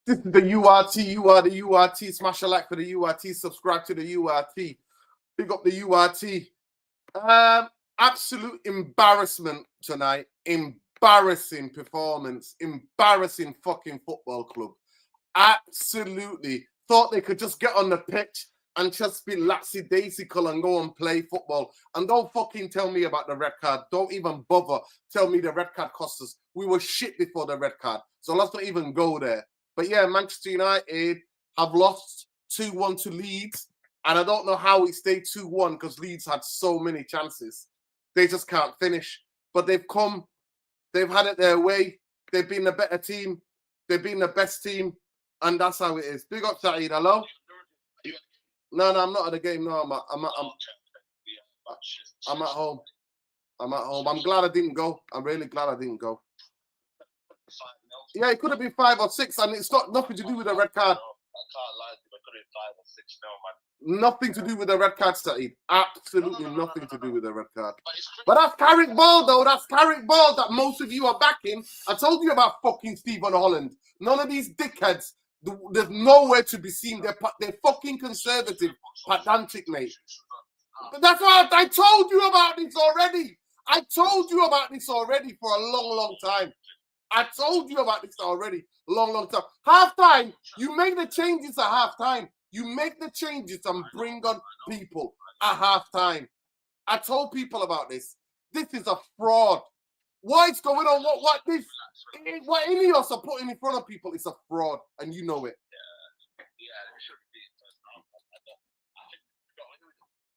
This is the URT. You are the URT. Smash a like for the URT. Subscribe to the URT. Big up the URT. Absolute embarrassment tonight. Embarrassing performance. Embarrassing fucking football club. Absolutely. Thought they could just get on the pitch and just be lackadaisical and go and play football. And don't fucking tell me about the red card. Don't even bother. Tell me the red card cost us. We were shit before the red card. So let's not even go there. But yeah, Manchester United have lost 2-1 to Leeds. And I don't know how it stayed 2-1 because Leeds had so many chances. They just can't finish. But they've come. They've had it their way. They've been the better team. They've been the best team. And that's how it is. Big up, Saeed. Hello? No, I'm not at the game. No, I'm at home. I'm at home. I'm glad I didn't go. I'm really glad I didn't go. Yeah, it could have been 5 or 6, and it's got nothing to do with the red card. I can't lie to you. It could have been 5 or 6 now, man. Nothing to do with the red card, Saeed. Absolutely nothing to do with the red card. But that's Carrick ball, though. That's Carrick ball that most of you are backing. I told you about fucking Stephen Holland. None of these dickheads. There's nowhere to be seen. They're fucking conservative, pedantic, mate. But that's why I told you about this already. I told you about this already for a long, long time. I told you about this already long time. Half-time, you make the changes at half-time. You make the changes and bring on people at half-time. I told people about this. This is a fraud. What is going on? What Ineos are putting in front of people is a fraud, and you know it.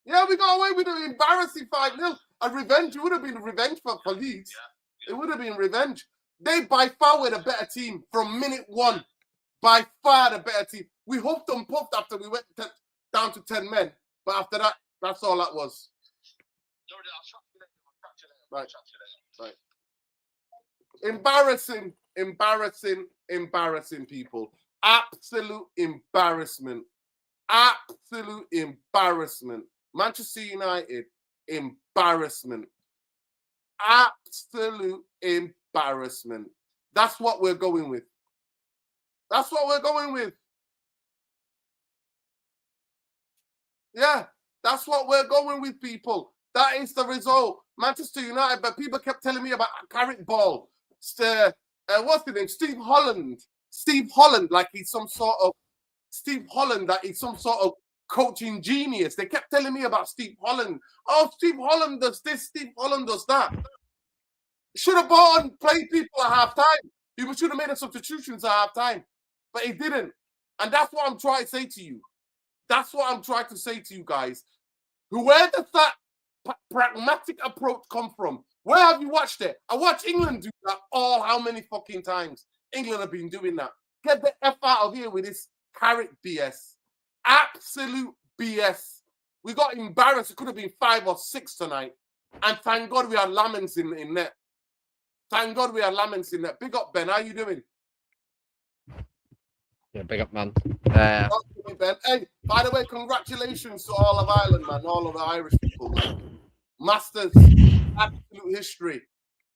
Yeah, we got away with an embarrassing 5-0. A revenge. It would have been revenge for Leeds. It would have been revenge. They by far were the better team from minute 1. By far the better team. We huffed and puffed after we went down to 10 men. But after that, that's all that was. Right. Embarrassing, people. Absolute embarrassment. Absolute embarrassment. Manchester United, embarrassment. Absolute embarrassment. That's what we're going with. That's what we're going with. Yeah, that's what we're going with, people. That is the result. Manchester United, but people kept telling me about Carrick ball. What's his name? Steve Holland. Steve Holland, like he's some sort of coaching genius. They kept telling me about Steve Holland. Oh, Steve Holland does this, Steve Holland does that. Should have bought and played people at half-time. He should have made the substitutions at half-time. But he didn't. And that's what I'm trying to say to you. That's what I'm trying to say to you guys. Where does that pragmatic approach come from? Where have you watched it? I watched England do that how many fucking times. England have been doing that. Get the F out of here with this Carrick BS. Absolute BS. We got embarrassed. It could have been 5 or 6 tonight. And thank God we had Lamens in net. Thank God we had Lamens in net. Big up, Ben. How you doing? Yeah, big up, man. Ben. Hey, by the way, congratulations to all of Ireland, man. All of the Irish people, man. Masters. Absolute history.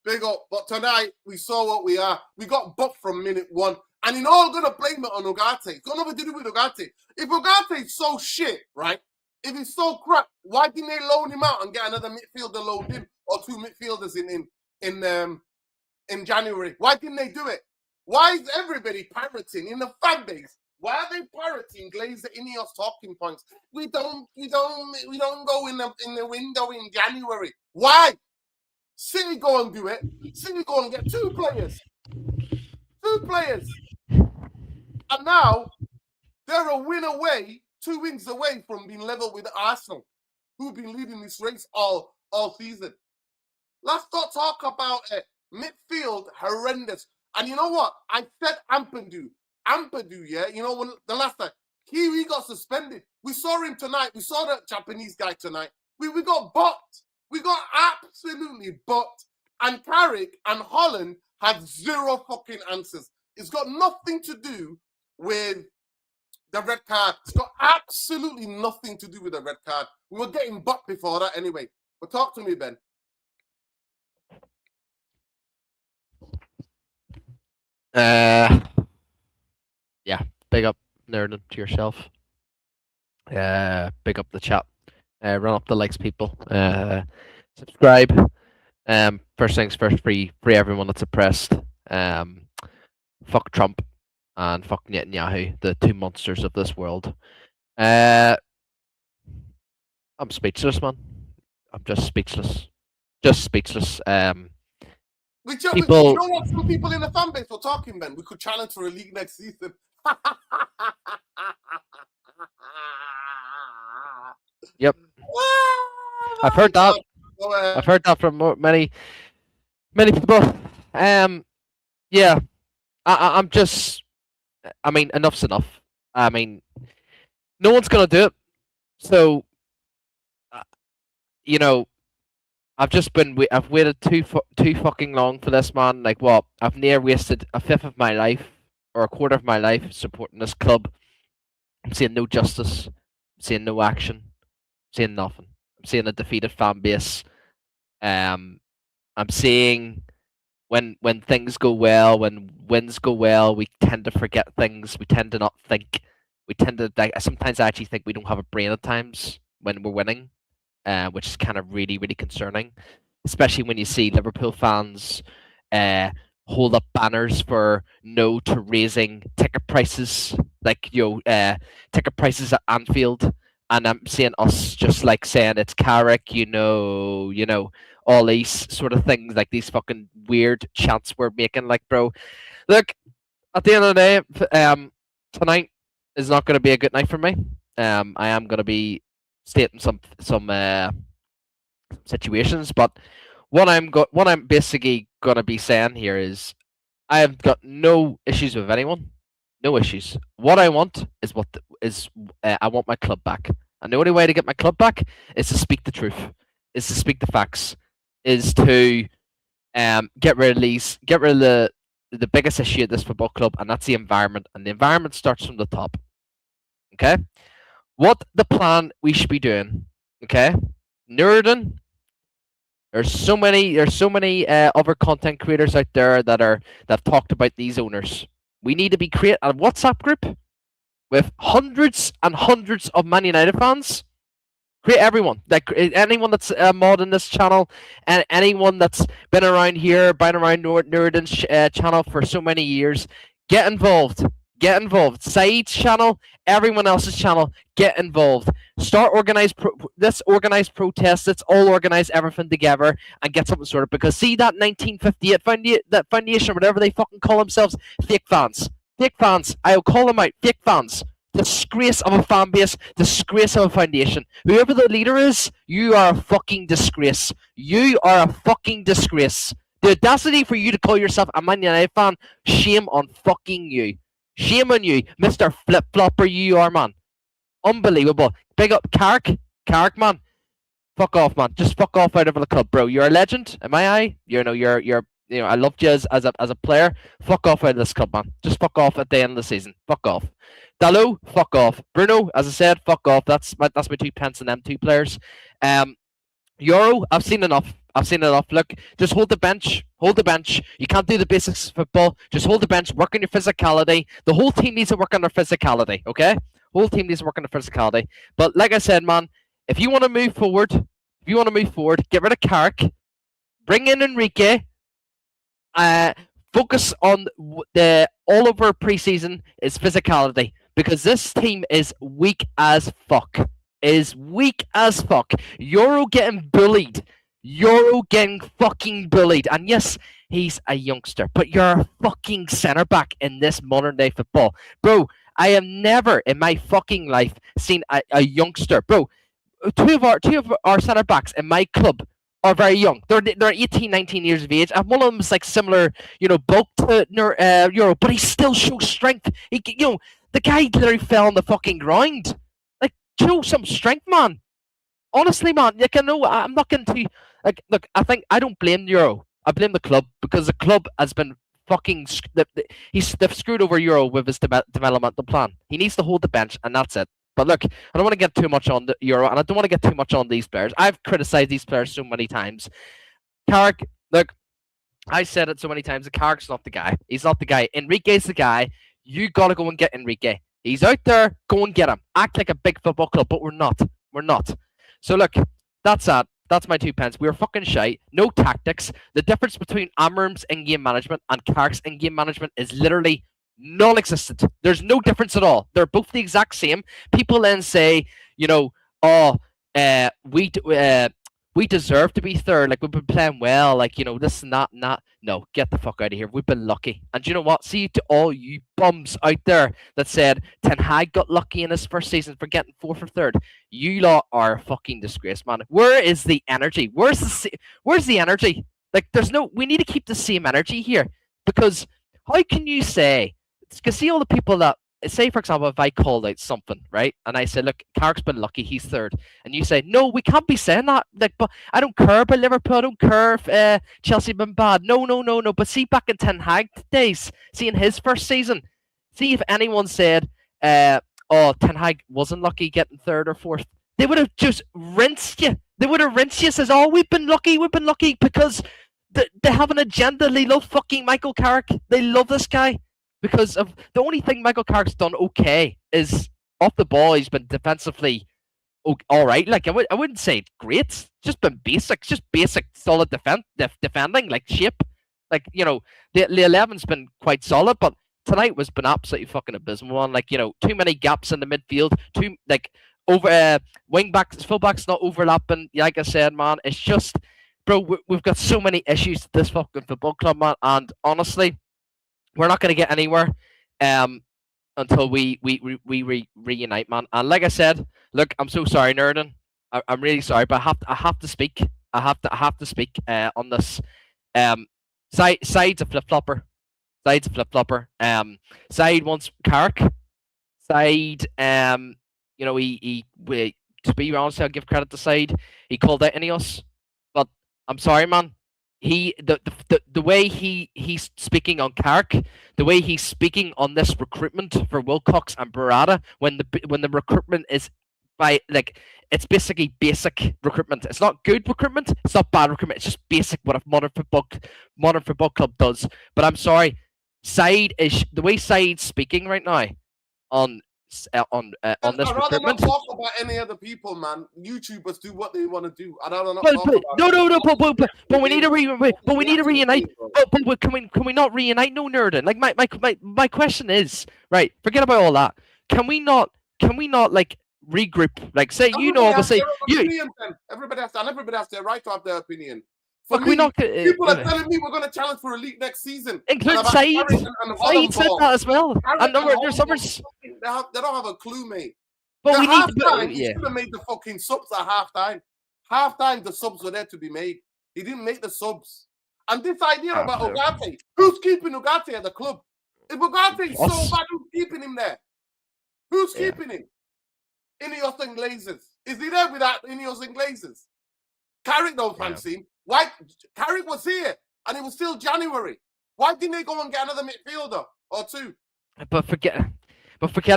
Big up. But tonight, we saw what we are. We got bucked from minute 1. And you're all going to blame it on Ugarte. It's got nothing to do with Ugarte. If Ugarte is so shit, right? If he's so crap, why didn't they loan him out and get another midfielder loaned in? Or 2 midfielders in January? Why didn't they do it? Why is everybody parroting in the fan base? Why are they parroting Glazer Ineos talking points? We don't go in the window in January. Why? City go and do it. City go and get 2 players. 2 players. And now they're a win away, 2 wins away from being level with Arsenal, who've been leading this race all season. Let's not talk about it. Midfield, horrendous. And you know what? I said Ampadu, yeah? You know, when the last time, he got suspended. We saw him tonight. We saw that Japanese guy tonight. We got bopped. We got absolutely bopped. And Carrick and Holland had 0 fucking answers. It's got nothing to do with the red card. It's got absolutely nothing to do with the red card. We were getting bopped before that anyway. But talk to me, Ben. Yeah, big up nerding to yourself. Big up the chat. Run up the likes, people. Subscribe. First things first, free everyone that's oppressed. Um, fuck Trump and fuck Netanyahu, the two monsters of this world. Uh, I'm speechless, man. I'm just speechless. Just speechless. You People. know what? Some people in the fan base were talking, Ben. We could challenge for a league next season. Yep. Oh, I've heard that. God. I've heard that from many people. Yeah. I'm just. I mean, enough's enough. I mean, no one's gonna do it. So, uh, you know, I've waited too fucking long for this, man. Like what? I've near wasted a fifth of my life or a quarter of my life supporting this club. I'm seeing no justice. I'm seeing no action. I'm seeing nothing. I'm seeing a defeated fan base. I'm seeing when things go well, when wins go well, we tend to forget things. We tend to not think. We tend to sometimes I actually think we don't have a brain at times when we're winning, which is kind of really, really concerning, especially when you see Liverpool fans uh, hold up banners for no to raising ticket prices, like ticket prices at Anfield, and I'm seeing us just like saying it's Carrick, all these sort of things, like these fucking weird chants we're making, like, bro. Look, at the end of the day, tonight is not going to be a good night for me. I am going to be stating some situations. But what I'm basically gonna be saying here is I have got no issues with anyone, no issues. What I want is I want my club back, and the only way to get my club back is to speak the truth, is to speak the facts, is to get rid of the biggest issue at this football club, and that's the environment, and the environment starts from the top. Okay, what the plan we should be doing? Okay, Nurden, there's so many other content creators out there that have talked about these owners. We need to be create a WhatsApp group with hundreds and hundreds of Man United fans. Create everyone, like anyone that's a mod in this channel, and anyone that's been around here, been around Nuridan's channel for so many years. Get involved. Get involved. Saeed's channel, everyone else's channel. Get involved. Start organized protest. Let's all organize everything together and get something sorted. Because see that 1958 that foundation, whatever they fucking call themselves, fake fans. Fake fans. I'll call them out. Fake fans. Disgrace of a fan base, disgrace of a foundation. Whoever the leader is, you are a fucking disgrace. You are a fucking disgrace. The audacity for you to call yourself a Man United fan, shame on fucking you. Shame on you, Mr. Flip Flopper, you are, man. Unbelievable. Big up Carrick. Carrick, man. Fuck off, man. Just fuck off out of the club, bro. You're a legend in my eye. I loved you as a player. Fuck off out of this club, man. Just fuck off at the end of the season. Fuck off. Dalot, fuck off. Bruno, as I said, fuck off. That's my 2 pence on them two players. Euro, I've seen enough. I've seen enough. Look, just hold the bench. Hold the bench. You can't do the basics of football. Just hold the bench. Work on your physicality. The whole team needs to work on their physicality, okay? Whole team needs to work on their physicality. But like I said, man, if you want to move forward, get rid of Carrick. Bring in Enrique. Focus on the all over preseason is physicality, because this team is weak as fuck. Is weak as fuck. Euro getting bullied. Euro getting fucking bullied. And yes, he's a youngster, but you're a fucking centre back in this modern day football. Bro, I have never in my fucking life seen a youngster. Bro, two of our centre backs in my club are very young. They're 18, 19 years of age, and one of them is like similar, bulk to Euro, but he still shows strength. The guy literally fell on the fucking ground. Like, show some strength, man. Honestly, man, like, I know I'm not going to look. I think I don't blame Euro. I blame the club, because the club has been fucking they've screwed over Euro with his developmental plan. He needs to hold the bench, and that's it. But look, I don't want to get too much on the Euro, and I don't want to get too much on these players. I've criticised these players so many times. Carrick, look, I said it so many times. Carrick's not the guy. He's not the guy. Enrique's the guy. You gotta go and get Enrique. He's out there. Go and get him. Act like a big football club, but we're not. We're not. So look, that's that. That's my 2 pence. We were fucking shy. No tactics. The difference between Amram's in-game management and Carrick's in-game management is literally non-existent. There's no difference at all. They're both the exact same. People then say, you know, oh, we deserve to be third. Like, we've been playing well. Like, you know, this and that and that. No, get the fuck out of here. We've been lucky. And you know what? See to all you bums out there that said Ten Hag got lucky in his first season for getting fourth or third. You lot are a fucking disgrace, man. Where is the energy? Where's the energy? Like, we need to keep the same energy here. Because how can you say, because see all the people that, say for example, if I called out something, right, and I said, look, Carrick's been lucky, he's third, and you say, no, we can't be saying that. Like, but I don't care about Liverpool, I don't care if Chelsea been bad. No. But see, back in Ten Hag days, see in his first season, see if anyone said, oh, Ten Hag wasn't lucky getting third or fourth, they would have just rinsed you. They would have rinsed you. Says, oh, we've been lucky because they have an agenda. They love fucking Michael Carrick. They love this guy. Because of the only thing Michael Carrick's done okay is off the ball. He's been defensively all right. Like, I wouldn't say great. It's just been basic, solid defending, like shape. Like, you know, the 11's been quite solid, but tonight was been absolutely fucking abysmal. One, like, you know, too many gaps in the midfield. Too like over wing backs, full backs not overlapping. Like I said, man, it's just, bro, we've got so many issues with this fucking football club, man. And honestly, we're not going to get anywhere until we reunite, man. And like I said, look, I'm so sorry, Nerden. I'm really sorry, but I have to speak. I have to speak on this. Side's a flip flopper. Side wants Carrick. Side, you know, he to be honest, I'll give credit to Side. He called out Ineos, but I'm sorry, man. The way he's speaking on Carrick, the way he's speaking on this recruitment for Wilcox and Barada, when the recruitment is by, like, it's basically basic recruitment. It's not good recruitment. It's not bad recruitment. It's just basic what a modern football club does. But I'm sorry, the way Said's speaking right now on this I'd rather not recruitment. talk about any other people, man. YouTubers do what they want to do. I'd rather not But talk about we need to reunite. But can we not reunite? No, Nerdin. Like, my question is, right? Forget about all that. Can we not like regroup? Like, say, you know, obviously everybody has their right to have their opinion. For me, people are telling me we're going to challenge for elite next season. Include Said. Said said that as well. And there's others. They don't have a clue, mate. But we need to. He should have made the fucking subs at halftime. Halftime, the subs were there to be made. He didn't make the subs. And this idea about Ugarte, who's keeping Ugarte at the club? If Ugarte is so bad, who's keeping him there? Who's keeping him? Ineos and Glazers. Is he there without Ineos and Glazers? Carrick don't fancy him. Why? Carrick was here, and it was still January. Why didn't they go and get another midfielder or two? But forget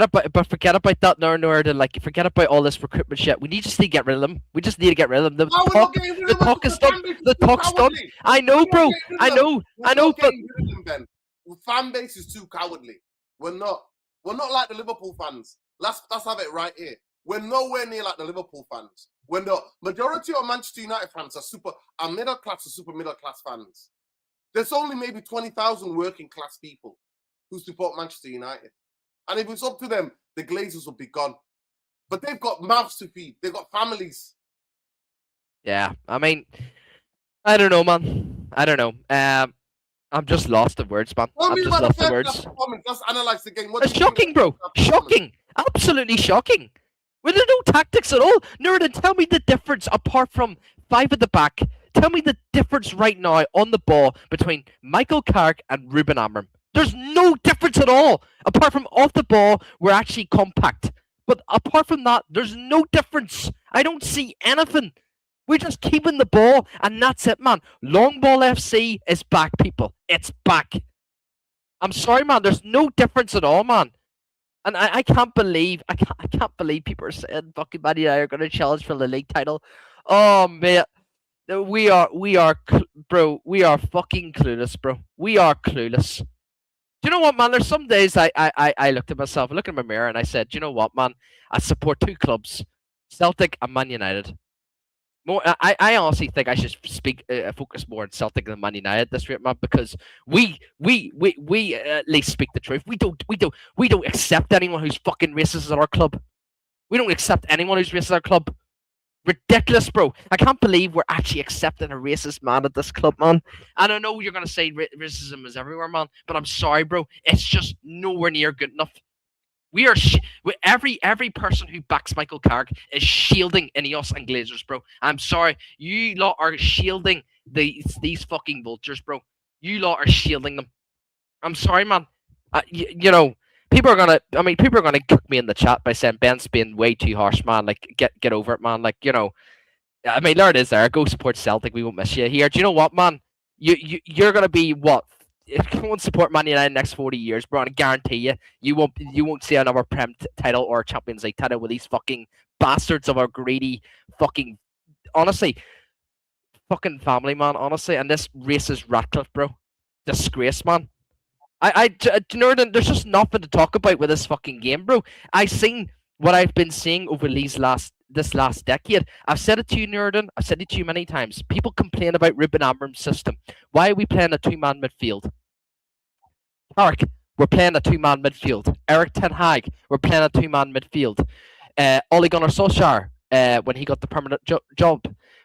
about that, Nerd. Like, forget about all this recruitment shit. We just need to get rid of them. We just need to get rid of them. The talk is done. The talk's done. I know, bro. I know. But the fan base is too cowardly. We're not like the Liverpool fans. Let's have it right here. We're nowhere near like the Liverpool fans. When the majority of Manchester United fans are middle class or super middle class fans. There's only maybe 20,000 working class people who support Manchester United. And if it's up to them, the Glazers will be gone. But they've got mouths to feed. They've got families. Yeah, I mean, I don't know, man. I don't know. I'm just lost of words, man. I'm just lost of words. Let's analyze the game. It's shocking, bro. Shocking. Absolutely shocking. Well, there's no tactics at all. Nerd, tell me the difference apart from 5 at the back. Tell me the difference right now on the ball between Michael Carrick and Ruben Amram. There's no difference at all. Apart from off the ball, we're actually compact. But apart from that, there's no difference. I don't see anything. We're just keeping the ball, and that's it, man. Long Ball FC is back, people. It's back. I'm sorry, man. There's no difference at all, man. And I can't believe people are saying fucking Man United are going to challenge for the league title. Oh, man. We are fucking clueless, bro. We are clueless. Do you know what, man? There's some days I looked at myself, I looked in my mirror, and I said, do you know what, man? I support two clubs, Celtic and Man United. More, I honestly think I should focus more on Celtic than Man United this rate, man, because we at least speak the truth. We don't accept anyone who's fucking racist at our club. We don't accept anyone who's racist at our club. Ridiculous, bro. I can't believe we're actually accepting a racist man at this club, man. And I know you're gonna say racism is everywhere, man, but I'm sorry, bro. It's just nowhere near good enough. We are every person who backs Michael Carrick is shielding Ineos and Glazers, bro. I'm sorry, you lot are shielding these fucking vultures, bro. You lot are shielding them. I'm sorry, man. You know, people are gonna. I mean, people are gonna cook me in the chat by saying Ben's being way too harsh, man. Like, get over it, man. Like, I mean, there it is. There, go support Celtic. We won't miss you here. Do you know what, man? You're gonna be what? Go and support Man United next 40 years, bro. And I guarantee you won't see another Prem title or Champions League title with these fucking bastards of our greedy fucking honestly fucking family, man. Honestly, and this racist Ratcliffe, bro. Disgrace, man. Northern, there's just nothing to talk about with this fucking game, bro. I seen what I've been seeing over this last decade. I've said it to you, Northern. I've said it to you many times. People complain about Ruben Amorim's system. Why are we playing a two-man midfield? Carrick, we're playing a two-man midfield. Eric Ten Hag, we're playing a two-man midfield. Ole Gunnar Solskjaer, when he got the permanent job,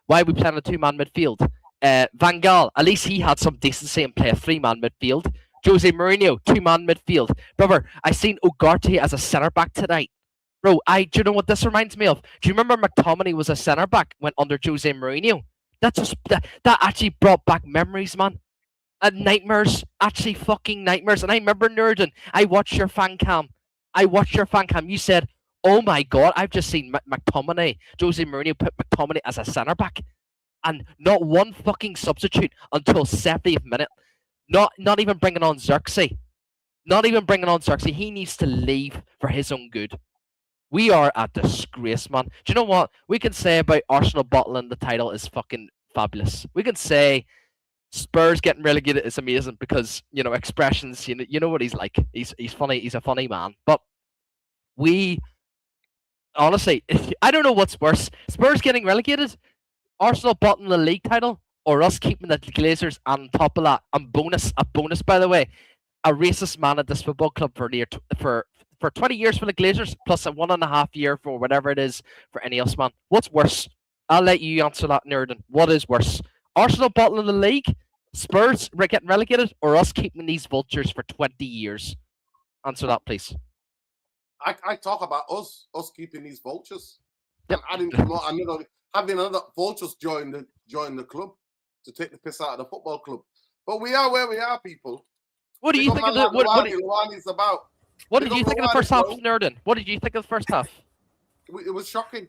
why are we playing a two-man midfield? Van Gaal, at least he had some decency and play a three-man midfield. Jose Mourinho, two-man midfield. Brother, I seen Ugarte as a centre-back tonight. Bro, do you know what this reminds me of? Do you remember McTominay was a centre-back when under Jose Mourinho? That actually brought back memories, man. Nightmares, actually fucking nightmares. And I remember, Nerdin, I watched your fan cam. You said, oh my God, I've just seen McTominay, Jose Mourinho put McTominay as a centre-back. And not one fucking substitute until 70th minute. Not even bringing on Xerxes. Not even bringing on Xerxes. He needs to leave for his own good. We are a disgrace, man. Do you know what? We can say about Arsenal bottling the title is fucking fabulous. We can say Spurs getting relegated is amazing because, expressions, you know what he's like. He's funny. He's a funny man. But we, honestly, I don't know what's worse. Spurs getting relegated, Arsenal bottling the league title, or us keeping the Glazers on top of that. And a bonus, by the way, a racist man at this football club for 20 years for the Glazers, plus a 1.5 year for whatever it is for Ineos, man. What's worse? I'll let you answer that, Nerdin. What is worse? Arsenal bottling the league, Spurs getting relegated, or us keeping these vultures for 20 years? Answer that, please. I talk about us keeping these vultures. Yep. And adding more, having another vultures join the club to take the piss out of the football club. But we are where we are, people. What do you think of the Luwani's about? What did you think of the first half, Nerdin? What did you think of the first half? It was shocking.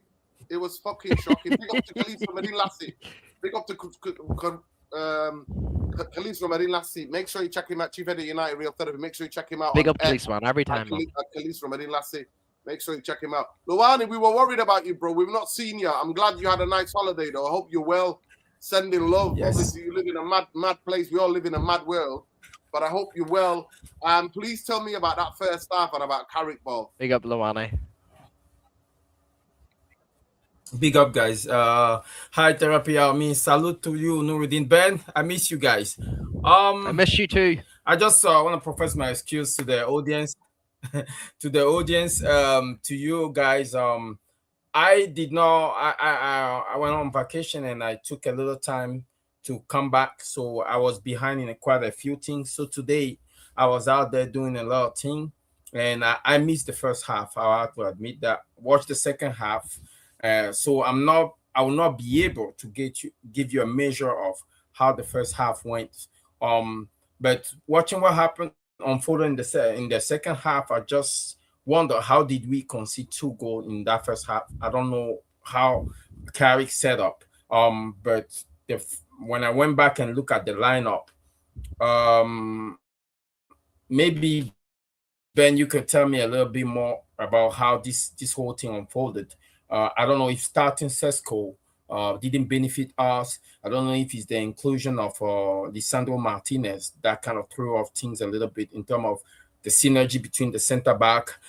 It was fucking shocking. Big up to Khalees from Erin Lassie. Big up to Khalees from Erin Lassie. Make sure you check him out. Chief Editor United Real Therapy. Make sure you check him out. Big up Khalees, man. Every time, man. Khalees from Erin Lassie. Make sure you check him out. Luwani, we were worried about you, bro. We've not seen you. I'm glad you had a nice holiday, though. I hope you're well. Sending love. Yes. Obviously, you live in a mad place. We all live in a mad world. But I hope you're well. Please tell me about that first half and about Carrick ball. Big up, Luwani. Big up, guys. Hi, Therapy. I mean, salute to you, Nuruddin. Ben, I miss you guys. I miss you too. I just want to profess my excuse to the audience. To you guys. I did not. I went on vacation and I took a little time to come back, so I was behind in quite a few things. So today I was out there doing a lot of things, and I missed the first half. I have to admit that. Watch the second half. So I will not be able to give you a measure of how the first half went. But watching what happened unfold in the second half, I just wonder, how did we concede 2 goals in that first half? I don't know how Carrick set up. But when I went back and looked at the lineup, maybe Ben, you could tell me a little bit more about how this whole thing unfolded. I don't know if starting Sesko didn't benefit us. I don't know if it's the inclusion of Lisandro Martinez that kind of threw off things a little bit in terms of the synergy between the center back.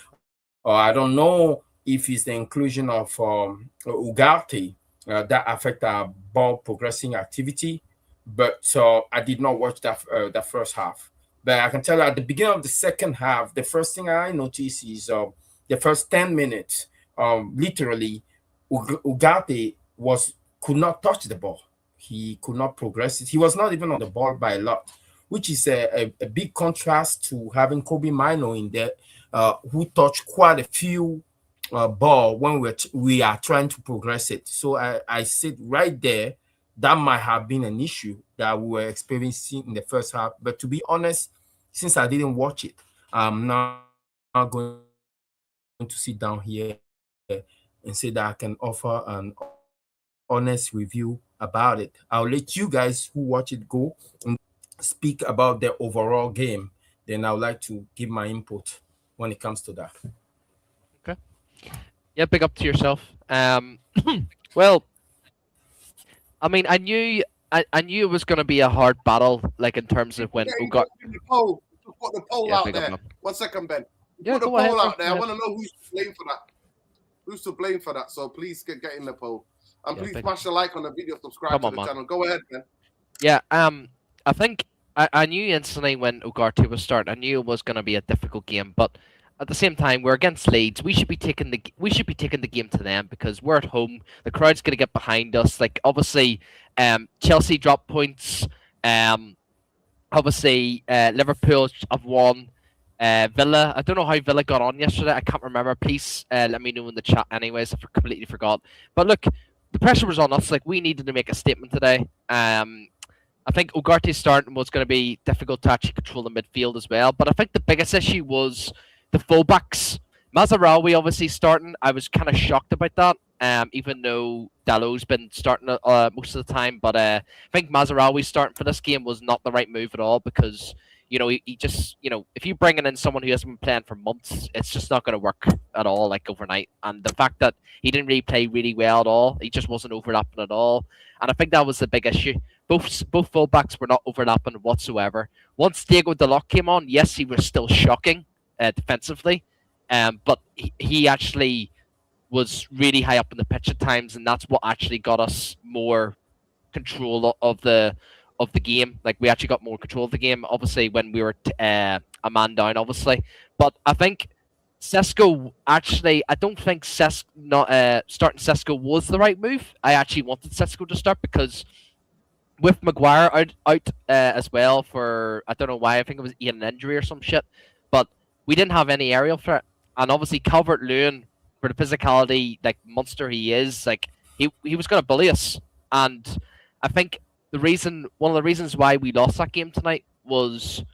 I don't know if it's the inclusion of Ugarte that affect our ball progressing activity. But I did not watch that first half. But I can tell you at the beginning of the second half, the first thing I noticed is the first 10 minutes, literally, Ugarte could not touch the ball. He could not progress it. He was not even on the ball by a lot, which is a big contrast to having Kobe Mino in there, who touched quite a few ball when we are trying to progress it. So I said right there that might have been an issue that we were experiencing in the first half. But to be honest, since I didn't watch it, I'm not going to sit down here and say that I can offer an honest review about it. I'll let you guys who watch it go and speak about the overall game. Then I would like to give my input when it comes to that. Okay. Yeah, big up to yourself. Well, I mean, I knew it was going to be a hard battle, like in terms of when Ugarte. The poll. Put the poll Yeah, out big up, there. man. 1 second, Ben. Yeah, Put the go ahead, poll bro. out there. Go I ahead. want to know who's to blame for that. Who's to blame for that? So please get in the poll. And Yeah, please big- smash a like on the video, subscribe Come to on, the man. channel. Go ahead, Ben. Yeah, I think I knew instantly when Ugarte was starting. I knew it was going to be a difficult game, but at the same time, we're against Leeds. We should be taking the game to them because we're at home. The crowd's going to get behind us. Like obviously, Chelsea dropped points. Obviously, Liverpool have won. Villa, I don't know how Villa got on yesterday. I can't remember. Please let me know in the chat. Anyways, I completely forgot. But look, the pressure was on us. Like we needed to make a statement today. I think Ugarte's starting was going to be difficult to actually control the midfield as well. But I think the biggest issue was the fullbacks. Mazarawi obviously starting. I was kind of shocked about that. Even though Dallot's been starting most of the time, but I think Mazarawi starting for this game was not the right move at all because he just if you bring in someone who hasn't been playing for months, it's just not going to work at all like overnight. And the fact that he didn't really play really well at all, he just wasn't overlapping at all, and I think that was the big issue. Both fullbacks were not overlapping whatsoever. Once Diego Dalot came on, yes, he was still shocking defensively, but he actually was really high up in the pitch at times, and that's what actually got us more control of the game. Like we actually got more control of the game, obviously when we were a man down, obviously. But I think Sesko actually, I don't think starting Sesko was the right move. I actually wanted Sesko to start because with Maguire out as well for I don't know why, I think it was an injury or some shit, but we didn't have any aerial threat, and obviously Calvert-Lewin, for the physicality like monster he is, like he was going to bully us, and I think one of the reasons why we lost that game tonight was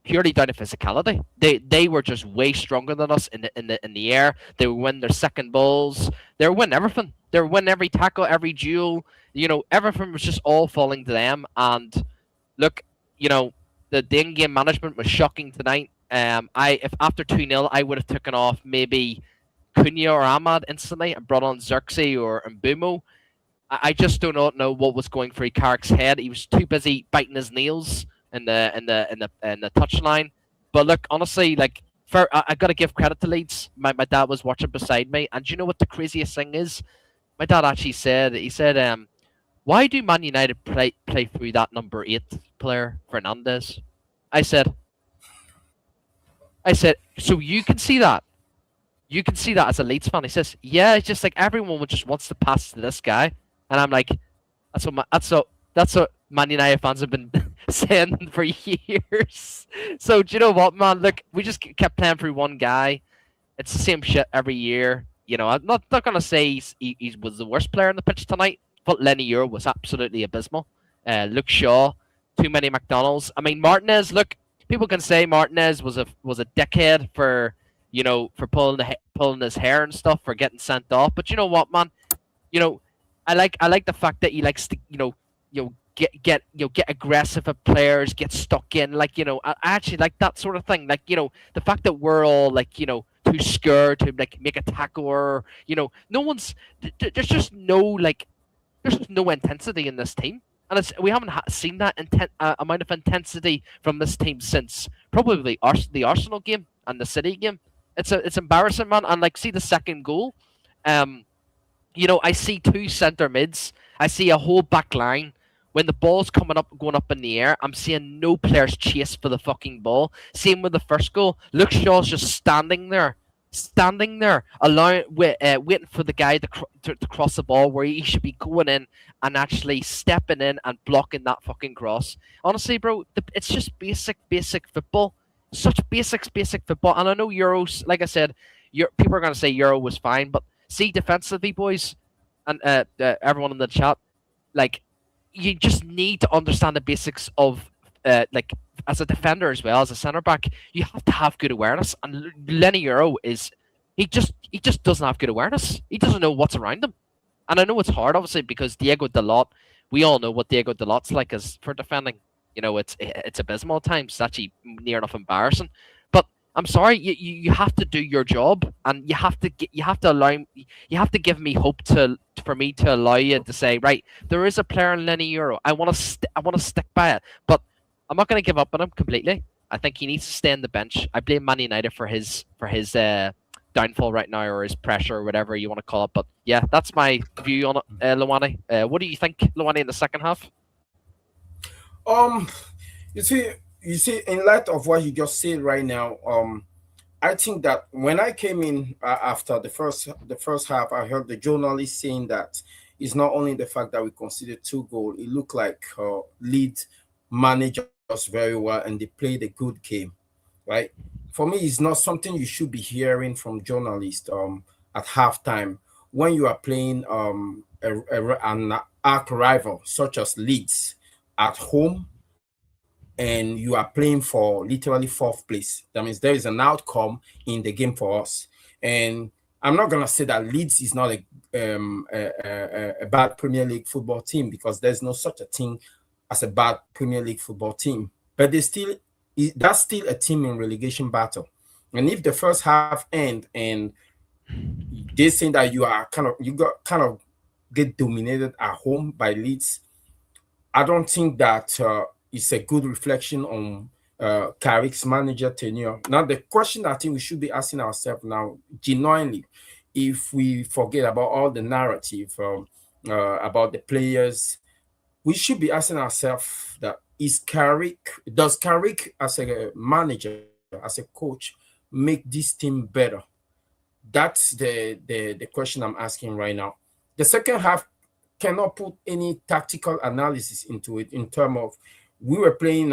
purely down to physicality. They were just way stronger than us in the air. They would win their second balls. They would win everything. They would win every tackle, every duel. Everything was just all falling to them. And look, the in-game management was shocking tonight. If after 2-0, I would have taken off maybe Cunha or Ahmad instantly and brought on Xerxes or Mbumo. I just do not know what was going through Carrick's head. He was too busy biting his nails in the touchline. But look, honestly, like I gotta give credit to Leeds. My dad was watching beside me, and do you know what the craziest thing is? My dad actually said why do Man United play through that number 8 player Fernandez? I said, so you can see that. You can see that as a Leeds fan. He says, yeah, it's just like everyone just wants to pass to this guy, and I'm like, that's what Man United fans have been saying for years. So do you know what, man? Look, we just kept playing through one guy. It's the same shit every year. I'm not gonna say he was the worst player on the pitch tonight, but Lenny Euro was absolutely abysmal. Luke Shaw, too many McDonald's. I mean, Martinez. Look, people can say Martinez was a dickhead for pulling his hair and stuff, for getting sent off. But you know what, man? I like the fact that he likes to get aggressive at players, get stuck in. Like I actually like that sort of thing. Like the fact that we're all like too scared to like make a tackle, or no one's there's just no like There's just no intensity in this team, and we haven't seen that amount of intensity from this team since probably the Arsenal game and the City game. It's embarrassing, man. And like, see the second goal. Um, I see two centre mids. I see a whole back line. When the ball's going up in the air, I'm seeing no players chase for the fucking ball. Same with the first goal. Luke Shaw's just standing there, waiting for the guy to cross the ball where he should be going in and actually stepping in and blocking that fucking cross. Honestly, bro, it's just basic football. Such basic football. And I know Euros, like I said, people are going to say Euro was fine, but see defensively, boys, and everyone in the chat, like, you just need to understand the basics of like, as a defender as well as a centre back, you have to have good awareness. And Lenny Euro he just doesn't have good awareness. He doesn't know what's around him. And I know it's hard, obviously, because Diego Dalot, we all know what Diego Dalot's like as for defending. It's abysmal at times. It's actually near enough embarrassing. But I'm sorry, you have to do your job, and you have to give me hope for me to allow you to say, right, there is a player in Lenny Euro. I want to stick by it, but I'm not going to give up on him completely. I think he needs to stay on the bench. I blame Man United for his downfall right now, or his pressure, or whatever you want to call it. But yeah, that's my view on it, Luani. What do you think, Luani, in the second half? Um, you see, in light of what you just said right now, I think that when I came in after the first half, I heard the journalist saying that it's not only the fact that we conceded 2 goals. It looked like Leeds managed us very well and they played a good game, right? For me, it's not something you should be hearing from journalists at halftime when you are playing an arch rival such as Leeds at home, and you are playing for literally 4th place. That means there is an outcome in the game for us. And I'm not gonna say that Leeds is not a bad Premier League football team, because there's no such a thing as a bad Premier League football team. But that's still a team in relegation battle. And if the first half end and they say that you get dominated at home by Leeds, I don't think that it's a good reflection on Carrick's manager tenure. Now, the question I think we should be asking ourselves now, genuinely, if we forget about all the narrative about the players, we should be asking ourselves that does Carrick as a manager, as a coach, make this team better? That's the question I'm asking right now. The second half cannot put any tactical analysis into it in terms of we were playing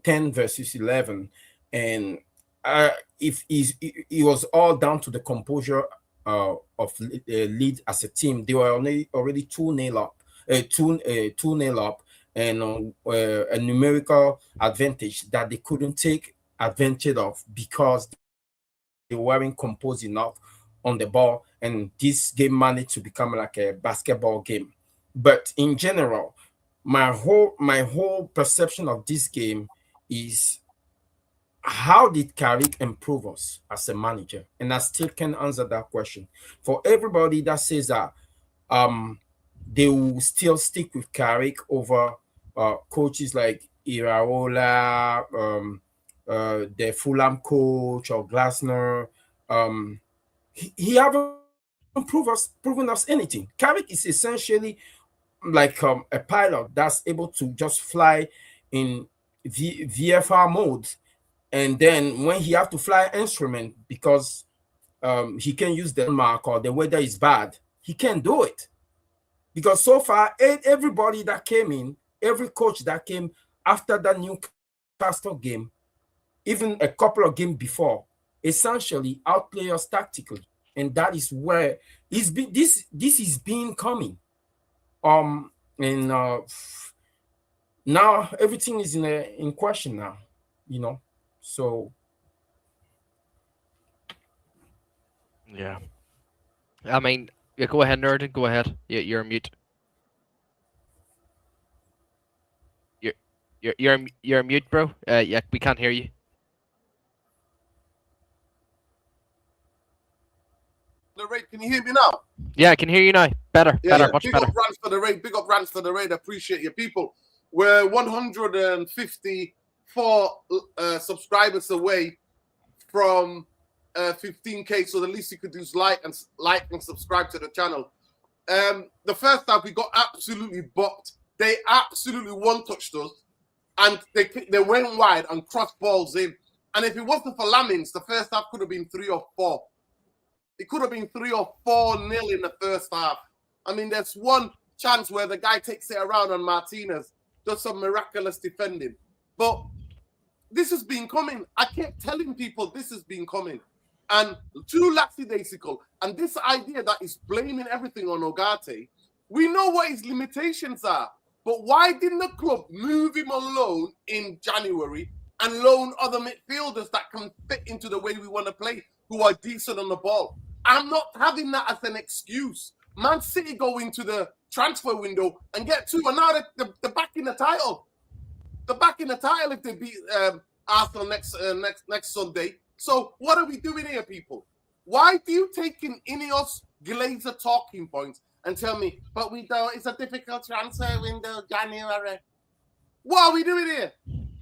10 versus 11, and if it was all down to the composure of Leeds as a team. They were already 2-0 up, 2-0 up, and a numerical advantage that they couldn't take advantage of because they weren't composed enough on the ball, and this game managed to become like a basketball game. But in general, my whole perception of this game is, how did Carrick improve us as a manager? And I still can answer that question. For everybody that says that they will still stick with Carrick over coaches like Iraola, the Fulham coach, or Glasner, he haven't proven us anything. Carrick is essentially like a pilot that's able to just fly in VFR mode, and then when he have to fly instrument because he can use the mark or the weather is bad, he can't do it. Because so far, everybody that came in, every coach that came after that Newcastle game, even a couple of games before, essentially outplay us tactically. And that is where this is being coming. And now everything is in question now, So yeah, I mean, yeah, go ahead, nerd. Go ahead. You're mute. You're mute, bro. Yeah, we can't hear you. Lorraine, can you hear me now? Yeah, I can hear you now. Better, Yeah, much big better. up Rants for the Raid. Big up Rants for the Raid. Appreciate you, people. We're 154 subscribers away from 15K, so the least you could do is like and subscribe to the channel. The first half we got absolutely bopped. They absolutely one-touched us, and they went wide and crossed balls in. And if it wasn't for Lamins, the first half could have been 3 or 4. It could have been 3 or 4-0 in the first half. I mean, there's one chance where the guy takes it around on Martinez, does some miraculous defending. But this has been coming. I kept telling people this has been coming. And too lackadaisical. And this idea that is blaming everything on Ogate, we know what his limitations are. But why didn't the club move him on loan in January and loan other midfielders that can fit into the way we want to play, who are decent on the ball? I'm not having that as an excuse. Man City go into the transfer window and get 2, and now they're back in the title. They're back in the title if they beat Arsenal next Sunday. So what are we doing here, people? Why do you take in Ineos Glazer talking points and tell me, but we don't, it's a difficult transfer window, January. What are we doing here?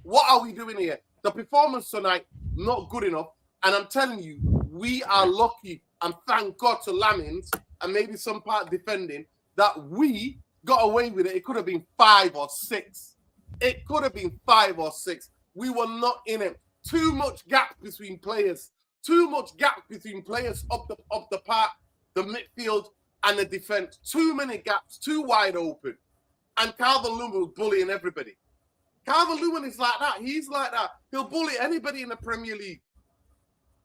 What are we doing here? The performance tonight, not good enough. And I'm telling you, we are lucky, and thank God to Lamins and maybe some part defending, that we got away with it. It could have been 5 or 6. It could have been 5 or 6. We were not in it. Too much gap between players. Too much gap between players up the park, the midfield, and the defense. Too many gaps, too wide open. And Calvert-Lewin was bullying everybody. Calvert-Lewin is like that. He's like that. He'll bully anybody in the Premier League.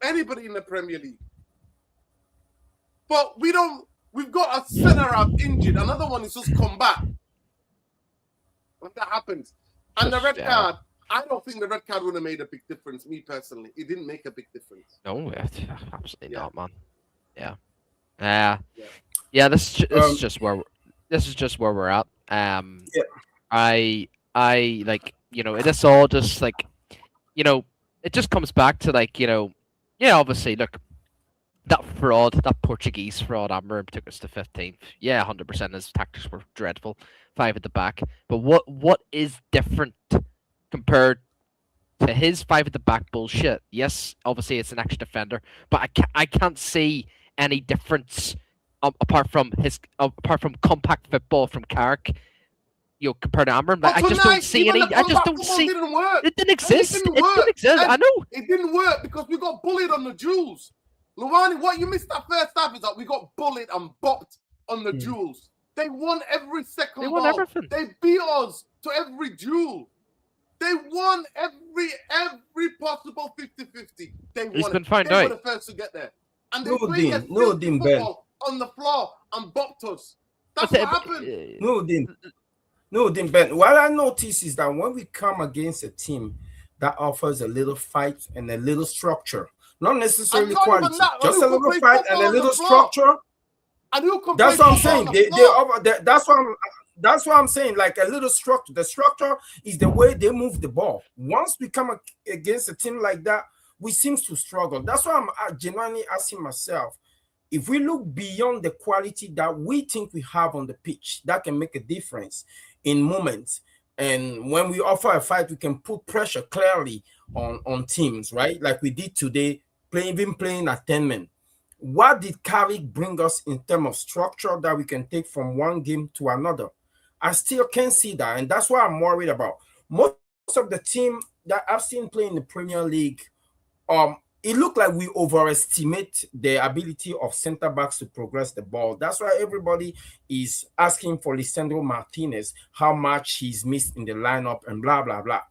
Anybody in the Premier League. But we don't. We've got a centre-half injured. Another one is just come back. When that happens. And the red card, I don't think the red card would have made a big difference, me personally. It didn't make a big difference. No, absolutely not, man. Yeah. This is just where we're at. I like, it is all just like, it just comes back to like, obviously, look, that Portuguese fraud, Amram took us to 15th. Yeah, 100%. His tactics were dreadful. 5 at the back. But what is different compared to his 5 at the back bullshit? Yes, obviously it's an extra defender, but I can't see any difference apart from compact football from Carrick. Compared to Amram, I just don't see any. I just don't see. Didn't work. It didn't exist. It didn't exist. And I know. It didn't work because we got bullied on the duels. Luwani, what you missed that first half is that we got bullied and bopped on the duels. They won every second They won ball. everything. They beat us to every duel. They won every possible 50-50. They won. It's been found They out. were the first to get there. And they No, played Dean. No, Dean, Ben. football on the floor and bopped us. That's But what happened. No, Dean Ben. What I notice is that when we come against a team that offers a little fight and a little structure, not necessarily quality, just a little fight and a little structure. That's what I'm saying. That's what I'm saying. Like a little structure. The structure is the way they move the ball. Once we come against a team like that, we seem to struggle. That's why I'm genuinely asking myself, if we look beyond the quality that we think we have on the pitch, that can make a difference in moments. And when we offer a fight, we can put pressure clearly on teams, right? Like we did today, playing at 10 men. What did Carrick bring us in terms of structure that we can take from one game to another? I still can't see that, and that's what I'm worried about. Most of the team that I've seen play in the Premier League, it looked like we overestimate the ability of center backs to progress the ball. That's why everybody is asking for Lisandro Martinez, how much he's missed in the lineup and blah, blah, blah.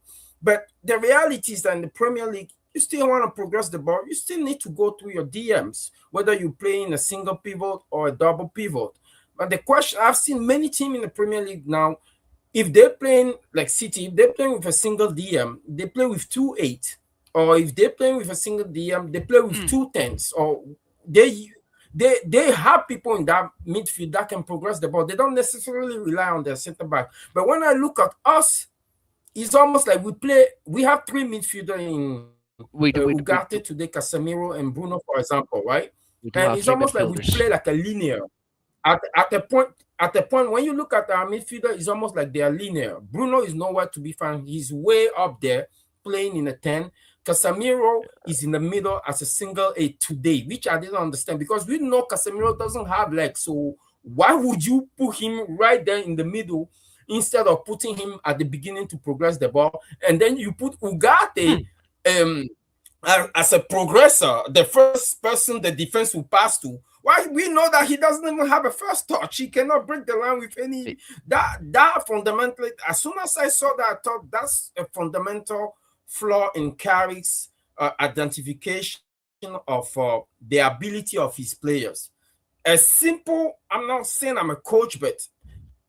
But the reality is that in the Premier League, you still want to progress the ball. You still need to go through your DMs, whether you play in a single pivot or a double pivot. But the question, I've seen many teams in the Premier League now, if they're playing like City, if they're playing with a single DM, they play with 2-8. Or if they're playing with a single DM, they play with 2 10s. Or they have people in that midfield that can progress the ball. They don't necessarily rely on their center back. But when I look at us, it's almost like we have 3 midfielders in Ugarte today, Casemiro and Bruno, for example, right? And it's almost like we play like a linear. at the point when you look at our midfielder, it's almost like they are linear. Bruno is nowhere to be found. He's way up there playing in a 10. Casemiro is in the middle as a single 8 today, which I didn't understand because we know Casemiro doesn't have legs. So why would you put him right there in the middle instead of putting him at the beginning to progress the ball? And then you put Ugarte as a progressor, the first person the defense will pass to. Why we know that he doesn't even have a first touch. He cannot break the line with any that fundamentally. As soon as I saw that, I thought that's a fundamental flaw in Carrick's identification of the ability of his players. A simple, I'm not saying I'm a coach, but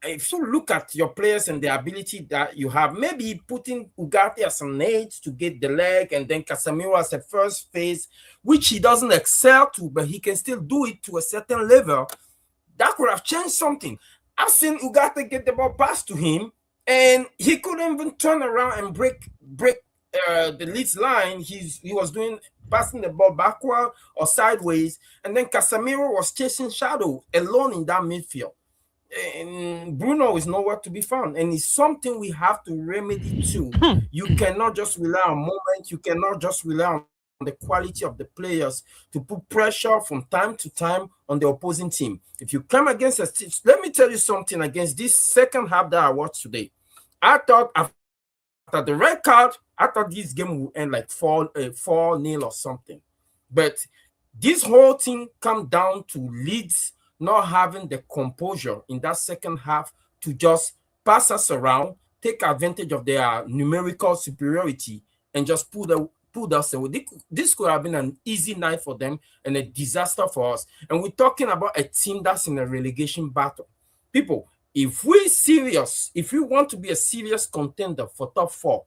if you look at your players and the ability that you have, maybe putting Ugarte as an 8 to get the leg and then Casemiro as a first phase, which he doesn't excel to, but he can still do it to a certain level, that could have changed something. I've seen Ugarte get the ball passed to him and he couldn't even turn around and break the Leeds line. He was passing the ball backward or sideways, and then Casemiro was chasing shadow alone in that midfield. And Bruno is nowhere to be found, and it's something we have to remedy too. You cannot just rely on moment. You cannot just rely on the quality of the players to put pressure from time to time on the opposing team. If you come against a team, let me tell you something against this second half that I watched today. I thought after the red card, I thought this game would end like 4-0 or something. But this whole thing come down to Leeds not having the composure in that second half to just pass us around, take advantage of their numerical superiority, and just pull us away. This could have been an easy night for them and a disaster for us. And we're talking about a team that's in a relegation battle. People, if we want to be a serious contender for top 4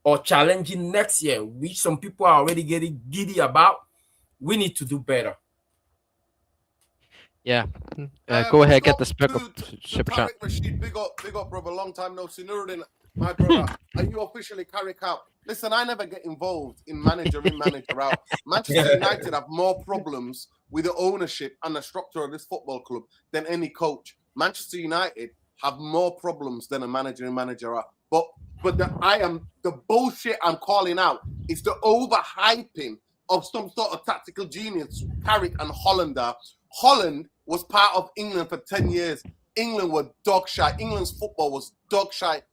or challenging next year, which some people are already getting giddy about, we need to do better. Yeah. Go ahead, get the super chat. Rashid, big up, brother. Long time no see. Nuruddin, my brother, are you officially Carrick out? Listen, I never get involved in manager in, manager out. Manchester United have more problems with the ownership and the structure of this football club than any coach. Manchester United have more problems than a manager in, manager out. But the bullshit I'm calling out is the overhyping of some sort of tactical genius, Carrick and Hollander. Holland was part of England for 10 years. England were dog shite. England's football was dog shite.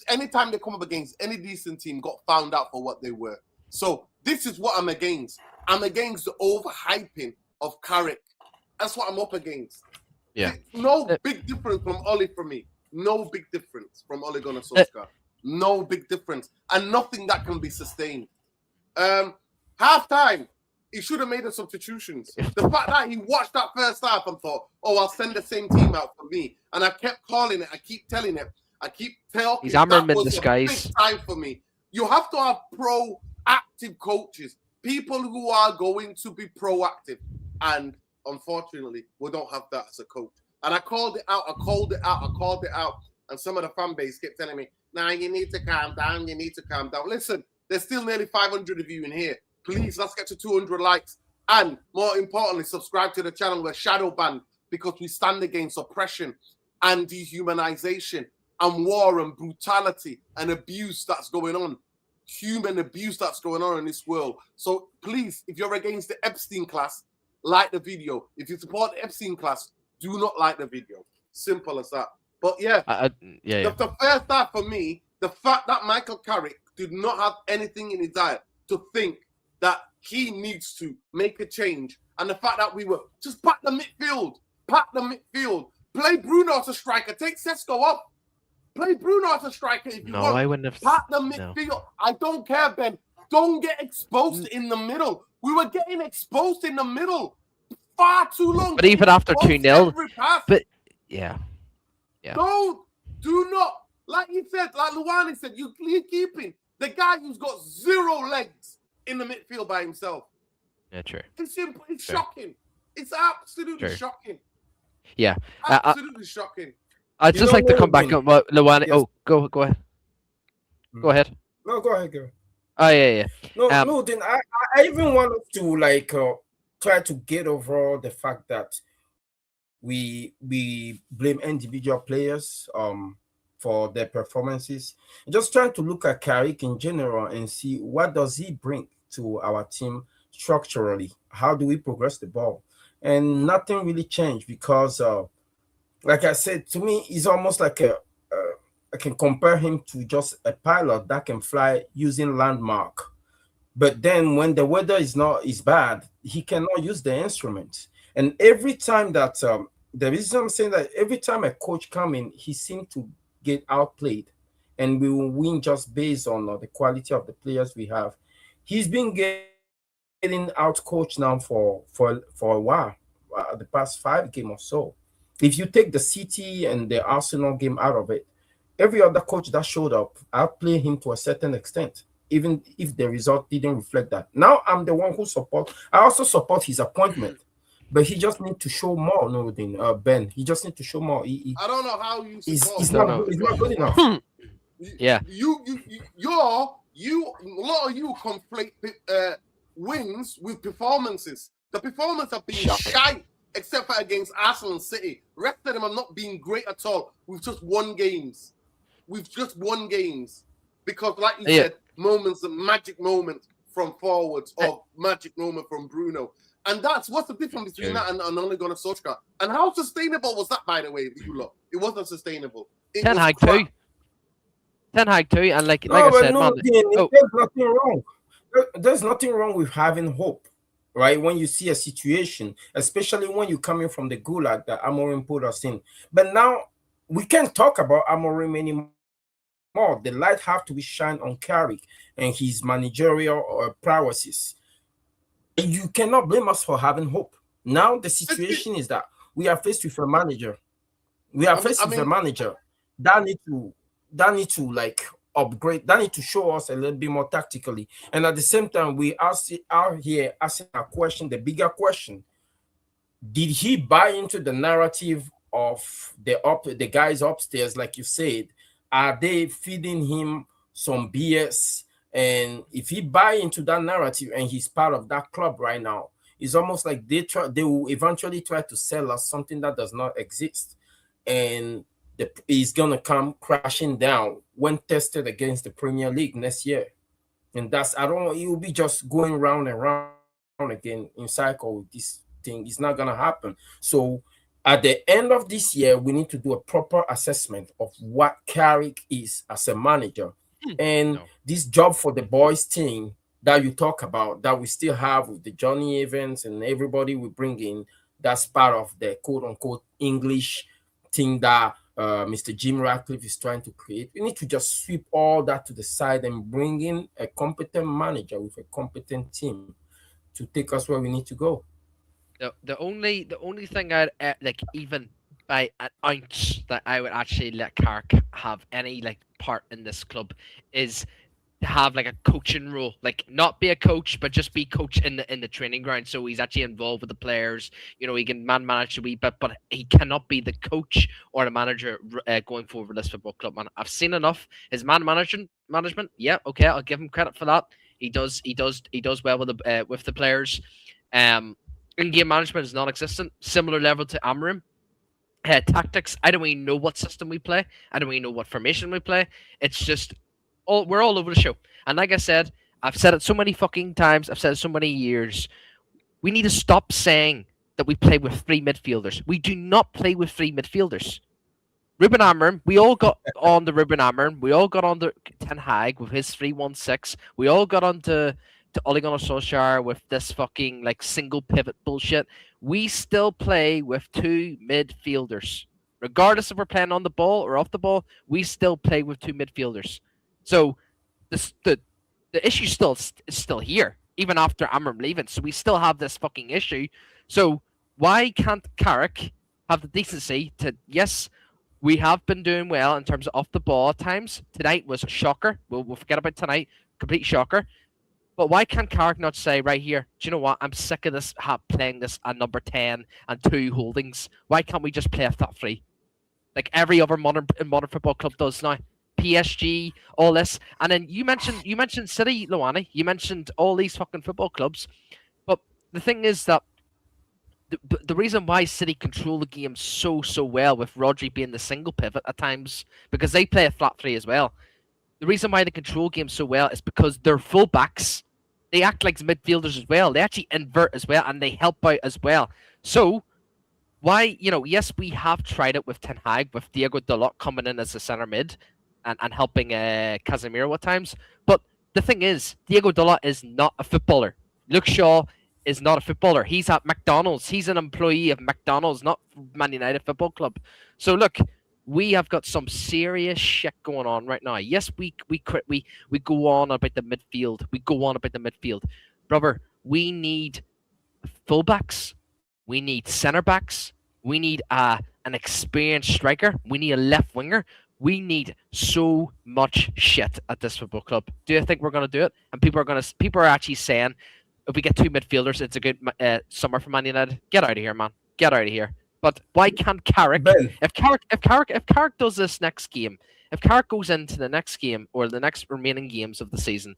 Anytime they come up against any decent team, got found out for what they were. So this is what I'm against. I'm against the overhyping of Carrick. That's what I'm up against. Yeah. No big difference from Ole for me. No big difference from Ole Gunnar Solskjaer. No big difference. And nothing that can be sustained. Half time, he should have made the substitutions. The fact that he watched that first half and thought, oh, I'll send the same team out for me. And I kept calling it. I keep telling him. I keep telling he's hammering in disguise. Big time for me. You have to have proactive coaches. People who are going to be proactive. And unfortunately, we don't have that as a coach. And I called it out. And some of the fan base kept telling me, nah, you need to calm down. You need to calm down. Listen, there's still nearly 500 of you in here. Please, let's get to 200 likes. And more importantly, subscribe to the channel. We're shadow banned because we stand against oppression and dehumanization and war and brutality and abuse that's going on. Human abuse that's going on in this world. So please, if you're against the Epstein class, like the video. If you support the Epstein class, do not like the video. Simple as that. But yeah, the first half for me, the fact that Michael Carrick did not have anything in his diet to think that he needs to make a change. And the fact that we were just pack the midfield, play Bruno as a striker, take Sesko off, play Bruno as a striker if you want. I wouldn't have. Pack the midfield. No. I don't care, Ben. Don't get exposed in the middle. We were getting exposed in the middle far too long. But even after 2-0, but yeah. Do not, like you said, like Luwani said, you're keeping the guy who's got 0 legs in the midfield by himself. Yeah, true. It's simple. It's shocking. It's absolutely shocking. Yeah, absolutely shocking. I'd just like to come back on what Luwani. Yes. Oh, go ahead. Go ahead. No, go ahead, go. Oh yeah. No. Then I even wanted to try to get over the fact that we blame individual players for their performances. Just trying to look at Carrick in general and see what does he bring to our team structurally. How do we progress the ball? And nothing really changed because, like I said, to me, he's almost like I can compare him to just a pilot that can fly using landmark. But then when the weather is bad, he cannot use the instrument. And every time that the reason I'm saying that every time a coach come in, he seems to get outplayed, and we will win just based on the quality of the players we have. He's been getting out coached now for a while, the past 5 games or so. If you take the City and the Arsenal game out of it, every other coach that showed up outplayed him to a certain extent, even if the result didn't reflect that. Now I'm the one who support. I also support his appointment, but he just need to show more. No, Ben, he just need to show more. I don't know how you He's support. not good enough. Yeah. A lot of you conflate wins with performances. The performances have been shite, except for against Arsenal and City. Rest of them have not been great at all. We've just won games. Because, like you said, magic moments from forwards or magic moment from Bruno. And what's the difference between that and Ole Gunnar Solskjaer? And how sustainable was that, by the way, you lot? It wasn't sustainable. Ten Hag too. And like I said, man. There's nothing wrong. There's nothing wrong with having hope, right? When you see a situation, especially when you're coming from the gulag that Amorim put us in. But now we can't talk about Amorim anymore. The light have to be shined on Carrick and his managerial prowesses. You cannot blame us for having hope. Now the situation is that we are faced with a manager. A manager that need to like upgrade, that need to show us a little bit more tactically. And at the same time, we are here asking a question, the bigger question. Did he buy into the narrative of the guys upstairs, like you said? Are they feeding him some BS? And if he buy into that narrative and he's part of that club right now, it's almost like they will eventually try to sell us something that does not exist. And he's gonna come crashing down when tested against the Premier League next year. And it will be just going round and round again in cycle with this thing. It's not gonna happen. So at the end of this year, we need to do a proper assessment of what Carrick is as a manager. And this job for the boys team that you talk about, that we still have with the Johnny Evans and everybody we bring in, that's part of the quote-unquote English thing that Mr. Jim Ratcliffe is trying to create. We need to just sweep all that to the side and bring in a competent manager with a competent team to take us where we need to go. The only thing I'd like, even by an ounce, that I would actually let Carrick have any like part in this club is to have like a coaching role, like not be a coach, but just be coach in the training ground. So he's actually involved with the players. You know, he can manage a wee bit, but he cannot be the coach or the manager going forward with this football club. Man, I've seen enough. His management, yeah, okay, I'll give him credit for that. He does well with the players. In-game management is non-existent, similar level to Amorim. Tactics, I don't even know what system we play. I don't even know what formation we play. It's just we're all over the show. And like I said, I've said it so many fucking times. I've said it so many years. We need to stop saying that we play with 3 midfielders. We do not play with 3 midfielders. Ruben Amorim, we all got on the Ruben Amorim. We all got on the Ten Hag with his 3-1-6. We all got on to Ole Gunnar Solskjaer with this fucking like single pivot bullshit. We still play with 2 midfielders. Regardless if we're playing on the ball or off the ball, we still play with 2 midfielders. So the issue is still here, even after Amorim leaving. So we still have this fucking issue. So why can't Carrick have the decency to, yes, we have been doing well in terms of off the ball at times. Tonight was a shocker. We'll forget about tonight. Complete shocker. But why can't Carrick not say right here, do you know what? I'm sick of this playing this at number 10 and 2 holdings. Why can't we just play off that 3? Like every other modern football club does now. PSG, all this. And then you mentioned City, Luani. You mentioned all these fucking football clubs. But the thing is that the reason why City control the game so well with Rodri being the single pivot at times, because they play a flat three as well. The reason why they control games so well is because their fullbacks, they act like midfielders as well. They actually invert as well, and they help out as well. So why, yes, we have tried it with Ten Hag, with Diego Dalot coming in as a centre mid and helping Casemiro at times. But the thing is, Diego Dalot is not a footballer. Luke Shaw is not a footballer. He's at McDonald's. He's an employee of McDonald's, not Man United Football Club. So look, we have got some serious shit going on right now. Yes, we go on about the midfield. We go on about the midfield. Brother, we need fullbacks. We need centre backs. We need an experienced striker. We need a left winger. We need so much shit at this football club. Do you think we're going to do it? And people are actually saying, if we get 2 midfielders, it's a good summer for Man United. Get out of here, man. Get out of here. But why can't Carrick? Ben. If Carrick does this next game, if Carrick goes into the next game or the next remaining games of the season,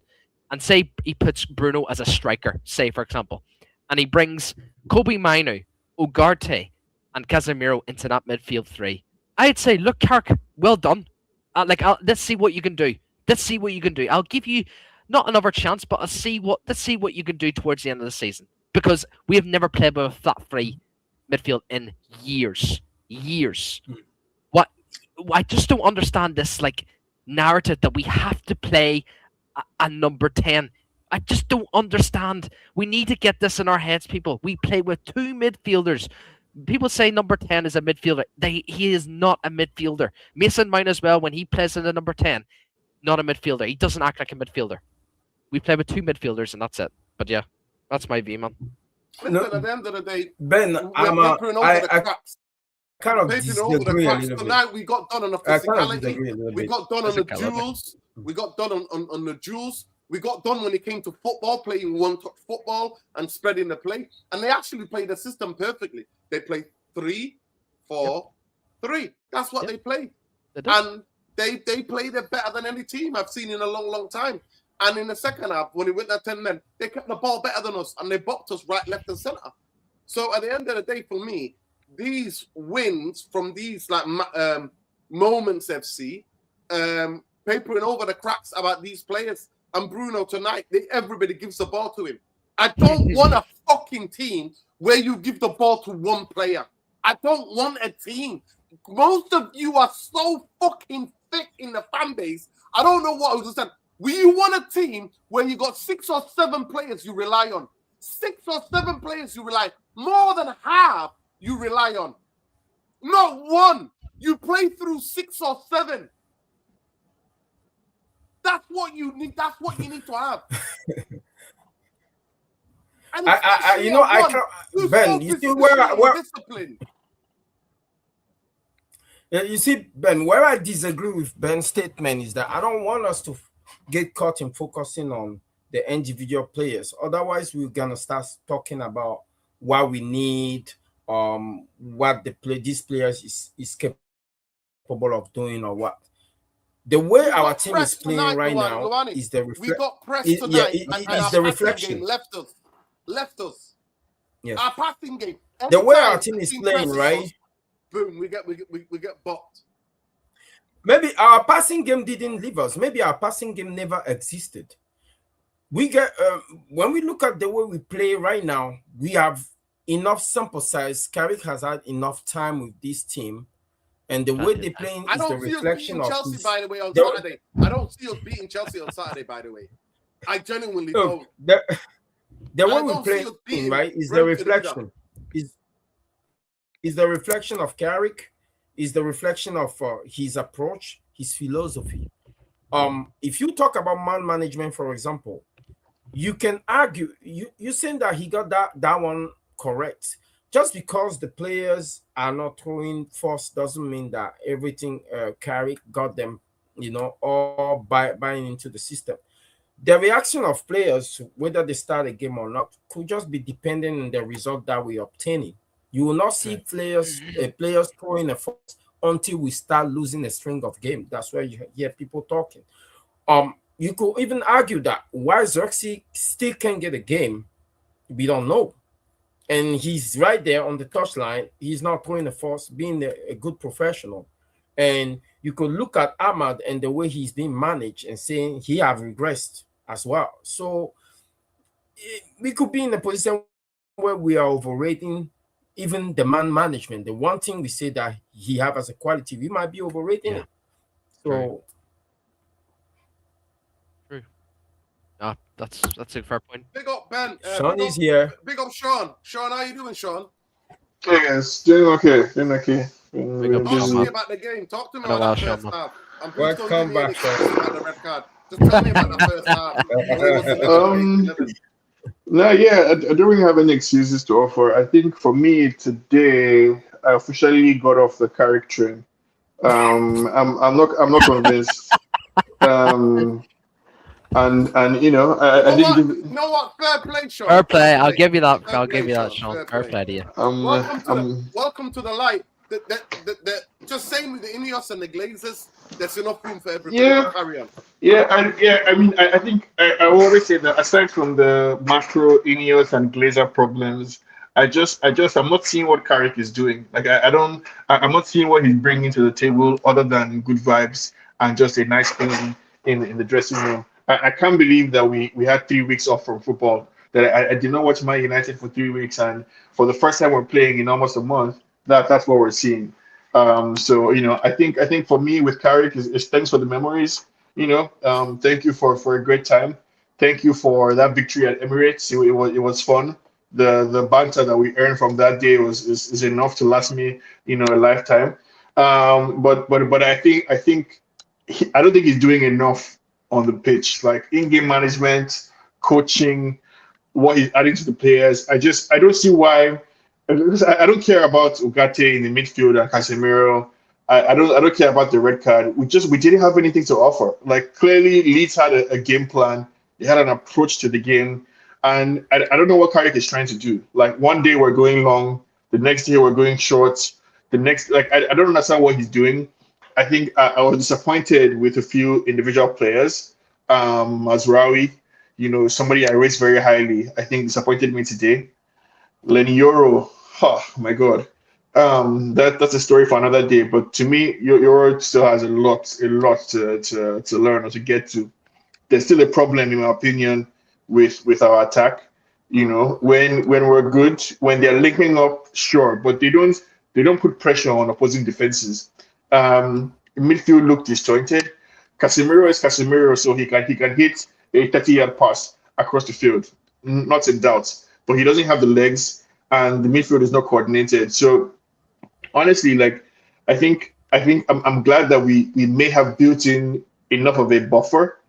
and say he puts Bruno as a striker, say for example, and he brings Kobe Mainu, Ugarte, and Casemiro into that midfield 3, I'd say, look, Carrick, well done. Let's see what you can do. Let's see what you can do. I'll give you not another chance, but let's see what you can do towards the end of the season, because we have never played with a flat 3 midfield in years. What I just don't understand this narrative that we have to play a number 10. I just don't understand. We need to get this in our heads, people. We play with 2 midfielders. People say number 10 is a midfielder. He is not a midfielder. Mason Mount as well, when he plays in the number 10, not a midfielder. He doesn't act like a midfielder. We play with 2 midfielders and that's it. But yeah, that's my view, man. Listen, at the end of the day, Ben, I kind of disagree a little bit. Tonight we got done on the physicality. We got done on the duels. We got done on the duels. We got done when it came to football, playing one-touch football and spreading the play. And they actually played the system perfectly. They play 3-4-3. That's what they play. And they played it better than any team I've seen in a long, long time. And in the second half, when it went at 10 men, they kept the ball better than us and they boxed us right, left, and center. So at the end of the day, for me, these wins from these moments FC, papering over the cracks about these players and Bruno tonight, everybody gives the ball to him. I don't want a fucking team where you give the ball to one player. I don't want a team. Most of you are so fucking thick in the fan base. I don't know what I was saying. You want a team where you got 6 or 7 players you rely on. 6 or 7 players you rely on. More than half you rely on. Not one. You play through 6 or 7. That's what you need. That's what you need to have. And Ben, you see where discipline. You see, Ben, where I disagree with Ben's statement is that I don't want us to get caught in focusing on the individual players. Otherwise, we're gonna start talking about what we need, what these players is capable of doing, or what. The way our team is playing right now is the reflection. We got pressed tonight, it's the reflection. Left us. Yes. Our passing game. The way our team is playing, right? Boom, we get bopped. Maybe our passing game didn't leave us. Maybe our passing game never existed. We get when we look at the way we play right now, we have enough sample size. Carrick has had enough time with this team, and the way they playing is the reflection of Chelsea. By the way, on Saturday, I don't see us beating Chelsea on Saturday. By the way, I genuinely don't. The way we play, right, is the reflection. Is the reflection of Carrick. Is the reflection of his approach, his philosophy. If you talk about man management, for example, you can argue, you saying that he got that one correct. Just because the players are not throwing first doesn't mean that everything Carrick got them, all buying into the system. The reaction of players, whether they start a game or not, could just be dependent on the result that we're obtaining. You will not see players throwing a force until we start losing a string of games. That's where you hear people talking. You could even argue that why Xerxes still can't get a game, we don't know. and he's right there on the touchline. He's not throwing a force, being a good professional. And you could look at Ahmad and the way he's being managed and saying he have regressed as well. So we could be in a position where we are overrating even the man management. The one thing we say that he have as a quality, we might be overrating it. So True. Ah, that's a fair point. Big up Ben. Sean is here. Big up Sean. Sean, how you doing, Sean? Hey guys, doing okay, doing okay. Big up, Talk Sean, to man. me about the game. Talk to me Been a about while, that first Sean, half. And please Welcome don't give me any back, excuse about the red card. Just tell me about the first half. When it was 11. No, yeah, I don't really have any excuses to offer. I think for me today, I officially got off the Carrick train. I'm not convinced. Um, and you know, I think You know what? Fair play, Sean. Fair play. I'll give you that. Fair I'll give play, you that, Sean. Sean. Fair Fair play to you. Welcome to the light. Just saying with the Ineos and the Glazers, there's enough room for everybody. Yeah. Carry on. I mean, I think I always say that aside from the macro Ineos and Glazer problems, I'm not seeing what Carrick is doing. Like I'm not seeing what he's bringing to the table other than good vibes and just a nice feeling in the dressing room. I can't believe that we had 3 weeks off from football. That I did not watch Man United for 3 weeks, and for the first time we're playing in almost a month, that's what we're seeing. So you know, I think for me with Carrick is thanks for the memories. You know, thank you for a great time. Thank you for that victory at Emirates. It was fun. The banter that we earned from that day is enough to last me, you know, a lifetime. But I don't think he's doing enough on the pitch, like in-game management, coaching, what he's adding to the players. I don't see why. I don't care about Ugarte in the midfield and Casemiro. I don't care about the red card. We didn't have anything to offer. Like clearly, Leeds had a game plan. They had an approach to the game, and I don't know what Carrick is trying to do. Like one day we're going long, the next day we're going short. The next, like I don't understand what he's doing. I think I was disappointed with a few individual players. Mazraoui, you know, somebody I rate very highly. I think disappointed me today. Lenny Euro, oh my God, that's a story for another day. But to me, Euro still has a lot to learn or to get to. There's still a problem, in my opinion, with our attack. You know, when we're good, when they're linking up, sure, but they don't put pressure on opposing defenses. Midfield looked disjointed. Casemiro is Casemiro, so he can hit a 30-yard pass across the field, not in doubt. But he doesn't have the legs, and the midfield is not coordinated. So honestly, like I'm glad that we may have built in enough of a buffer,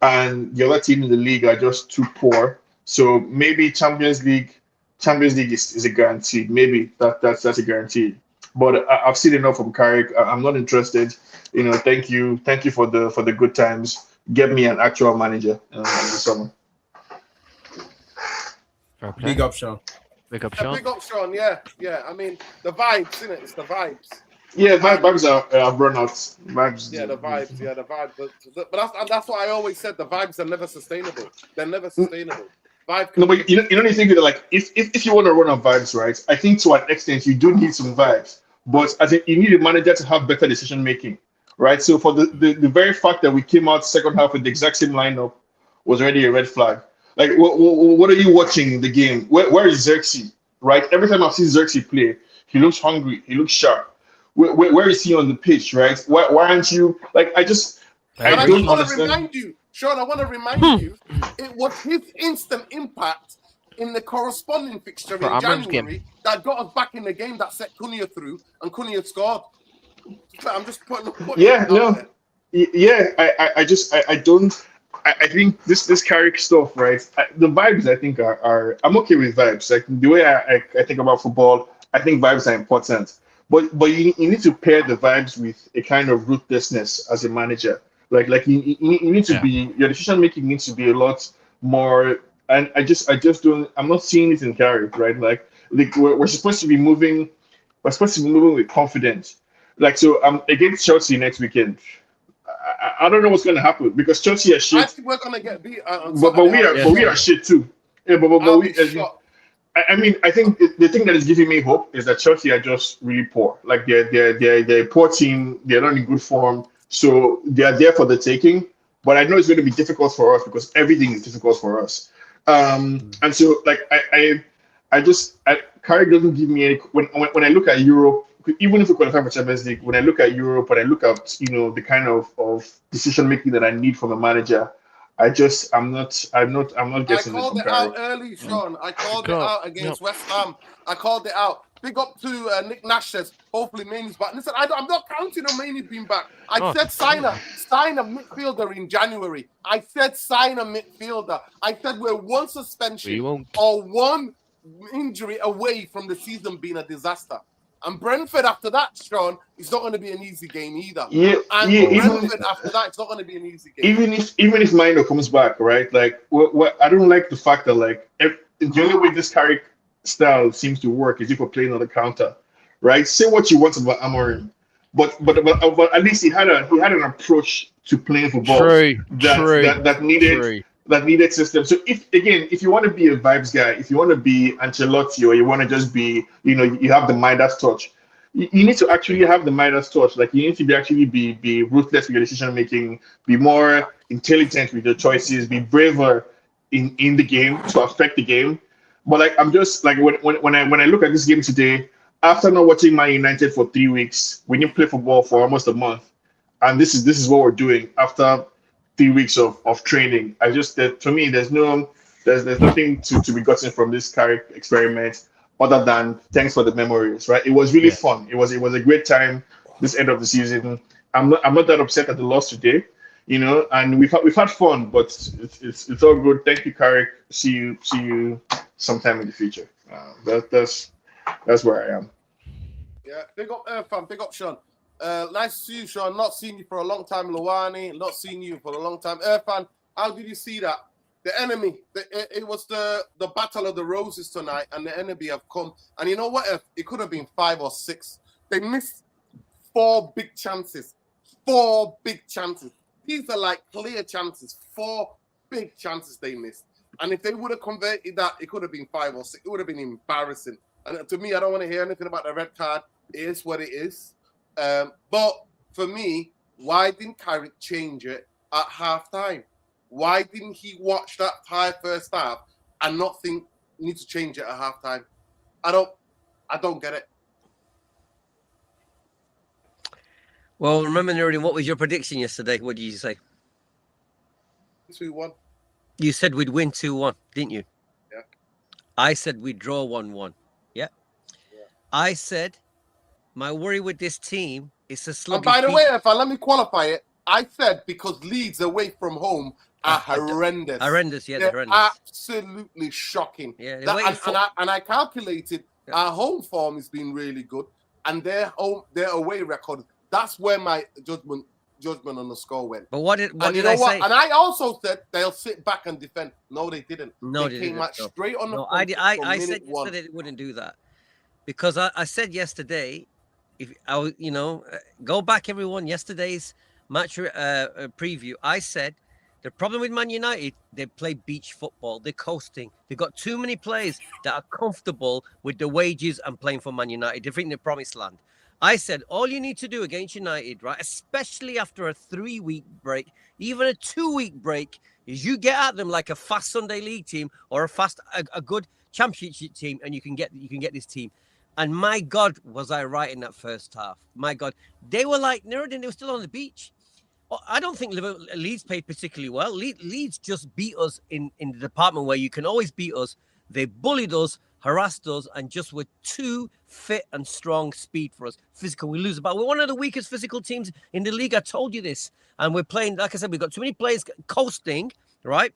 and the other team in the league are just too poor. So maybe Champions League is a guarantee. Maybe that's a guarantee. But I've seen enough from Carrick. I'm not interested. You know, thank you for the good times. Get me an actual manager in the summer. Fair play. Big up, Sean. Big up, Sean. Big up, Sean. Yeah. I mean, the vibes, isn't it? It's the vibes. Yeah, vibes are run out. Vibes. Yeah, the vibes. Yeah, the vibes. But that's what I always said. The vibes are never sustainable. They're never sustainable. Vibe. No, but you don't think that, like, if you want to run on vibes, right? I think to an extent you do need some vibes, but I think you need a manager to have better decision making, right? So for the very fact that we came out second half with the exact same lineup was already a red flag. Like, what are you watching in the game? Where is Xerxes, right? Every time I've seen Xerxes play, he looks hungry, he looks sharp. Where is he on the pitch, right? Why aren't you like? I just don't want to understand. remind you, Sean. I want to remind you, it was his instant impact in the corresponding fixture For in Amram's January game. that got us back in the game that set Cunha through, and Cunha scored. I'm just putting Yeah, it out no, there. yeah. I don't. I think this Carrick stuff, right? The vibes I think are I'm okay with vibes. Like the way I think about football, I think vibes are important. But you need to pair the vibes with a kind of ruthlessness as a manager. Like you need to be, your decision making needs to be a lot more. And I just don't. I'm not seeing it in Carrick, right? Like we're supposed to be moving. We're supposed to be moving with confidence. Like so, against Chelsea next weekend. I don't know what's going to happen because Chelsea are I shit, think we're gonna get beat on but Saturday. we are shit too. Yeah, but I'll we be shocked. I mean, I think the thing that is giving me hope is that Chelsea are just really poor. Like they're a poor team. They're not in good form, so they are there for the taking. But I know it's going to be difficult for us because everything is difficult for us. And so like Carrick doesn't give me any when I look at Europe. Even if we qualify for Champions League, when I look at Europe, when I look at the kind of decision making that I need from a manager, I'm not I getting it called from it out Carrick. early, Sean. I called it Go. out against West Ham. I called it out. Big up to Nick Nash says, hopefully Maine's back. Listen, I'm not counting on Maine's being back. I Oh, said sign a midfielder in January. I said sign a midfielder. I said we're one We suspension won't. or one injury away from the season being a disaster. And Brentford after that, Sean, it's not going to be an easy game either. Yeah, And yeah. Brentford after that, it's not going to be an easy game. Even if Mino comes back, right? Like, what I don't like the fact that like the only way this Carrick style seems to work is if we're playing on the counter, right? Say what you want about Amorim, but at least he had an approach to playing football True. that needed system. So if you want to be a vibes guy, if you want to be Ancelotti, or you want to just be, you have the Midas touch, you need to actually have the Midas touch. Like, you need to be ruthless with your decision making, be more intelligent with your choices, be braver in the game to affect the game. But like, I'm just like, when I look at this game today, after not watching Man United for 3 weeks, we didn't play football for almost a month, and this is what we're doing after 3 weeks of training. To me, there's nothing to be gotten from this Carrick experiment other than thanks for the memories, right? It was really fun. It was a great time this end of the season. I'm not that upset at the loss today, and we've had fun, but it's all good. Thank you, Carrick. See you sometime in the future. That's where I am. Yeah, big up Irfan, big up Sean. Nice to see you, Sean. Not seen you for a long time, Luwani. Not seen you for a long time. Irfan, how did you see that? The enemy, it was the battle of the roses tonight, and the enemy have come. And you know what? It could have been 5 or 6. They missed 4 big chances. 4 big chances. These are like clear chances. 4 big chances they missed. And if they would have converted that, it could have been 5 or 6. It would have been embarrassing. And to me, I don't want to hear anything about the red card. It is what it is. But for me, why didn't Carrick change it at halftime? Why didn't he watch that first half and not think need to change it at halftime? I don't get it. Well, remember, Nuruddin, what was your prediction yesterday? What did you say? 2-1. You said we'd win 2-1, didn't you? Yeah. I said we'd draw 1-1. Yeah. I said my worry with this team is a sluggish. And by the way, let me qualify it. I said because Leeds away from home are horrendous. Horrendous, yeah, they're horrendous. Absolutely shocking. Yeah, and I calculated our home form has been really good, and their away record. That's where my judgment on the score went. But what did I say? And I also said they'll sit back and defend. No, they didn't. No, they came out straight on the. No, I said yesterday they wouldn't do that, because I said yesterday, if I go back everyone yesterday's match preview. I said the problem with Man United, they play beach football. They're coasting. They've got too many players that are comfortable with the wages and playing for Man United. They think they're promised land. I said, all you need to do against United, right, especially after a 3-week break, even a 2-week break, is you get at them like a fast Sunday League team or a good Championship team, and you can get this team. And my God, was I right in that first half? My God, they were like Nuruddin. They were still on the beach. I don't think Leeds played particularly well. Leeds just beat us in the department where you can always beat us. They bullied us, harassed us, and just were too fit and strong speed for us. Physical, we lose about. We're one of the weakest physical teams in the league. I told you this. And we're playing, like I said, we've got too many players coasting, right?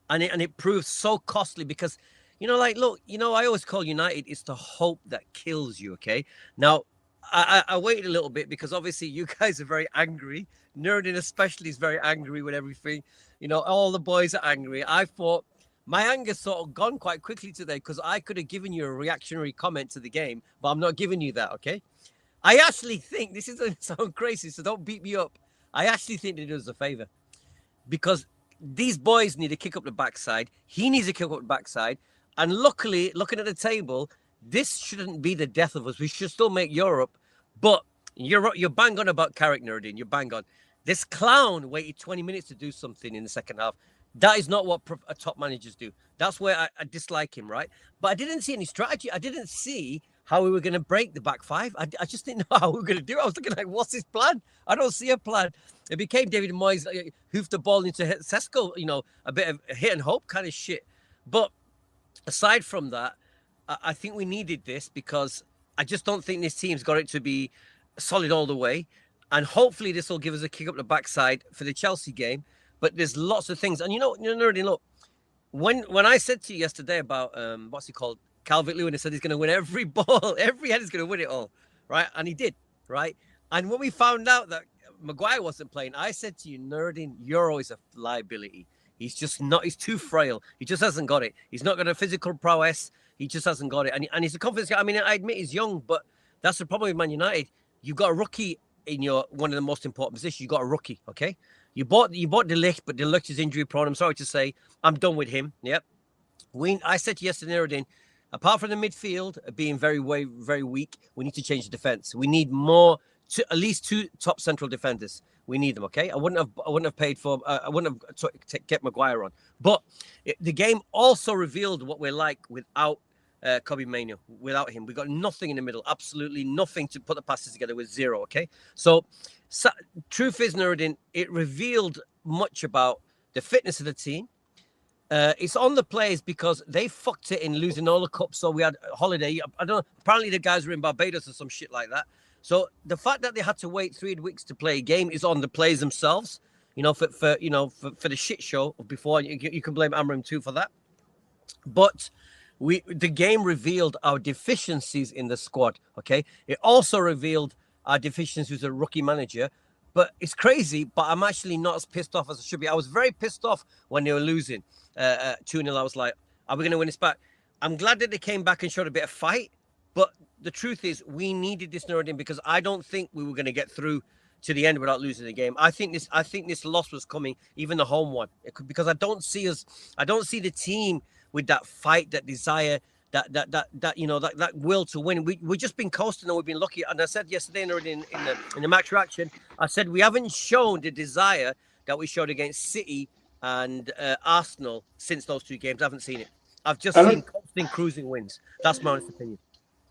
And it proves so costly because, look, I always call United, it's the hope that kills you, okay? Now, I waited a little bit because obviously you guys are very angry. Nuruddin especially is very angry with everything. All the boys are angry. I thought my anger's sort of gone quite quickly today because I could have given you a reactionary comment to the game, but I'm not giving you that, okay? I actually think, this is so crazy, so don't beat me up. I actually think they did us a favor because these boys need to kick up the backside. He needs to kick up the backside. And luckily, looking at the table, this shouldn't be the death of us. We should still make Europe. But you're bang on about Carrick, Nuruddin. You're bang on. This clown waited 20 minutes to do something in the second half. That is not what top managers do. That's where I dislike him, right? But I didn't see any strategy. I didn't see how we were going to break the back five. I just didn't know how we were going to do it. I was looking like, what's his plan? I don't see a plan. It became David Moyes hoofed the ball into Sesko, a bit of hit and hope kind of shit. But aside from that, I think we needed this because I just don't think this team's got it to be solid all the way. And hopefully this will give us a kick up the backside for the Chelsea game. But there's lots of things. And look, when I said to you yesterday about, what's he called? Calvert-Lewin, said he's going to win every ball. Every head is going to win it all, right? And he did, right? And when we found out that Maguire wasn't playing, I said to you, Nuruddin, you're always a liability. He's just not, he's too frail. He just hasn't got it. He's not got a physical prowess. He just hasn't got it. And he's a confidence guy. I mean, I admit he's young, but that's the problem with Man United. You've got a rookie in one of the most important positions. You've got a rookie, okay? You bought De Ligt, but De Ligt is injury prone. I'm sorry to say. I'm done with him. Yep. I said to you yesterday, Nuruddin, apart from the midfield being very weak, we need to change the defense. We need at least 2 top central defenders. We need them, okay? I wouldn't have paid for. I wouldn't have kept Maguire on. But the game also revealed what we're like without Kobe Mainoo. Without him, we got nothing in the middle. Absolutely nothing to put the passes together with. Zero, okay? So truth is, Nuruddin, it revealed much about the fitness of the team. It's on the players because they fucked it in losing all the cups. So we had a holiday. I don't know. Apparently the guys were in Barbados or some shit like that. So the fact that they had to wait 3 weeks to play a game is on the players themselves. For the shit show before. You can blame Amram too for that. But the game revealed our deficiencies in the squad. Okay, it also revealed our deficiencies as a rookie manager. But it's crazy, but I'm actually not as pissed off as I should be. I was very pissed off when they were losing 2-0. I was like, are we going to win this back? I'm glad that they came back and showed a bit of fight. But the truth is, we needed this Nuruddin because I don't think we were going to get through to the end without losing the game. I think this loss was coming, even the home one, because I don't see the team with that fight, that desire, that will to win. We've just been coasting and we've been lucky. And I said yesterday in the match reaction, I said we haven't shown the desire that we showed against City and Arsenal since those 2 games. I haven't seen it. I've just seen constant cruising wins. That's my honest opinion.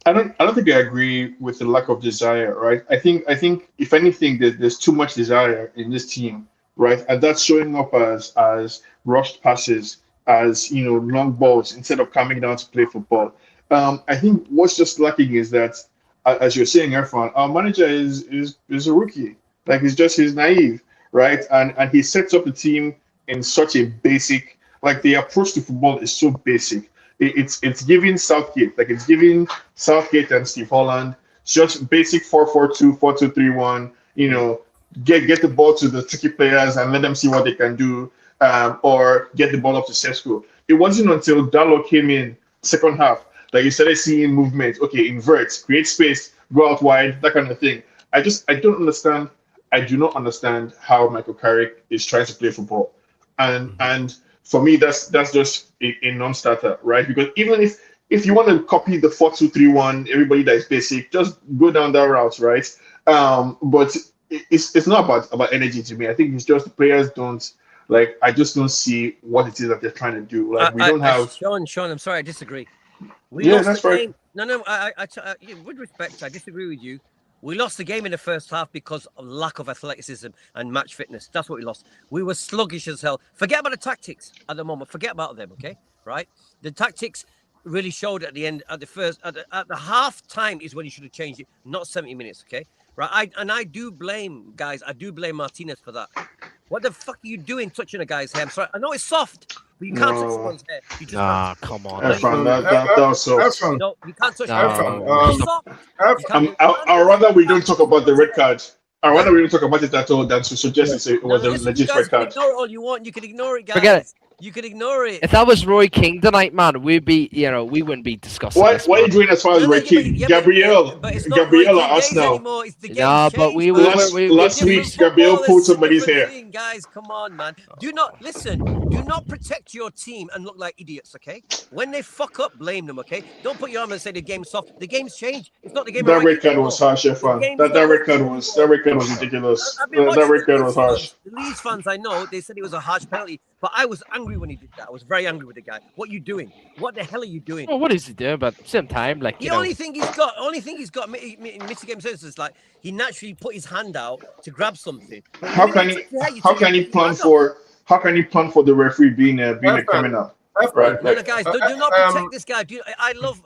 I don't think I agree with the lack of desire, right? I think if anything, there's too much desire in this team, right? And that's showing up as rushed passes, as long balls instead of coming down to play football. I think what's just lacking is that, as you're saying, Irfan, our manager is a rookie. Like he's naive, right? And he sets up the team in such a basic, like the approach to football is so basic. It's giving Southgate, and Steve Holland just basic 4-4-2, 4-2-3-1. Get the ball to the tricky players and let them see what they can do, or get the ball up to Sesko. It wasn't until Dalot came in second half that you started seeing movement. Okay, invert, create space, go out wide, that kind of thing. I don't understand. I do not understand how Michael Carrick is trying to play football, and for me, that's just a non-starter, right? Because even if you want to copy the 4-2-3-1, everybody that is basic, just go down that route, right? But it's not about energy to me. I think it's just the players don't like. I just don't see what it is that they're trying to do. Like we don't have. Sean, I'm sorry, I disagree. That's right. No. With respect, I disagree with you. We lost the game in the first half because of lack of athleticism and match fitness. That's what we lost. We were sluggish as hell. Forget about the tactics at the moment. Forget about them, okay? Right? The tactics really showed at the end, at the half time is when you should have changed it, not 70 minutes, okay? Right? I do blame Martinez for that. What the fuck are you doing touching a guy's hair? I'm sorry. I know it's soft, but you can't touch someone's hair. Come on. That was soft. No, you can't touch I'd rather we don't talk about the red card. I'd rather we don't talk about it at all than to suggest it was a legit red card. Ignore all you want. You can ignore it, guys. Forget it. You could ignore it. If that was Roy King tonight, man, we wouldn't be discussing this. What are you Man. doing as far as Roy King? Gabriel, but it's not Roy Gabriel King or days Arsenal? anymore. It's the game's Nah, but changed, we man. were Last They're week's different Gabriel football, pulled it's a somebody's different hair. thing, guys. Come on, man. Do not protect your team and look like idiots, okay? When they fuck up, blame them, okay? Don't put your arm and say the game's soft. The game's changed. It's not the game. That of red card was harsh, the Efan. game is That not red like card that was anymore. ridiculous. I've been That watching red card was harsh. the Leeds fans, I know, they said it was a harsh penalty, but I was angry when he did that. I was very angry with the guy. What are you doing? What the hell are you doing? Well, what is he doing? But at the same time, like, The only thing he's got mitigating sense is like he naturally put his hand out to grab something. How can he plan for the referee being a criminal? Right? No, guys, do not protect this guy. I love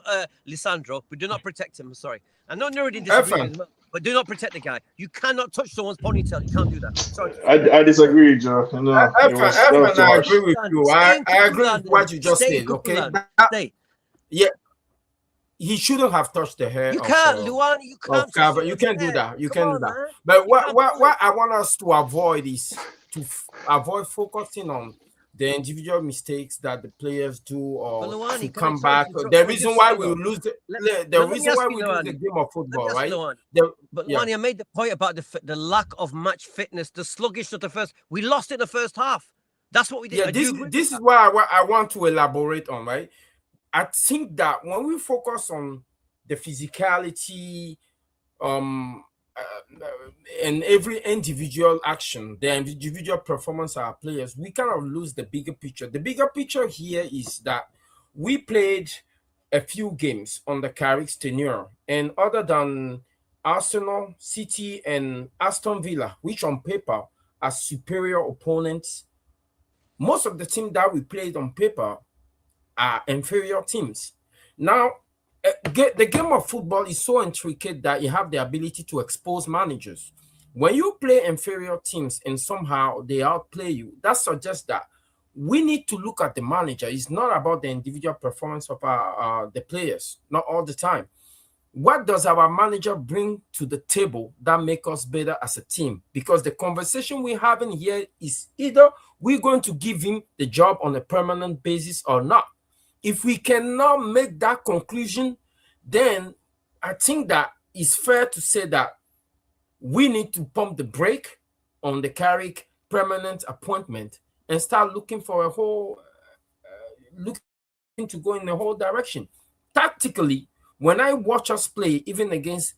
Lisandro, but do not protect him. I'm sorry. I know Nuruddin disagrees with him, but do not protect the guy. You cannot touch someone's ponytail. You can't do that. Sorry. I disagree, Joe. No, I agree with you. I agree with what you just said. Okay. Yeah. He shouldn't have touched the hair. You can't, Luan. You can't. You can't do that. You can't do that. Man. But what I want us to avoid is to avoid focusing on the individual mistakes that the players do, or Luan, to come back. The reason why we lose the game of football, right? But Luan, I made the point about the lack of match fitness, the sluggish of the first. We lost it the first half. That's what we did. Yeah, this is what I want to elaborate on, right? I think that when we focus on the physicality, and every individual action, the individual performance of our players, we kind of lose the bigger picture. The bigger picture here is that we played a few games on the Carrick's tenure, and other than Arsenal, City, and Aston Villa, which on paper are superior opponents, most of the teams that we played on paper are inferior teams. Now, the game of football is so intricate that you have the ability to expose managers. When you play inferior teams and somehow they outplay you, that suggests that we need to look at the manager. It's not about the individual performance of the players, not all the time. What does our manager bring to the table that make us better as a team? Because the conversation we're having here is either we're going to give him the job on a permanent basis or not. If we cannot make that conclusion, then I think that it's fair to say that we need to pump the brake on the Carrick permanent appointment and start looking for a whole, looking to go in a whole direction. Tactically, when I watch us play, even against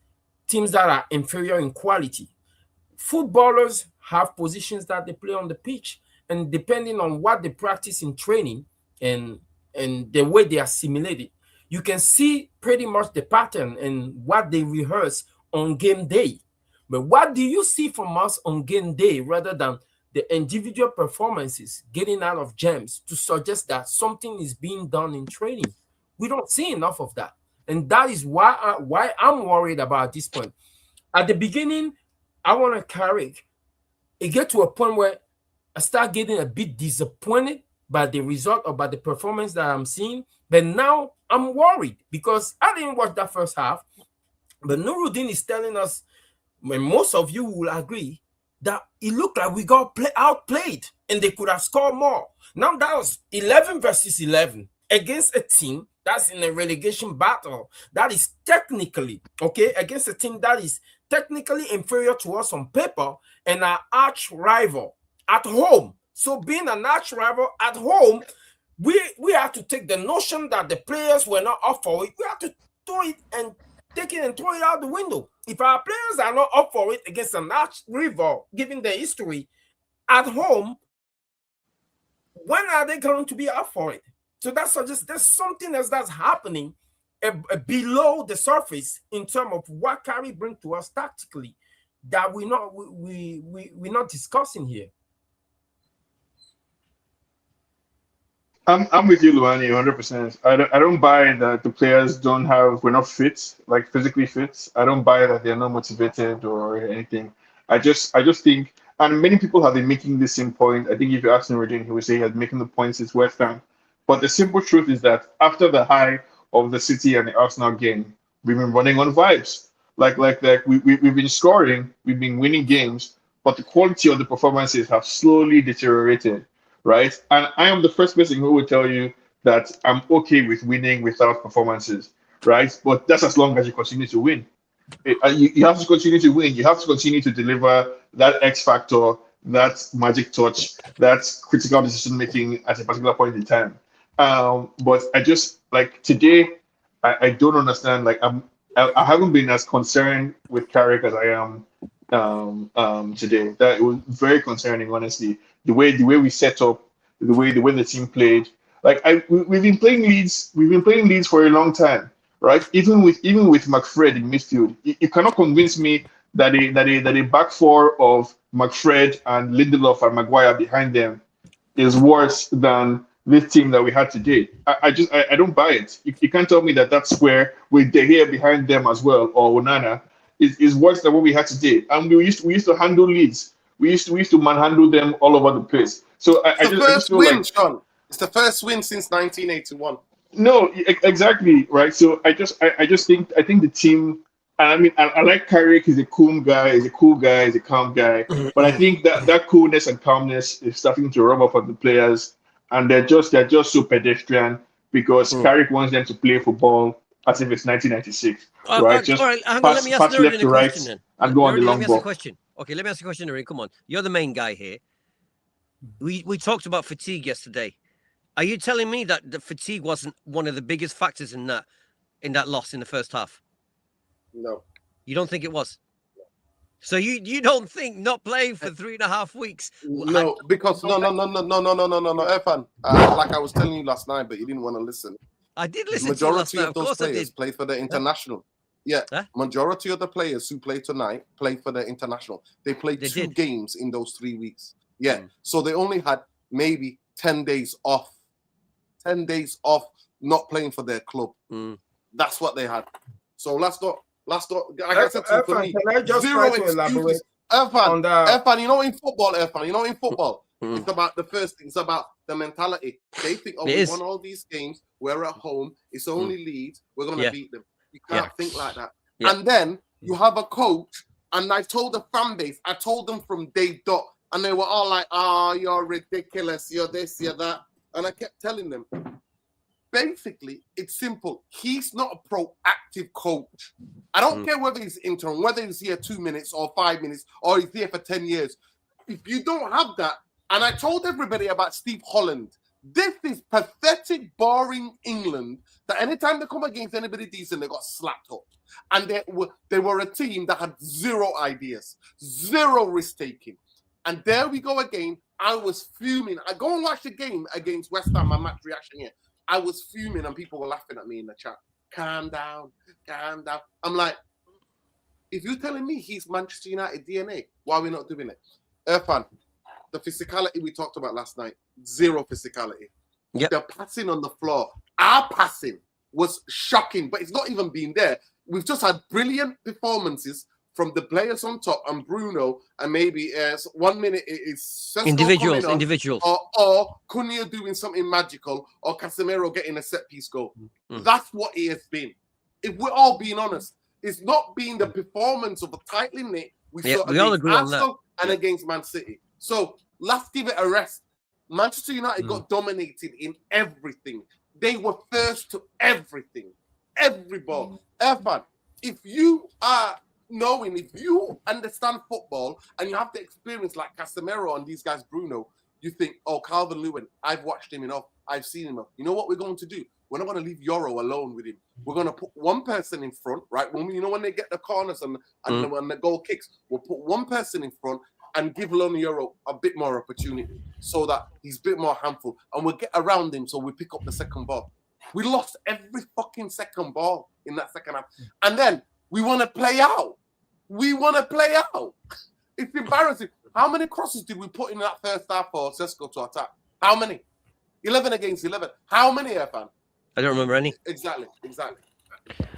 teams that are inferior in quality, footballers have positions that they play on the pitch, and depending on what they practice in training and the way they assimilate it, you can see pretty much the pattern and what they rehearse on game day. But what do you see from us on game day rather than the individual performances getting out of gems to suggest that something is being done in training? We don't see enough of that. And that is why I'm worried about this point. At the beginning, I want to Carrick. It get to a point where I start getting a bit disappointed by the result or by the performance that I'm seeing. But now I'm worried because I didn't watch that first half. But Nuruddin is telling us, when most of you will agree, that it looked like we got outplayed and they could have scored more. Now that was 11 versus 11 against a team that's in a relegation battle. That is technically, against a team that is technically inferior to us on paper and our arch rival at home. So being an arch rival at home, we have to take the notion that the players were not up for it. We have to throw it and take it and throw it out the window. If our players are not up for it against an arch rival, given the history at home, when are they going to be up for it? So that suggests there's something else that's happening below the surface in terms of what Carrick brings to us tactically that we're not discussing here. I'm with you, Luani, 100%. I don't buy that the players we're not fit, like physically fit. I don't buy that they're not motivated or anything. I just think, and many people have been making the same point. I think if you ask Nuruddin, he would say he had making the points since West Ham. But the simple truth is that after the high of the City and the Arsenal game, we've been running on vibes. Like we've been scoring, we've been winning games, but the quality of the performances have slowly deteriorated. right? And I am the first person who will tell you that I'm okay with winning without performances, right? But that's as long as you continue to win. You have to continue to win. You have to continue to deliver that X factor, that magic touch, that critical decision making at a particular point in time. But I just like today, I don't understand. Like I haven't been as concerned with Carrick as I am today. That it was very concerning, honestly. The way we set up, the way the team played. Like we've been playing Leeds. We've been playing Leeds for a long time, right? Even with McFred in midfield, you cannot convince me that a back four of McFred and Lindelof and Maguire behind them is worse than this team that we had today. I don't buy it. You can't tell me that that square with De Gea behind them as well or Onana is worse than what we had today. And we used to handle Leeds. We used to manhandle them all over the place. So I just feel win, like Sean. It's the first win since 1981. no, exactly right. So I just think the team. And I mean, I like Carrick. He's a cool guy. He's a cool guy. He's a calm guy. But I think that coolness and calmness is starting to rub off on the players, and they're just so pedestrian because Carrick wants them to play football as if it's 1996, right? Just all right, hang on, pass let me ask pass left Nuruddin a to right question then. and go on the Nuruddin, let long me ask you a ball. question. Okay, let me ask you a question, Nuruddin. Come on. You're the main guy here. We talked about fatigue yesterday. Are you telling me that the fatigue wasn't one of the biggest factors in that loss in the first half? No. You don't think it was? So you don't think not playing for 3.5 weeks? No, because no, Irfan. Like I was telling you last night, but you didn't want to listen. I did listen to you last Majority night. of those players play for the international. Yeah, Huh? majority of the players who play tonight play for the international. They played two games in those 3 weeks. Yeah, so they only had maybe 10 days off. 10 days off not playing for their club. That's what they had. So let's not. Like I said to you, for me, zero excuses. Irfan, you know in football, it's about the first thing. It's about the mentality. They think, oh, we won all these games. We're at home. It's only Leeds. We're going to beat them. You can't think like that. Yeah. And then you have a coach, and I told the fan base, I told them from day dot, and they were all like, oh, you're ridiculous. You're this, you're that. And I kept telling them, basically, it's simple. He's not a proactive coach. I don't care whether he's interim, whether he's here 2 minutes or 5 minutes, or he's here for 10 years. If you don't have that, and I told everybody about Steve Holland, this is pathetic, boring England that anytime they come against anybody decent, they got slapped up. And they were a team that had zero ideas, zero risk-taking. And there we go again. I was fuming. I go and watch the game against West Ham, my match reaction here. I was fuming and people were laughing at me in the chat. Calm down, calm down. I'm like, if you're telling me he's Manchester United DNA, why are we not doing it? Irfan, the physicality we talked about last night, zero physicality. Yep. The passing on the floor, our passing was shocking, but it's not even been there. We've just had brilliant performances from the players on top and Bruno, and maybe 1 minute it's individuals, or Cunha doing something magical, or Casemiro getting a set piece goal. That's what it has been. If we're all being honest, it's not been the performance of the tightly knit we saw against Arsenal and against Man City. So let's give it a rest. Manchester United got dominated in everything. They were first to everything, every ball. Irfan, if you are knowing, if you understand football and you have the experience like Casemiro and these guys, Bruno, you think, oh, Calvert-Lewin, I've watched him enough. I've seen him enough. You know what we're going to do? We're not going to leave Euro alone with him. We're going to put one person in front, right? When they get the corners and the goal kicks, we'll put one person in front and give Lone Euro a bit more opportunity so that he's a bit more handful. And we'll get around him so we pick up the second ball. We lost every fucking second ball in that second half. And then we want to play out. It's embarrassing. How many crosses did we put in that first half for Sesko to attack? How many? 11 against 11. How many, Irfan? I don't remember any. Exactly.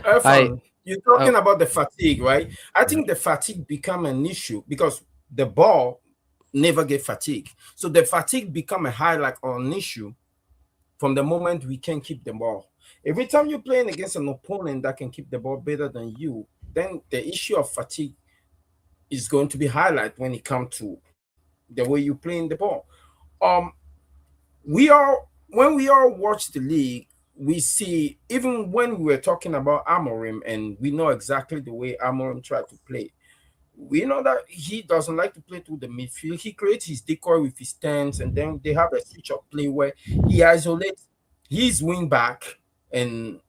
Irfan, you're talking about the fatigue, right? I think the fatigue become an issue because the ball never get fatigue. So the fatigue become a highlight or an issue from the moment we can keep the ball. Every time you're playing against an opponent that can keep the ball better than you, then the issue of fatigue is going to be highlight when it comes to the way you're playing the ball. when we all watch the league, we see, even when we were talking about Amorim, and we know exactly the way Amorim tried to play. We know that he doesn't like to play through the midfield. He creates his decoy with his stance, and then they have a switch of play where he isolates his wing back, and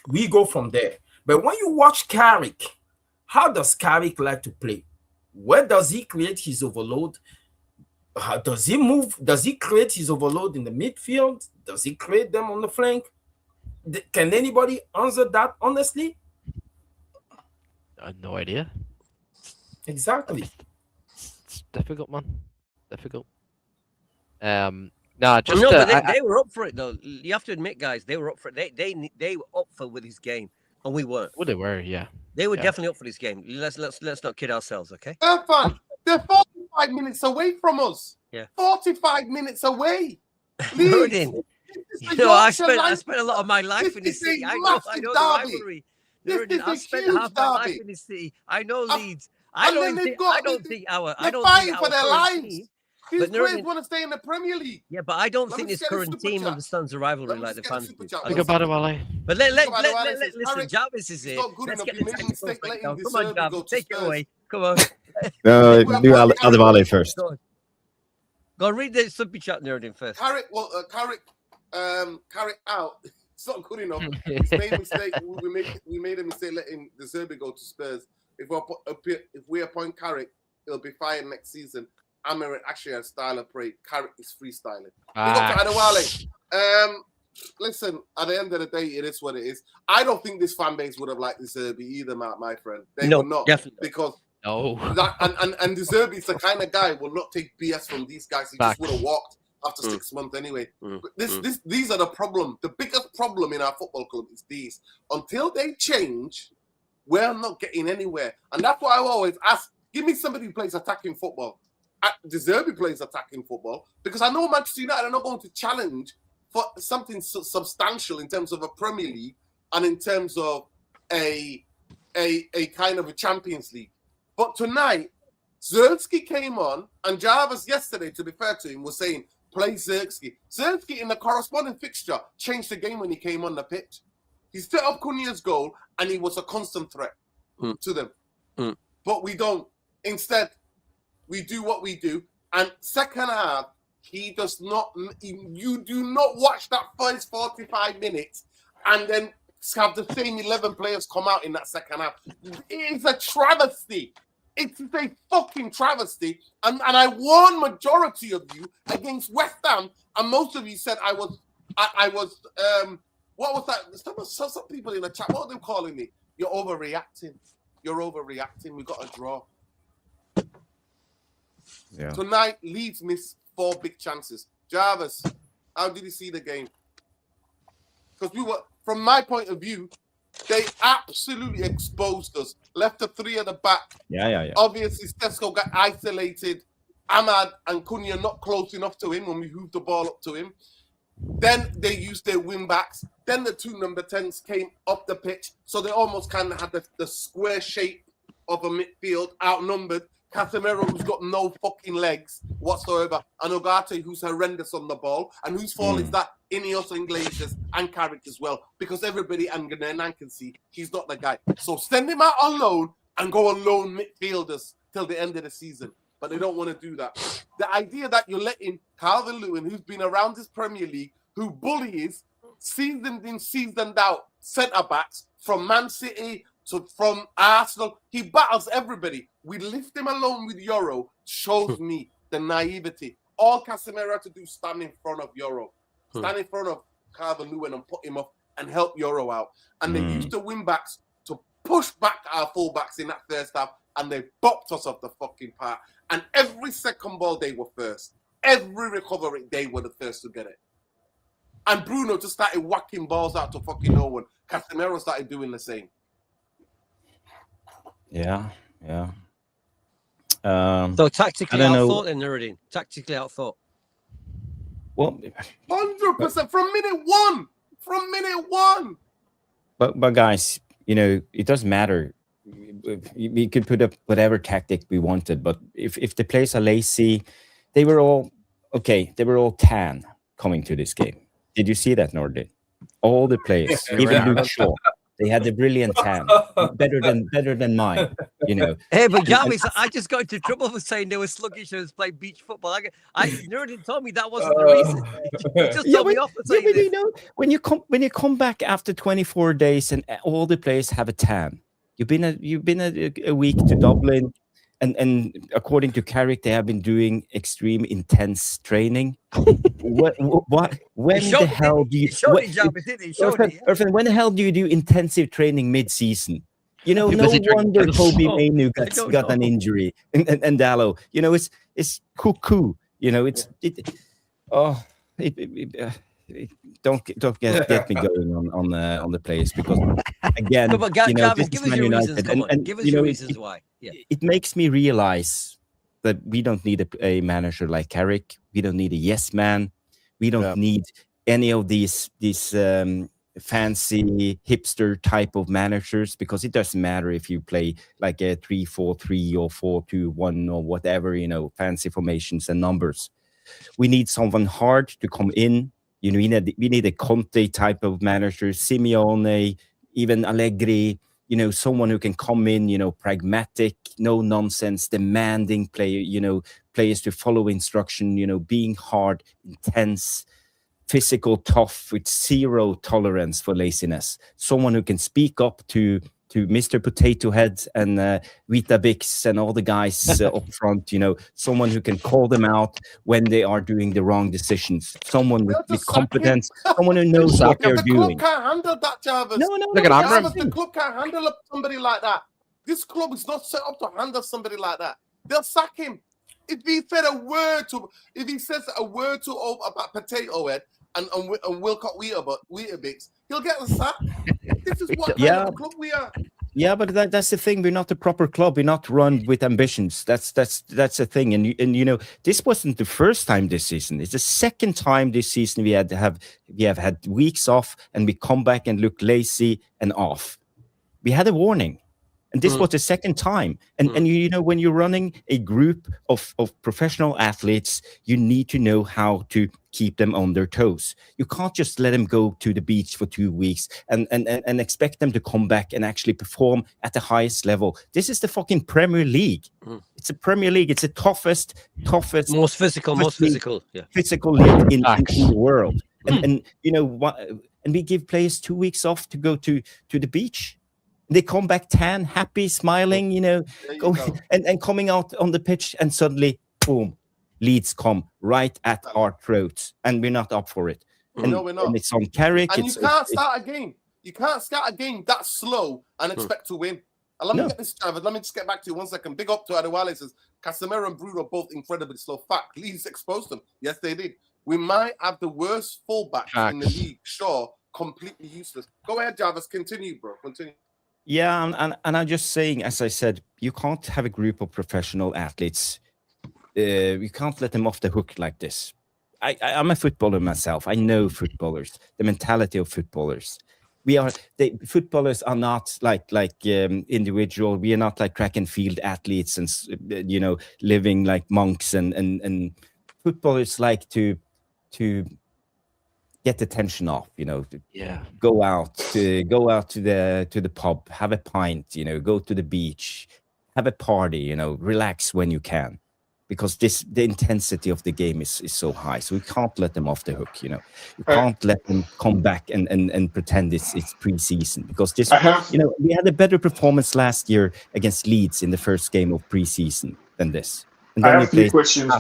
we go from there. But when you watch Carrick, how does Carrick like to play? Where does he create his overload? How does he move? Does he create his overload in the midfield? Does he create them on the flank? Can anybody answer that honestly? I have no idea. Exactly. It's difficult, man. Difficult. Nah, just no, but they were up for it though. You have to admit, guys, they were up for it. They were up for with his game, and we weren't. Well, they were, yeah. They were definitely up for this game. Let's not kid ourselves, okay? They're fun. They're 45 minutes away from us. Yeah. 45 minutes away. Nuruddin, I spent a lot of my life in this city. I know the rivalry. Nuruddin, I spent half my life in this city. I know Leeds. I don't think fighting for their lives. Team, These players want to stay in the Premier League. Yeah, but I don't think this current team understands the rivalry like the fans do. But listen, Jarvis is here. Let's get the technical breakdown. Come on, Jarvis, take it away. Come on. No, do Adewale first. Go read the super chat Nuruddin first. Carrick out. It's not good enough. He's made a mistake. We made a mistake letting De Zerbi go to Spurs. If we appoint Carrick, he'll be fired next season. Amir actually has style of play. Carrick is freestyling. Listen, at the end of the day, it is what it is. I don't think this fan base would have liked De Zerbi either, my friend. They would not. Definitely. Because and De Zerbi is the kind of guy who will not take BS from these guys. He just would have walked after 6 months anyway. But these are the problem. The biggest problem in our football club is these. Until they change, we're not getting anywhere. And that's why I always ask, give me somebody who plays attacking football. De Zerbi plays attacking football because I know Manchester United are not going to challenge for something substantial in terms of a Premier League and in terms of a kind of a Champions League. But tonight, Zerski came on, and Jarvis yesterday, to be fair to him, was saying, play Zerski. Zerski, in the corresponding fixture, changed the game when he came on the pitch. He set up Cunha's goal, and he was a constant threat to them. But we don't. Instead, we do what we do. And second half, he does not. You do not watch that first 45 minutes and then have the same 11 players come out in that second half. It's a travesty. It's a fucking travesty. And I warned majority of you against West Ham, and most of you said I was what was that? Some people in the chat, what are they calling me? You're overreacting. We got a draw. Yeah. Tonight, Leeds missed 4 big chances. Jarvis, how did you see the game? Because from my point of view, they absolutely exposed us. Left the 3 at the back. Yeah. Obviously, Sesko got isolated. Ahmad and Cunha not close enough to him when we moved the ball up to him. Then they used their wing backs. Then the 2 number 10s came up the pitch. So they almost kind of had the square shape of a midfield, outnumbered. Casemiro, who's got no fucking legs whatsoever, and Ugarte, who's horrendous on the ball, and whose fault is that? Ineos and Glaciers and Carrick as well, because everybody and Ghanaian can see he's not the guy. So send him out on loan and go on loan midfielders till the end of the season. But they don't want to do that. The idea that you're letting Calvert-Lewin, who's been around this Premier League, who bullies seasoned in, seasoned out centre-backs from Man City from Arsenal, he battles everybody. We lift him alone with Euro, shows me the naivety. All Casemiro had to do is stand in front of Euro. Stand in front of Calvert-Lewin and put him up and help Euro out. And they used the wing-backs to push back our full-backs in that first half, and they bopped us off the fucking park. And every second ball, they were first. Every recovery, they were the first to get it. And Bruno just started whacking balls out to fucking no one. Casemiro started doing the same. Yeah. So tactically outthought then, Nuruddin. Tactically outthought. Well, 100% from minute one. But guys, it doesn't matter. We could put up whatever tactic we wanted, but if the players are lazy, they were all Okay, they were all tan coming to this game. Did you see that, Nordin? All the players, even Luke Shaw, they had a brilliant tan, better than mine. You know. Hey, but Jarvis, I just got into trouble for saying they were sluggish and was playing beach football. Nerdin told me that wasn't the reason. He just told me off for saying but this. you know, when you come back after 24 days and all the players have a tan, you've been a week to Dublin, and according to Carrick, they have been doing extreme intense training. When the hell do you? Irfan, when the hell do you do intensive training mid-season? You know, no wonder Kobe Mainu got an injury, and Dallo. You know, it's cuckoo. You know, don't get me going on the players, because again, you know, this is Man United, and give us you know, your reasons why. Yeah. It makes me realize that we don't need a manager like Carrick. We don't need a yes man. We don't need any of these fancy hipster type of managers, because it doesn't matter if you play like a 3-4-3 or 4-2-1 or whatever, you know, fancy formations and numbers. We need someone hard to come in. You know, we need a Conte type of manager, Simeone, even Allegri. You know, someone who can come in, you know, pragmatic, no nonsense, demanding player, you know, players to follow instruction, you know, being hard, intense, physical, tough, with zero tolerance for laziness. Someone who can speak up to Mr. Potato Head and Weetabix and all the guys up front, you know, someone who can call them out when they are doing the wrong decisions. Someone with competence, someone who knows what they're doing. The club can't handle that, Jarvis. No, Jarvis, the club can't handle somebody like that. This club is not set up to handle somebody like that. They'll sack him. If he says a word to about Potato Head and Wilcott Weetabix, he'll get the sack. This is what kind of club we are. Yeah, but that's the thing. We're not a proper club. We're not run with ambitions. That's the thing. And you know, this wasn't the first time this season. It's the second time this season we have had weeks off, and we come back and look lazy and off. We had a warning. And this was the second time. And you know, when you're running a group of professional athletes, you need to know how to keep them on their toes. You can't just let them go to the beach for 2 weeks and expect them to come back and actually perform at the highest level. This is the fucking Premier League. It's a Premier League. It's the toughest, most physical league in the world. And you know what? And we give players 2 weeks off to go to the beach. They come back tan, happy, smiling, you know, and coming out on the pitch, and suddenly, boom, Leeds come right at our throats, and we're not up for it. No, we're not. And it's on Carrick. And you can't start a game. You can't start a game that slow and expect to win. And let me get this, Travis. Let me just get back to you 1 second. Big up to Adewale. Says Casemiro and Bruno both incredibly slow. Fact, Leeds exposed them. Yes, they did. We might have the worst fullbacks in the league. Sure, completely useless. Go ahead, Jarvis. Continue, bro. Continue. Yeah, and I'm just saying, as I said, you can't have a group of professional athletes. You can't let them off the hook like this. I'm a footballer myself. I know footballers, the mentality of footballers. Footballers are not like individual. We are not like track and field athletes and, you know, living like monks. And footballers like to get the tension off, you know. Go out to the pub, have a pint, you know, go to the beach, have a party, you know, relax when you can, because the intensity of the game is so high. So we can't let them off the hook, you know. You can't let them come back and pretend it's pre-season, because this, you know, we had a better performance last year against Leeds in the first game of pre-season than this. And then I have 3 questions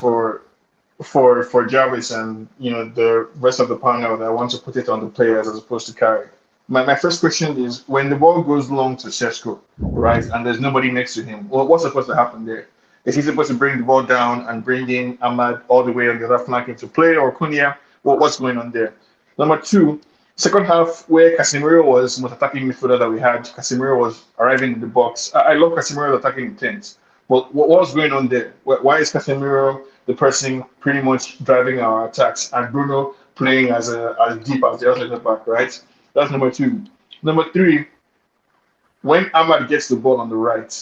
for Jarvis and, you know, the rest of the panel that I want to put it on the players as opposed to Carrick. My first question is, when the ball goes long to Sesko, right, and there's nobody next to him, what's supposed to happen there? Is he supposed to bring the ball down and bring in Ahmad all the way on the other flank into play, or Cunha? What's going on there? Number 2, second half, where Casemiro was the most attacking midfielder that we had, Casemiro was arriving in the box. I love Casemiro's attacking intent. But what was going on there? Why is Casemiro the person pretty much driving our attacks, and Bruno playing as deep as the other back, right? That's number 2. Number 3, when Ahmad gets the ball on the right,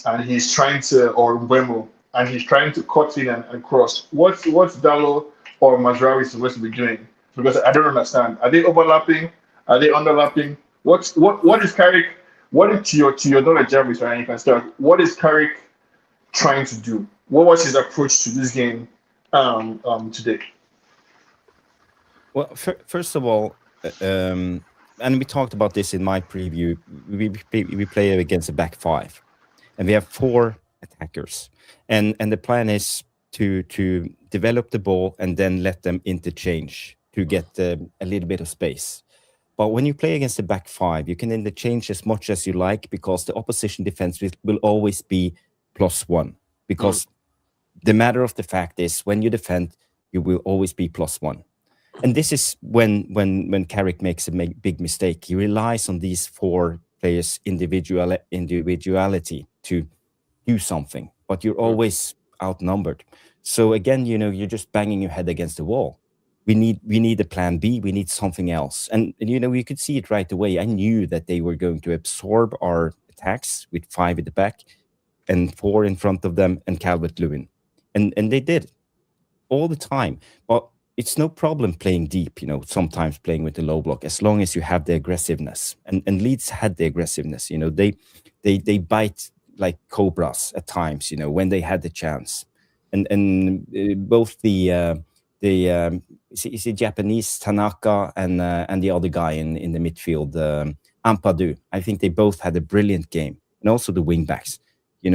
and he's trying to, or Mbeumo, and he's trying to cut in and cross. What's Dallo or Mazraoui supposed to be doing? Because I don't understand. Are they overlapping? Are they underlapping? What is Carrick? What is to your knowledge, Jarvis, right? You can start. What is Carrick trying to do? What was his approach to this game today? Well, first of all, and we talked about this in my preview. We play against a back five, and we have 4 attackers, and the plan is to develop the ball and then let them interchange to get a little bit of space. But when you play against the back five, you can interchange as much as you like because the opposition defense will always be +1. Because the matter of the fact is, when you defend, you will always be +1. And this is when Carrick makes a big mistake. He relies on these 4 players' individuality to do something, but you're always outnumbered. So again, you're just banging your head against the wall. We need a plan B. We need something else. And you could see it right away. I knew that they were going to absorb our attacks with 5 at the back and 4 in front of them and Calvert-Lewin. And they did all the time. But it's no problem playing deep, sometimes playing with the low block, as long as you have the aggressiveness. And Leeds had the aggressiveness. They bite like cobras at times, when they had the chance. And both the is it Japanese Tanaka and the other guy in the midfield, Ampadu. I think they both had a brilliant game, and also the wingbacks,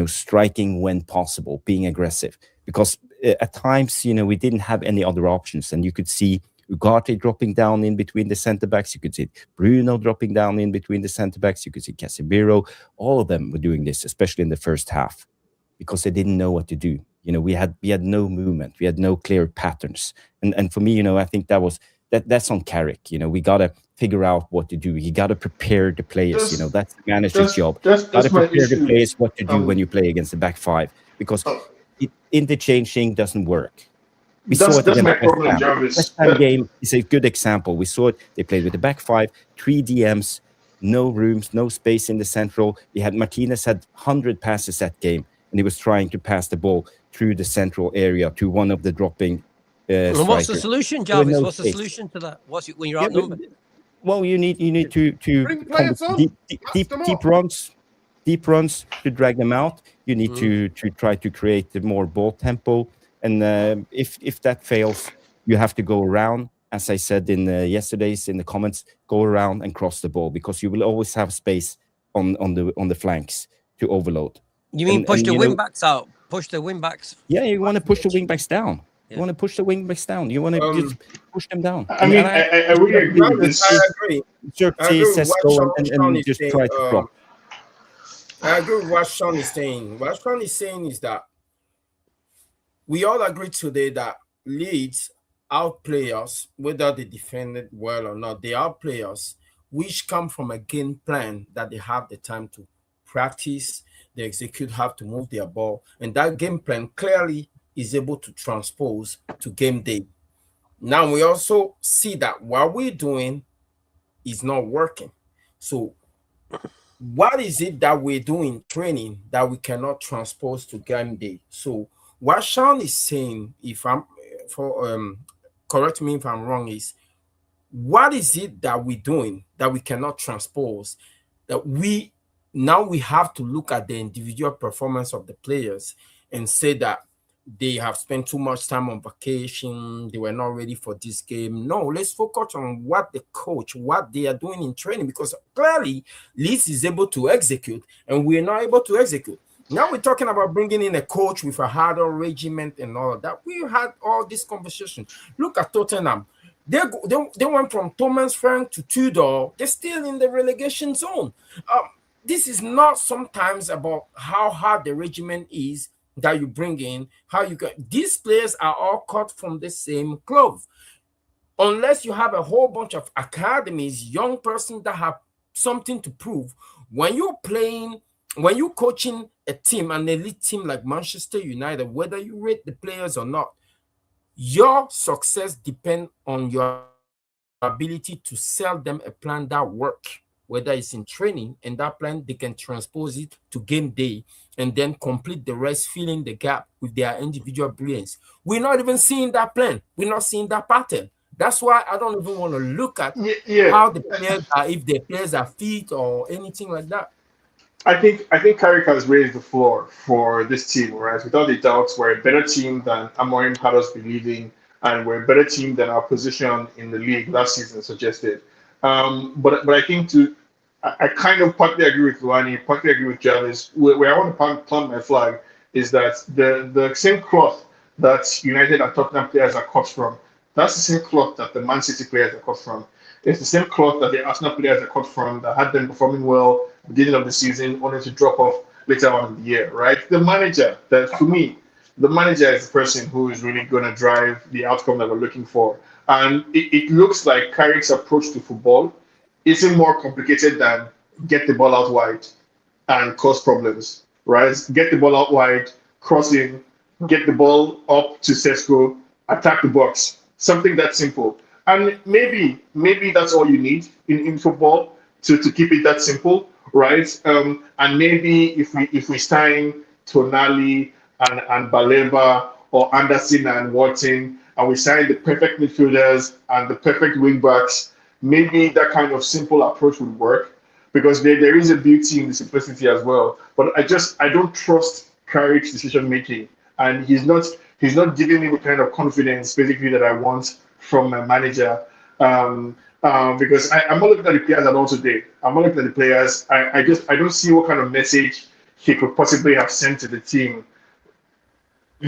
striking when possible, being aggressive. Because at times, we didn't have any other options, and you could see Ugarte dropping down in between the centre backs. You could see Bruno dropping down in between the centre backs. You could see Casemiro. All of them were doing this, especially in the first half, because they didn't know what to do. We had no movement. We had no clear patterns. And for me, I think that's on Carrick. We got to figure out what to do. You got to prepare the players. That's the manager's job. Got to prepare the players what to do when you play against the back five, because interchanging doesn't work. We saw it against my problem, Jarvis. West Ham game is a good example. We saw it. They played with the back five, 3 DMs, no rooms, no space in the central. Martinez had 100 passes that game, and he was trying to pass the ball through the central area to one of the dropping strikers. What's the solution, Jarvis? What's the solution to that? When you're outnumbered? Well, you need to deep runs to drag them out. You need to try to create the more ball tempo. And if that fails, you have to go around. As I said in yesterday's in the comments, go around and cross the ball, because you will always have space on the flanks to overload. You mean push the wing backs out? Push the wing backs. Yeah, you want to push the wing backs down. Yeah. You want to push the wing backs down. You want to just push them down. I really agree with this. I agree. And just try to drop. I agree with what Sean is saying. What Sean is saying is that we all agree today that Leeds outplay us, whether they defended well or not. They outplay us, which come from a game plan that they have the time to practice. They execute how to move their ball, and that game plan clearly is able to transpose to game day. Now we also see that what we're doing is not working. So what is it that we're doing training that we cannot transpose to game day? So what Sean is saying, correct me if I'm wrong, is what is it that we're doing that we cannot transpose, that we have to look at the individual performance of the players and say that they have spent too much time on vacation, they were not ready for this game. No, let's focus on what they are doing in training, because clearly Leeds is able to execute and we're not able to execute. Now we're talking about bringing in a coach with a harder regiment and all of that. We had all this conversation. Look at Tottenham. They went from Thomas Frank to Tudor. They're still in the relegation zone. This is not sometimes about how hard the regiment is that you bring in, how you get. These players are all cut from the same cloth. Unless you have a whole bunch of academies, young persons that have something to prove. When you're coaching a team, an elite team like Manchester United, whether you rate the players or not, your success depends on your ability to sell them a plan that works. whether it's in training, and that plan they can transpose it to game day and then complete the rest, filling the gap with their individual brilliance. We're not even seeing that plan. We're not seeing that pattern. That's why I don't even want to look at how the players are, if the players are fit or anything like that. I think Carrick has raised the floor for this team, right? Without a doubt, we're a better team than Amorim had us believing, and we're a better team than our position in the league last season suggested. But I think I kind of partly agree with Luani, partly agree with Jarvis. Where I want to plant my flag is that the same cloth that United and Tottenham players are cut from, that's the same cloth that the Man City players are cut from. It's the same cloth that the Arsenal players are cut from that had them performing well beginning of the season, only to drop off later on in the year, right? The manager, that for me, the manager is the person who is really going to drive the outcome that we're looking for. And it looks like Carrick's approach to football isn't more complicated than get the ball out wide and cause problems, right? Get the ball out wide, cross in, get the ball up to Sesko, attack the box. Something that simple. And maybe that's all you need in football to keep it that simple, right? And maybe if we sign Tonali and Baleba or Anderson and Watson, and we sign the perfect midfielders and the perfect wing backs, maybe that kind of simple approach would work because there is a beauty in the simplicity as well. But I don't trust Carrick's decision making, and he's not giving me the kind of confidence basically that I want from a manager. Because I'm not looking at the players at all today. I'm not looking at the players. I don't see what kind of message he could possibly have sent to the team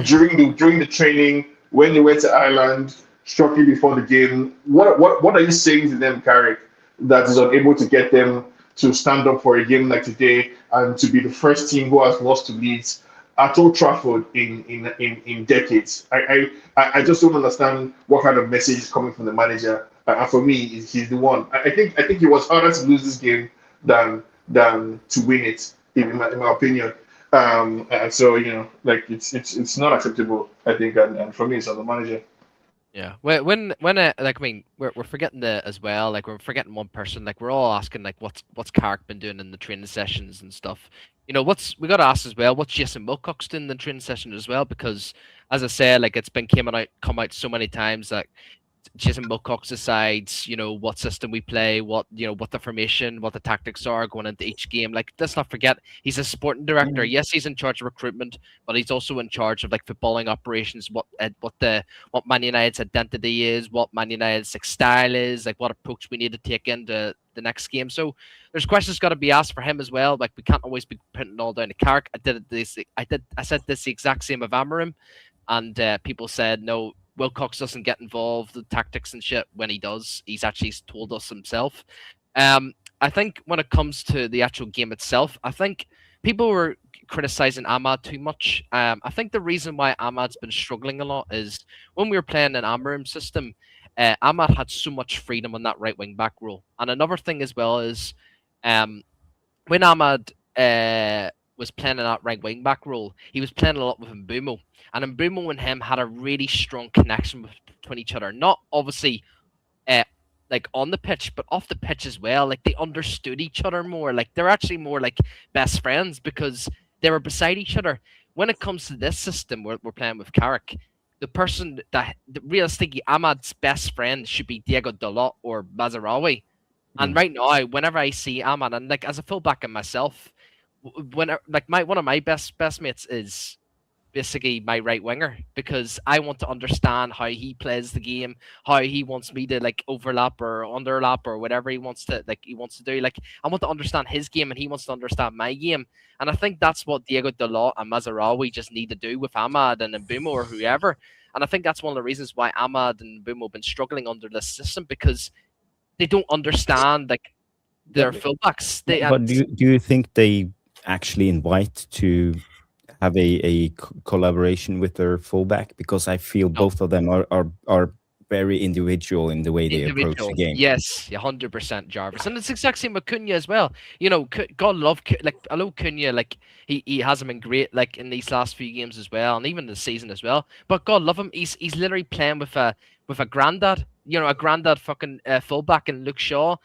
during the training when they went to Ireland shortly before the game. What are you saying to them, Carrick, that is unable to get them to stand up for a game like today and to be the first team who has lost to Leeds at Old Trafford in decades? I just don't understand what kind of message is coming from the manager. And for me, he's the one. I think it was harder to lose this game than to win it, in my opinion. And so like it's not acceptable. I think, and for me, it's on the manager. Yeah. When like I mean we're forgetting as well, like we're forgetting one person, like we're all asking like what's Carrick been doing in the training sessions and stuff. We got to ask as well, what's Jason Wilcox doing in the training session as well, because as I said, like it's been come out so many times that Jason Wilcox decides, what system we play, what the formation, what the tactics are going into each game. Like, let's not forget, he's a sporting director. Yes, he's in charge of recruitment, but he's also in charge of like footballing operations. What Man United's identity is, what Man United's like, style is, like what approach we need to take into the next game. So there's questions got to be asked for him as well. Like, we can't always be putting it all down to Carrick. I said this the exact same of Amorim, and people said no. Wilcox doesn't get involved with tactics and shit. When he does, he's actually told us himself. I think when it comes to the actual game itself, I think people were criticizing Ahmad too much. I think the reason why Ahmad's been struggling a lot is when we were playing an Amorim system, Ahmad had so much freedom on that right wing back role. And another thing as well is when Ahmad was playing in that right wing back role, he was playing a lot with Mbumo. And Mbumo and him had a really strong connection between each other. Not obviously like on the pitch, but off the pitch as well. Like they understood each other more. Like they're actually more like best friends because they were beside each other. When it comes to this system, we're playing with Carrick. The person that realistically Ahmad's best friend should be Diego Dalot or Mazarawi. And right now, whenever I see Ahmad, and like as a fullback and myself, one of my best mates is basically my right winger, because I want to understand how he plays the game, how he wants me to like overlap or underlap or whatever he wants to do. Like I want to understand his game and he wants to understand my game. And I think that's what Diego Dalot and Mazarawi just need to do with Ahmad and Mbumo or whoever. And I think that's one of the reasons why Ahmad and Mbumo have been struggling under this system, because they don't understand like their fullbacks. But do you think they actually invite to have a collaboration with their fullback? Because I feel both of them are very individual in the way they approach the game. Yes, 100%, Jarvis, and it's the exact same with Cunha as well. God love I love Cunha. Like he hasn't been great like in these last few games as well, and even this season as well. But God love him, he's literally playing with a granddad. A granddad fucking fullback in Luke Shaw.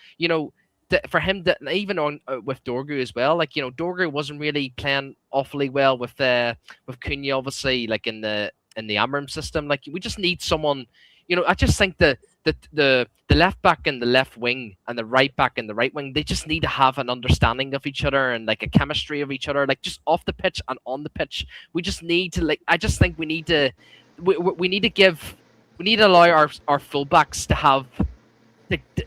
for him to even on with Dorgu as well, like Dorgu wasn't really playing awfully well with Cunha, obviously, like in the Amram system. Like we just need someone, I just think the left back and the left wing and the right back and the right wing, they just need to have an understanding of each other and like a chemistry of each other, like just off the pitch and on the pitch. We just need to I just think we need to allow our fullbacks to have.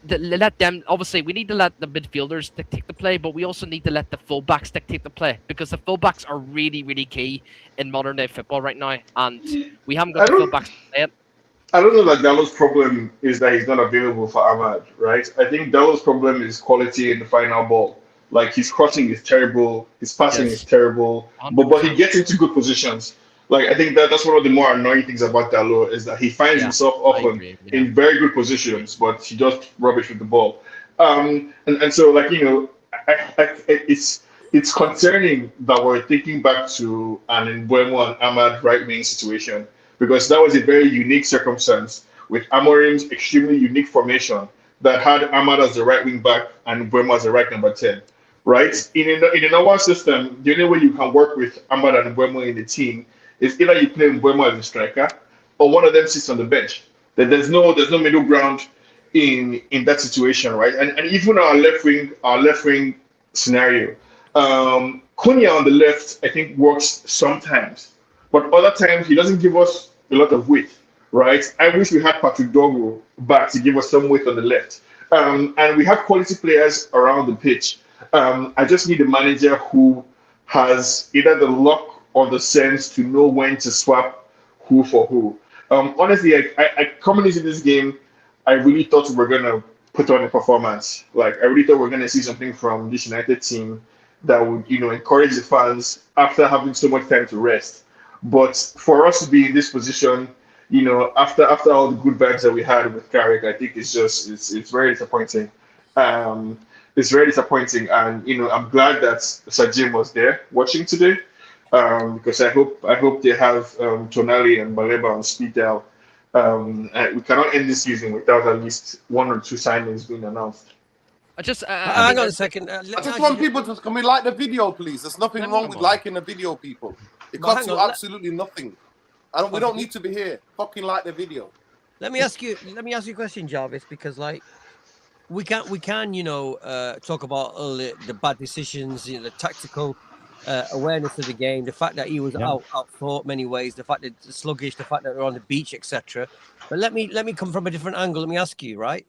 Let them, obviously we need to let the midfielders dictate the play, but we also need to let the fullbacks dictate the play, because the fullbacks are really, really key in modern day football right now, and we haven't got the fullbacks to play it. I don't know that Dallow's problem is that he's not available for Ahmad, right? I think Dallow's problem is quality in the final ball. Like his crossing is terrible, his passing is terrible, but he gets into good positions. Like I think that's one of the more annoying things about Dallo is that he finds himself often in very good positions, but he just rubbish with the ball. And so like it's concerning that we're thinking back to an Mbeumo and Ahmad right wing situation, because that was a very unique circumstance with Amorim's extremely unique formation that had Ahmad as the right wing back and Mbeumo as the right number 10. Right? In a normal system, the only way you can work with Ahmad and Mbeumo in the team is either you play Mbeumo as a striker or one of them sits on the bench. There's no middle ground in that situation, right? And even our left wing scenario, Cunha on the left I think works sometimes, but other times he doesn't give us a lot of width, right? I wish we had Patrick Dorgu back to give us some width on the left. And we have quality players around the pitch. I just need a manager who has either the luck or the sense to know when to swap who for who. Honestly, I coming into this game, I really thought we were gonna put on a performance. Like I really thought we were gonna see something from this United team that would, encourage the fans after having so much time to rest. But for us to be in this position, after all the good vibes that we had with Carrick, I think it's very disappointing. It's very disappointing, and I'm glad that Sir Jim was there watching today. Because I hope they have Tonali and Baleba on speed dial. We cannot end this season without at least one or two signings being announced. Hang on a second. I just want people to can we like the video, please? There's nothing wrong with liking the video, people. It costs you absolutely nothing. We don't need to be here. Fucking like the video. Let me ask you a question, Jarvis, because like we can talk about all the bad decisions, the tactical awareness of the game, the fact that he was out thought many ways, the fact that it's sluggish, the fact that they're on the beach, etc. But let me come from a different angle. Let me ask you, right?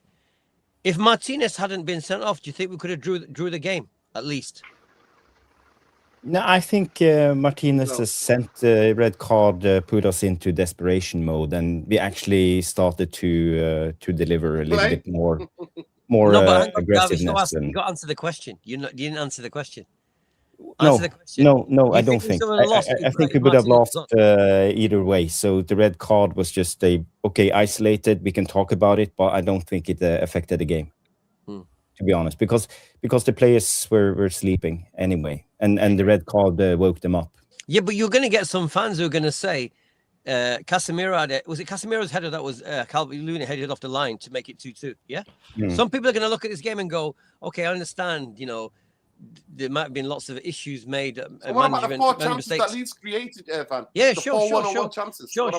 If Martinez hadn't been sent off, do you think we could have drew the game at least? No, I think Martinez's sent red card put us into desperation mode, and we actually started to deliver a little bit more aggressiveness. You got to answer the question. You didn't answer the question. No, I don't think. I think we would have lost either way. So the red card was just isolated. We can talk about it, but I don't think it affected the game, to be honest, because the players were sleeping anyway, and the red card woke them up. Yeah, but you're going to get some fans who are going to say, Casemiro was it Casemiro's header that was Calvert-Lewin headed off the line to make it 2-2? Yeah. Some people are going to look at this game and go, okay, I understand. There might have been lots of issues made. What about the 4 chances that Leeds created, Evan? Yeah, the sure. Chances. Sure.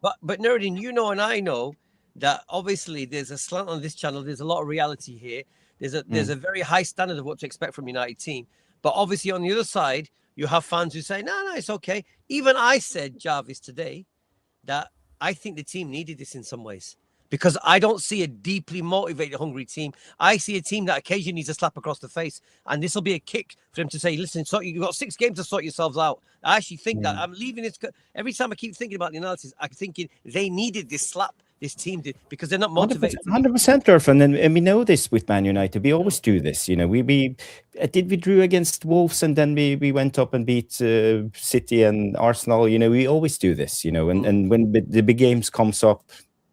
But Nuruddin, and I know that obviously there's a slant on this channel. There's a lot of reality here. There's a very high standard of what to expect from United team. But obviously on the other side, you have fans who say, no, it's okay. Even I said, Jarvis, today, that I think the team needed this in some ways. Because I don't see a deeply motivated, hungry team. I see a team that occasionally needs a slap across the face. And this will be a kick for them to say, listen, you've got 6 games to sort yourselves out. I actually think that I'm leaving this. Every time I keep thinking about the analysis, I'm thinking they needed this slap. This team did, because they're not motivated. 100%, Irfan, and we know this with Man United. We always do this. We drew against Wolves, and then we went up and beat City and Arsenal. We always do this. And when the big games comes up,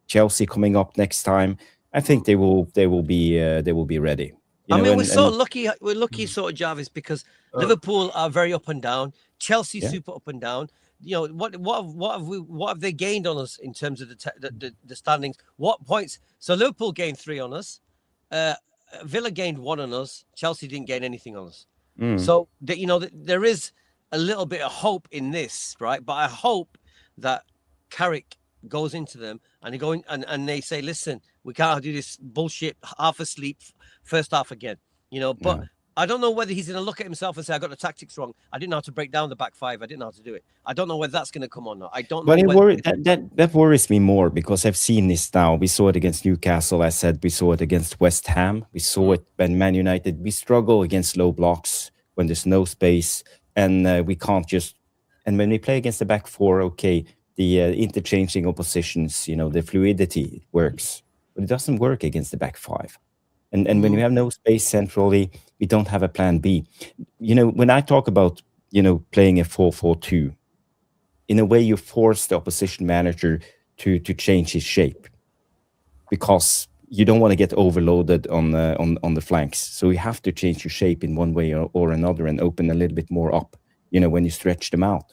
Chelsea coming up next time, I think they will be ready. We're so lucky. We're lucky, sort of, Jarvis, because Liverpool are very up and down. Chelsea super up and down. What have they gained on us in terms of the standings? What points? So Liverpool gained 3 on us. Villa gained 1 on us. Chelsea didn't gain anything on us. Mm. So there is a little bit of hope in this, right? But I hope that Carrick goes into them and they say, listen, we can't do this bullshit half asleep first half again, But No. I don't know whether he's going to look at himself and say, I got the tactics wrong. I didn't know how to break down the back five. I didn't know how to do it. I don't know whether that's going to come or not. I don't know. But that worries me more because I've seen this now. We saw it against Newcastle. I said we saw it against West Ham. We saw it when Man United. We struggle against low blocks when there's no space, and we can't just. And when we play against the back four, okay, the interchanging of positions, the fluidity works, but it doesn't work against the back five. And when you have no space centrally, we don't have a plan B. When I talk about, playing a 4-4-2, in a way you force the opposition manager to change his shape because you don't want to get overloaded on the flanks. So you have to change your shape in one way or another and open a little bit more up, when you stretch them out.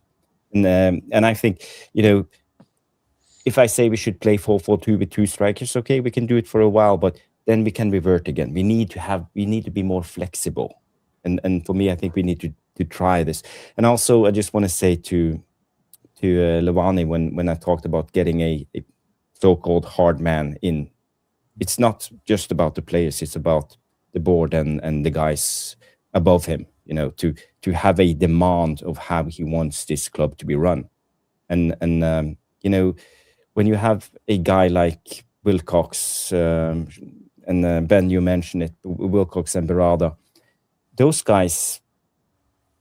And I think, if I say we should play 4-4-2 with 2 strikers, okay, we can do it for a while, but then we can revert again. We need to be more flexible. And for me, I think we need to try this. And also, I just want to say to Levani, when I talked about getting a so-called hard man in, it's not just about the players, it's about the board and the guys above him, to have a demand of how he wants this club to be run. And when you have a guy like Wilcox, and Ben, you mentioned it, Wilcox and Berada, those guys,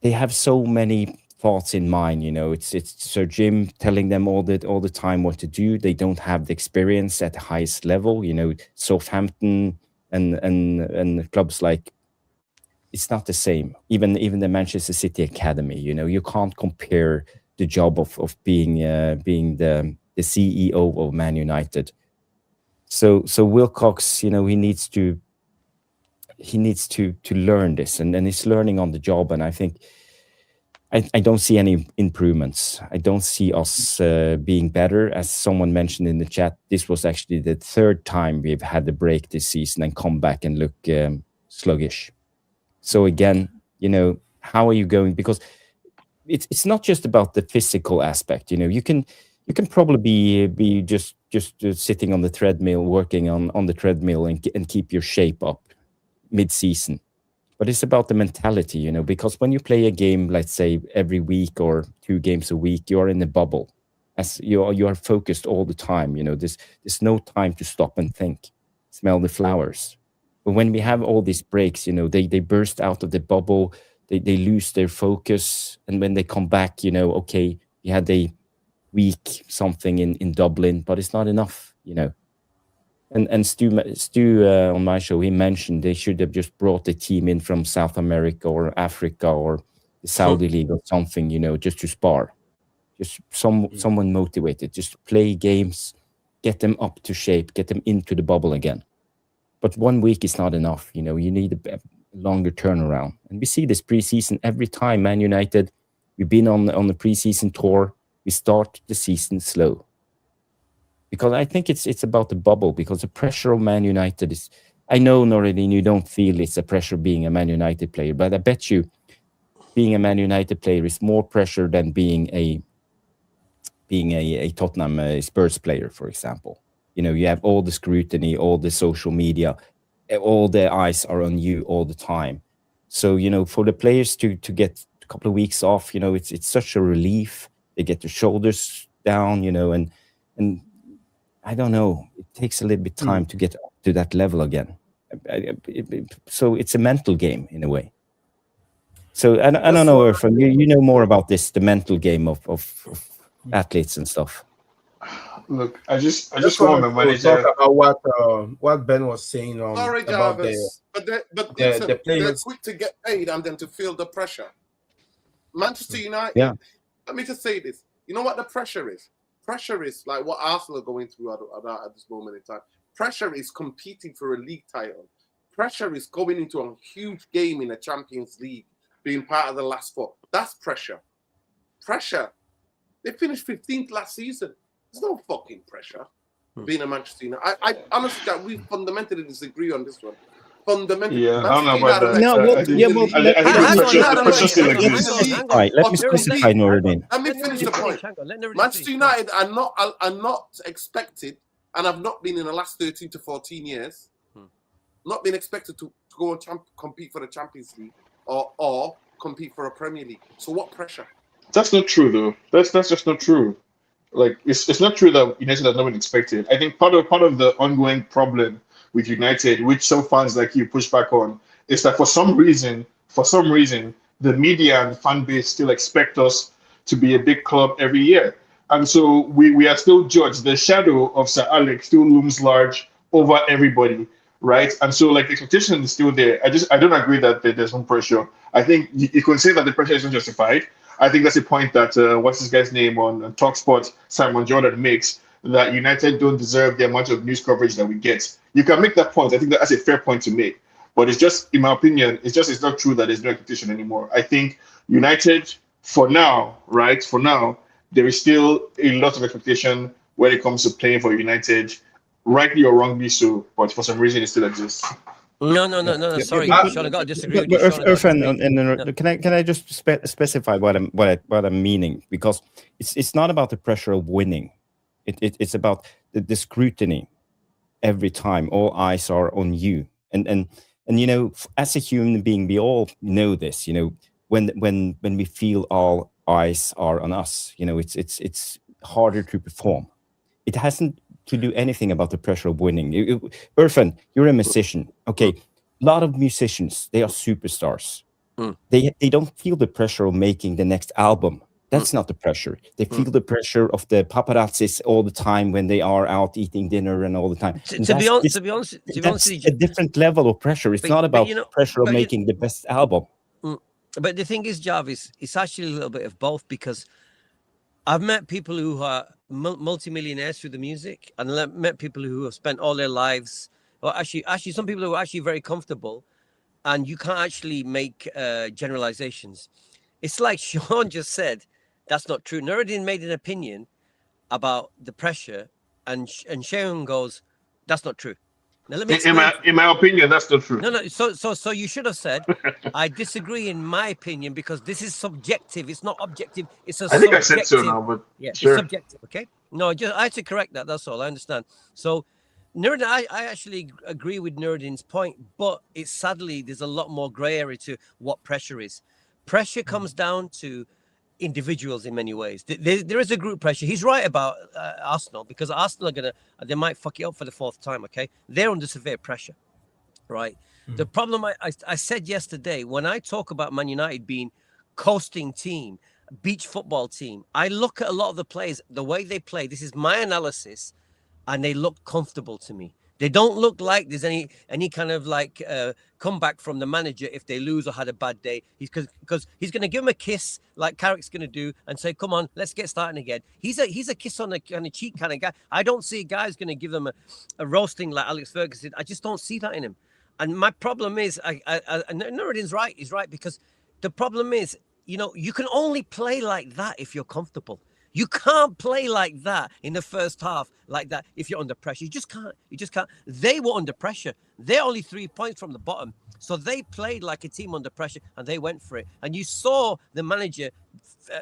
they have so many thoughts in mind. It's Sir Jim telling them all the time what to do. They don't have the experience at the highest level. Southampton and clubs like, it's not the same. Even the Manchester City Academy. You can't compare the job of being the CEO of Man United. So Wilcox, he needs to learn this, and he's learning on the job. And I think I don't see any improvements. I don't see us being better. As someone mentioned in the chat, this was actually the 3rd time we've had the break this season and come back and look sluggish. So again, how are you going? Because it's not just about the physical aspect. You can probably be just sitting on the treadmill, working on the treadmill and keep your shape up mid-season. But it's about the mentality, because when you play a game, let's say every week or 2 games a week, you're in a bubble. As you are focused all the time. There's no time to stop and think, smell the flowers. But when we have all these breaks, they burst out of the bubble, they lose their focus, and when they come back, okay, we had a week something in Dublin, but it's not enough, And Stu on my show, he mentioned they should have just brought the team in from South America or Africa or the Saudi League or something, just to spar. Just someone motivated, just play games, get them up to shape, get them into the bubble again. But 1 week is not enough, you need a longer turnaround. And we see this preseason every time. Man United, we've been on the preseason tour, we start the season slow. Because I think it's about the bubble, because the pressure of Man United is, I know, Noradin, you don't feel it's a pressure being a Man United player, but I bet you being a Man United player is more pressure than being a Tottenham Spurs player, for example. You have all the scrutiny, all the social media, all the eyes are on you all the time. So, for the players to get a couple of weeks off, it's such a relief. They get their shoulders down, and I don't know, it takes a little bit of time to get up to that level again. So it's a mental game in a way. So I don't know, Irfan, you know more about this, the mental game of athletes and stuff. Look, I just want my manager talk about what Ben was saying. Sorry, about Jarvis, but the they're quick to get paid and then to feel the pressure. Manchester United. Yeah. Let me just say this. You know what the pressure is? Pressure is like what Arsenal are going through at this moment in time. Pressure is competing for a league title. Pressure is going into a huge game in the Champions League, being part of the last 4. That's pressure. Pressure. They finished 15th last season. There's no fucking pressure being a Manchester United. I honestly, we fundamentally disagree on this one. fundamentally. Yeah, I don't know Manchester about United that. No, are well, expected yeah, to well, lead. I think Hang the on, pressure still exists. all right, let Or me to specify, lead. Nuruddin. Let me Let finish Nuruddin the point. finish. Hang on, let Nuruddin Manchester finish. United are not expected, and have not been in the last 13 to 14 years, not been expected to go and compete for the Champions League or compete for a Premier League. So what pressure? That's not true, though. That's just not true. Like it's not true that United has not been expected. I think part of the ongoing problem with United, which some fans like you push back on, is that for some reason, the media and the fan base still expect us to be a big club every year. And so we are still judged. The shadow of Sir Alex still looms large over everybody, right? And so like the expectation is still there. I don't agree that there's some pressure. I think you can say that the pressure isn't justified. I think that's a point that what's this guy's name on Talksport, Simon Jordan makes, that United don't deserve the amount of news coverage that we get. You can make that point. I think that's a fair point to make. But it's just, in my opinion, it's not true that there's no expectation anymore. I think United, for now, right, for now, there is still a lot of expectation when it comes to playing for United, rightly or wrongly so, but for some reason it still exists. No. Yeah, Sorry, but- Sean, I got to disagree with But you. Sean, I gotta Irfan, disagree. and can I just specify what I'm meaning, because it's not about the pressure of winning, it's about the scrutiny every time. All eyes are on you, and you know, as a human being, we all know this. You know, when we feel all eyes are on us, you know, it's harder to perform. It hasn't to do anything about the pressure of winning. Irfan, you're a musician, okay? A lot of musicians, they are superstars. They don't feel the pressure of making the next album. That's not the pressure. They feel the pressure of the paparazzis all the time when they are out eating dinner and all the time. To be honest, That's a different level of pressure. It's not about pressure of making the best album. But the thing is, Jarvis, it's actually a little bit of both, because I've met people who are multimillionaires through the music, and I've met people who have spent all their lives, or actually some people who are actually very comfortable, and you can't actually make generalizations. It's like Sean just said, that's not true. Nuruddin made an opinion about the pressure, and Sean goes, that's not true. Now let me explain. In my opinion, that's not true. No. So you should have said, I disagree in my opinion, because this is subjective. It's not objective. It's a I think subjective. I said so now, but yeah, sure. It's subjective. Okay. No, I had to correct that. That's all. I understand. So, Nuruddin, I actually agree with Nuruddin's point, but it's sadly there's a lot more grey area to what pressure is. Pressure comes down to individuals in many ways. There is a group pressure. He's right about Arsenal, because Arsenal they might fuck it up for the fourth time. Okay, they're under severe pressure, right? The problem I said yesterday, when I talk about Man United being coasting team, beach football team, I look at a lot of the players, the way they play. This is my analysis, and they look comfortable to me. They don't look like there's any kind of like comeback from the manager if they lose or had a bad day. Because he's going to give them a kiss like Carrick's going to do and say, "Come on, let's get starting again." He's a kiss on the cheek kind of guy. I don't see a guy who's going to give them a roasting like Alex Ferguson. I just don't see that in him. And my problem is, Nuruddin's right. He's right, because the problem is, you know, you can only play like that if you're comfortable. You can't play like that in the first half, like that, if you're under pressure. You just can't. They were under pressure. They're only 3 points from the bottom. So they played like a team under pressure, and they went for it. And you saw the manager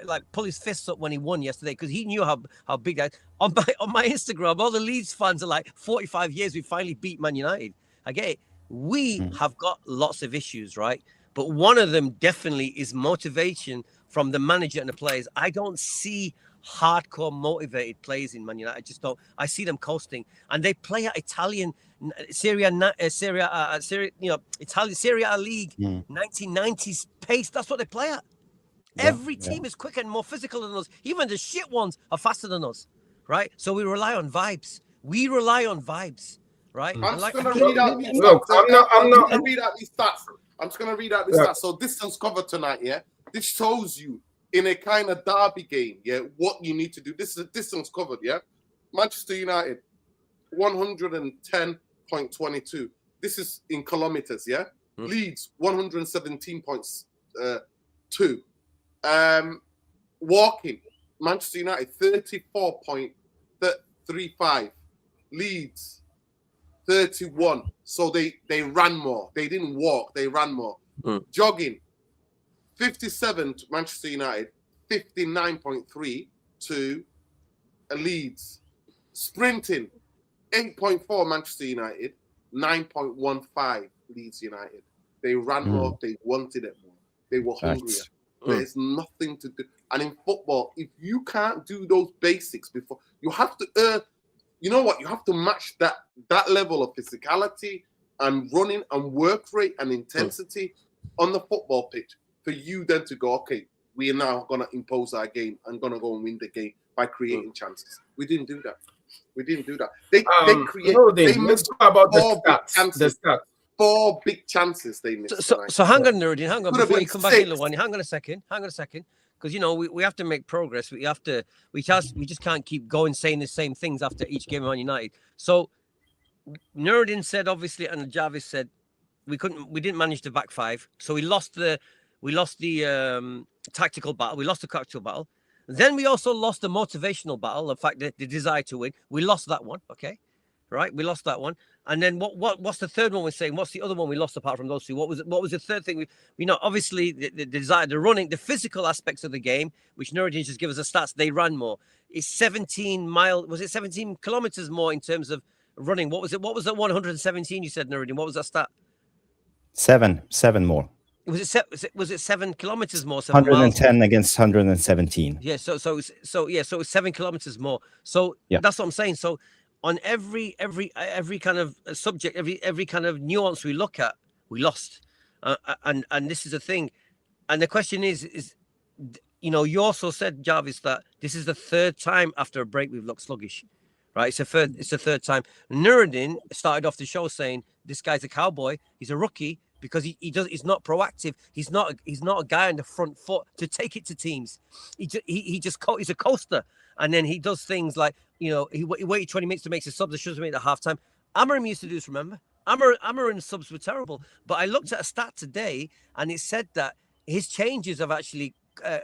like pull his fists up when he won yesterday, because he knew how big that. On my Instagram, all the Leeds fans are like, 45 years, we finally beat Man United. I get it. We have got lots of issues, right? But one of them definitely is motivation from the manager and the players. I don't see hardcore motivated players in Man United. I just don't. I see them coasting, and they play at Italian Serie A league, 1990s pace. That's what they play at. Every team is quicker and more physical than us. Even the shit ones are faster than us, right? So we rely on vibes. Right? I'm just going to read out these stats. I'm just going to read out these stats. So distance covered tonight, yeah? This shows you in a kind of derby game, yeah, what you need to do. This is a distance covered, yeah? Manchester United, 110.22. This is in kilometers, yeah? Leeds, 117.2. Walking, Manchester United, 34.35. Leeds, 31. So they ran more. They didn't walk. They ran more. Jogging, 57 to Manchester United, 59.3 to Leeds. Sprinting, 8.4 Manchester United, 9.15 Leeds United. They ran more. They wanted it more. They were hungrier. There's nothing to do. And in football, if you can't do those basics before, you have to earn. You know what? You have to match that level of physicality and running and work rate and intensity on the football pitch for you then to go, okay, we are now going to impose our game and going to go and win the game by creating chances. We didn't do that. They created. They missed about the stats. 4 big chances they missed. So hang on, Nuruddin, hang on. Before you come back in, Lawani, hang on a second. Because, you know, we have to make progress. We just can't keep going saying the same things after each game of Man United. So Nuruddin said, obviously, and Jarvis said, we didn't manage the back five. So we lost the tactical battle. We lost the tactical battle. Then we also lost the motivational battle, the fact that the desire to win. We lost that one, okay? Right? We lost that one. And then what's the third one we're saying? What's the other one we lost apart from those two? What was the third thing? Obviously the desire, the running, the physical aspects of the game, which Nuruddin just give us the stats, they ran more. It's 17 kilometers more in terms of running. What was it? What was that 117 you said, Nuruddin? What was that stat? 7 more. Was it 7 kilometers more? 110 against 117. Yeah. So it's 7 kilometers more. So that's what I'm saying. So on every kind of subject, every kind of nuance we look at, we lost. And this is the thing. And the question is, you know, you also said, Jarvis, that this is the third time after a break we've looked sluggish, right? It's the third time. Nuruddin started off the show saying this guy's a cowboy. He's a rookie because he's not proactive. He's not a guy on the front foot to take it to teams. He's a coaster. And then he does things like, you know, he waited 20 minutes to make his subs. They should have made it at halftime. Amorim used to do this, remember? Amorim's subs were terrible. But I looked at a stat today, and it said that his changes have actually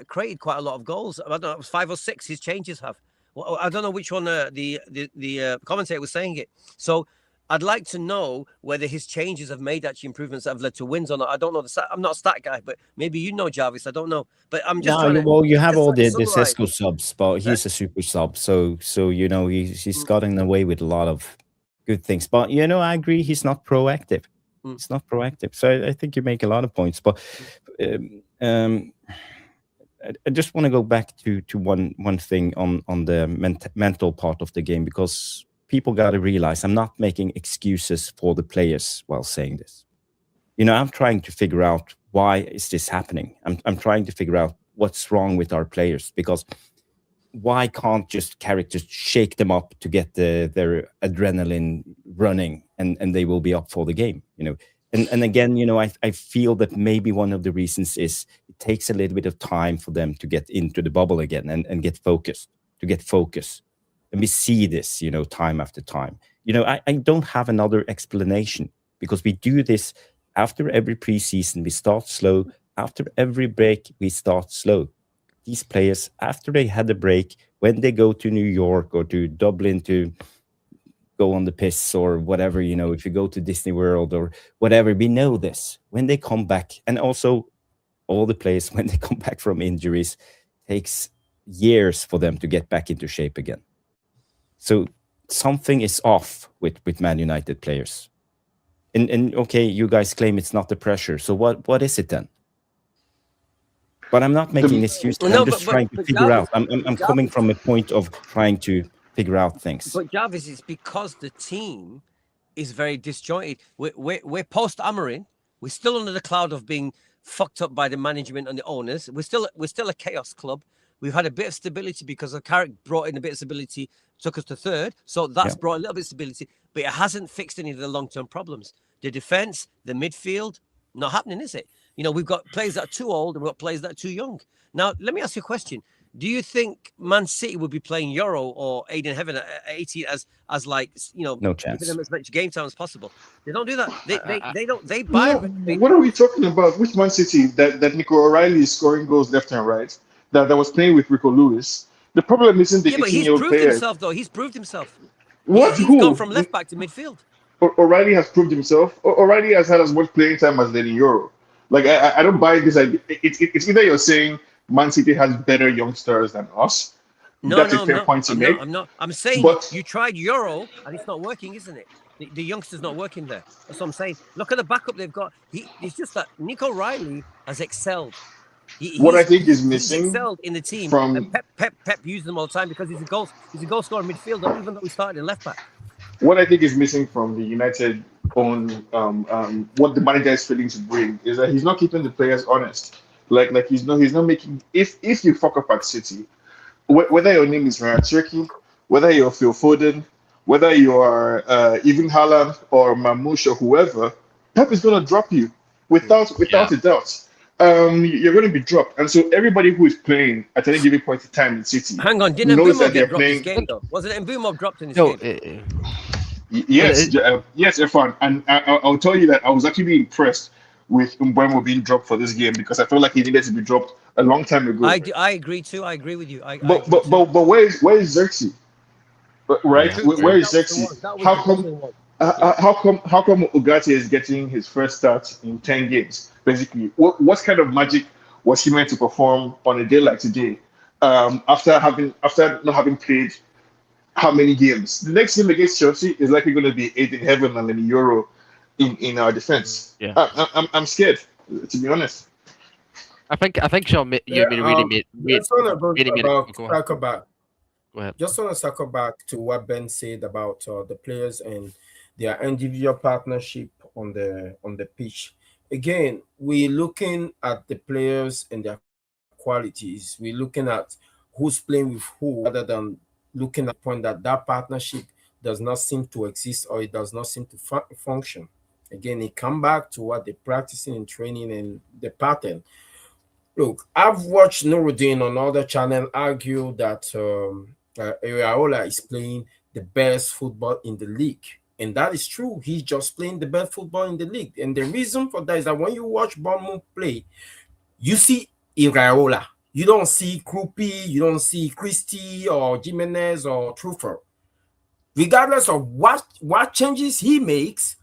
created quite a lot of goals. I don't know, it was 5 or 6 his changes have. Well, I don't know which one the commentator was saying it. So I'd like to know whether his changes have made actually improvements that have led to wins or not. I don't know the stat. I'm not a stat guy, but maybe you know, Jarvis. I don't know. But I'm just you have all the Cisco subs, but he's a super sub. So you know, he's gotten away with a lot of good things. But, you know, I agree, he's not proactive. He's not proactive. So I think you make a lot of points. But I just want to go back to one thing on the mental part of the game, because people got to realize I'm not making excuses for the players while saying this. You know, I'm trying to figure out why is this happening. I'm trying to figure out what's wrong with our players, because why can't just characters shake them up to get their adrenaline running and they will be up for the game, you know? And again, you know, I feel that maybe one of the reasons is it takes a little bit of time for them to get into the bubble again and get focused. And we see this, you know, time after time. You know, I don't have another explanation, because we do this after every preseason. We start slow. After every break, we start slow. These players, after they had a break, when they go to New York or to Dublin to go on the piss or whatever, you know, if you go to Disney World or whatever, we know this. When they come back, and also all the players, when they come back from injuries, takes years for them to get back into shape again. So something is off with Man United players. And okay, you guys claim it's not the pressure. So what is it then? But I'm not making excuses. I'm just trying to figure out. I'm coming from a point of trying to figure out things. But Jarvis, it's because the team is very disjointed. We're post Amorim. We're still under the cloud of being fucked up by the management and the owners. We're still a chaos club. We've had a bit of stability because Carrick brought in a bit of stability, took us to third. So that's brought a little bit of stability, but it hasn't fixed any of the long-term problems. The defense, the midfield, not happening, is it? You know, we've got players that are too old and we've got players that are too young. Now, let me ask you a question. Do you think Man City would be playing Euro or Aiden Heaven at 18 as like, you know, no chance, giving them as much game time as possible? They don't do that. They don't. They buy. What are we talking about? Which Man City that Nico O'Reilly is scoring goals left and right? That was playing with Rico Lewis. The problem isn't the 18-year-old player. He's proved himself, though. He's proved himself. What? He's gone from left back to midfield. O'Reilly has proved himself. O'Reilly has had as much playing time as Lenny Euro. Like I don't buy this idea. It's either you're saying Man City has better youngsters than us. No, That's a no, I'm fair not. point to I'm not. make. I'm not. I'm saying But you tried Euro and it's not working, isn't it? The youngster's not working there. That's what I'm saying. Look at the backup they've got. It's just that Nico Riley has excelled. what I think is He's missing excelled in the team, and from Pep uses them all the time because he's a goal scorer midfielder, even though he started in left back. what I think is missing from the United own what the manager is failing to bring is that he's not keeping the players honest. Like he's not making if you fuck up at City, whether your name is Ryan Turkey, whether you're Phil Foden, whether you are even Haaland or Mamouche or whoever, Pep is going to drop you without a doubt. You're going to be dropped, and so everybody who is playing at any given point in time in City Hang on, didn't knows Mbumo that they're get dropped this playing. game though? Wasn't Mbumo dropped in this No, game? Yes, yes, Irfan, and I'll tell you that I was actually impressed with Mbeumo being dropped for this game because I felt like he needed to be dropped a long time ago. I agree too. I agree with you. I But agree too. where is Xerxes? Right? Yeah. Where is That was the Xerxes? one. That was How the come? buzzing one. How come Ugarte is getting his first start in 10 games? Basically, what kind of magic was he meant to perform on a day like today? After not having played how many games? The next game against Chelsea is likely going to be 8 in heaven and then a Euro in our defense. Yeah. I'm scared, to be honest. I think Sean, you really made Just want to go really made about it. Go ahead. circle back. Go ahead. Just want to circle back to what Ben said about the players and their individual partnership on the pitch. Again, we're looking at the players and their qualities. We're looking at who's playing with who, rather than looking at the point that partnership does not seem to exist or it does not seem to function. Again, it come back to what they're practicing in training and the pattern. Look, I've watched Nuruddin on other channel argue that Iraola is playing the best football in the league. And that is true. He's just playing the best football in the league. And the reason for that is that when you watch Bournemouth play, you see Iraola. You don't see Krupi, you don't see Christie or Jimenez or Truffert. Regardless of what changes he makes,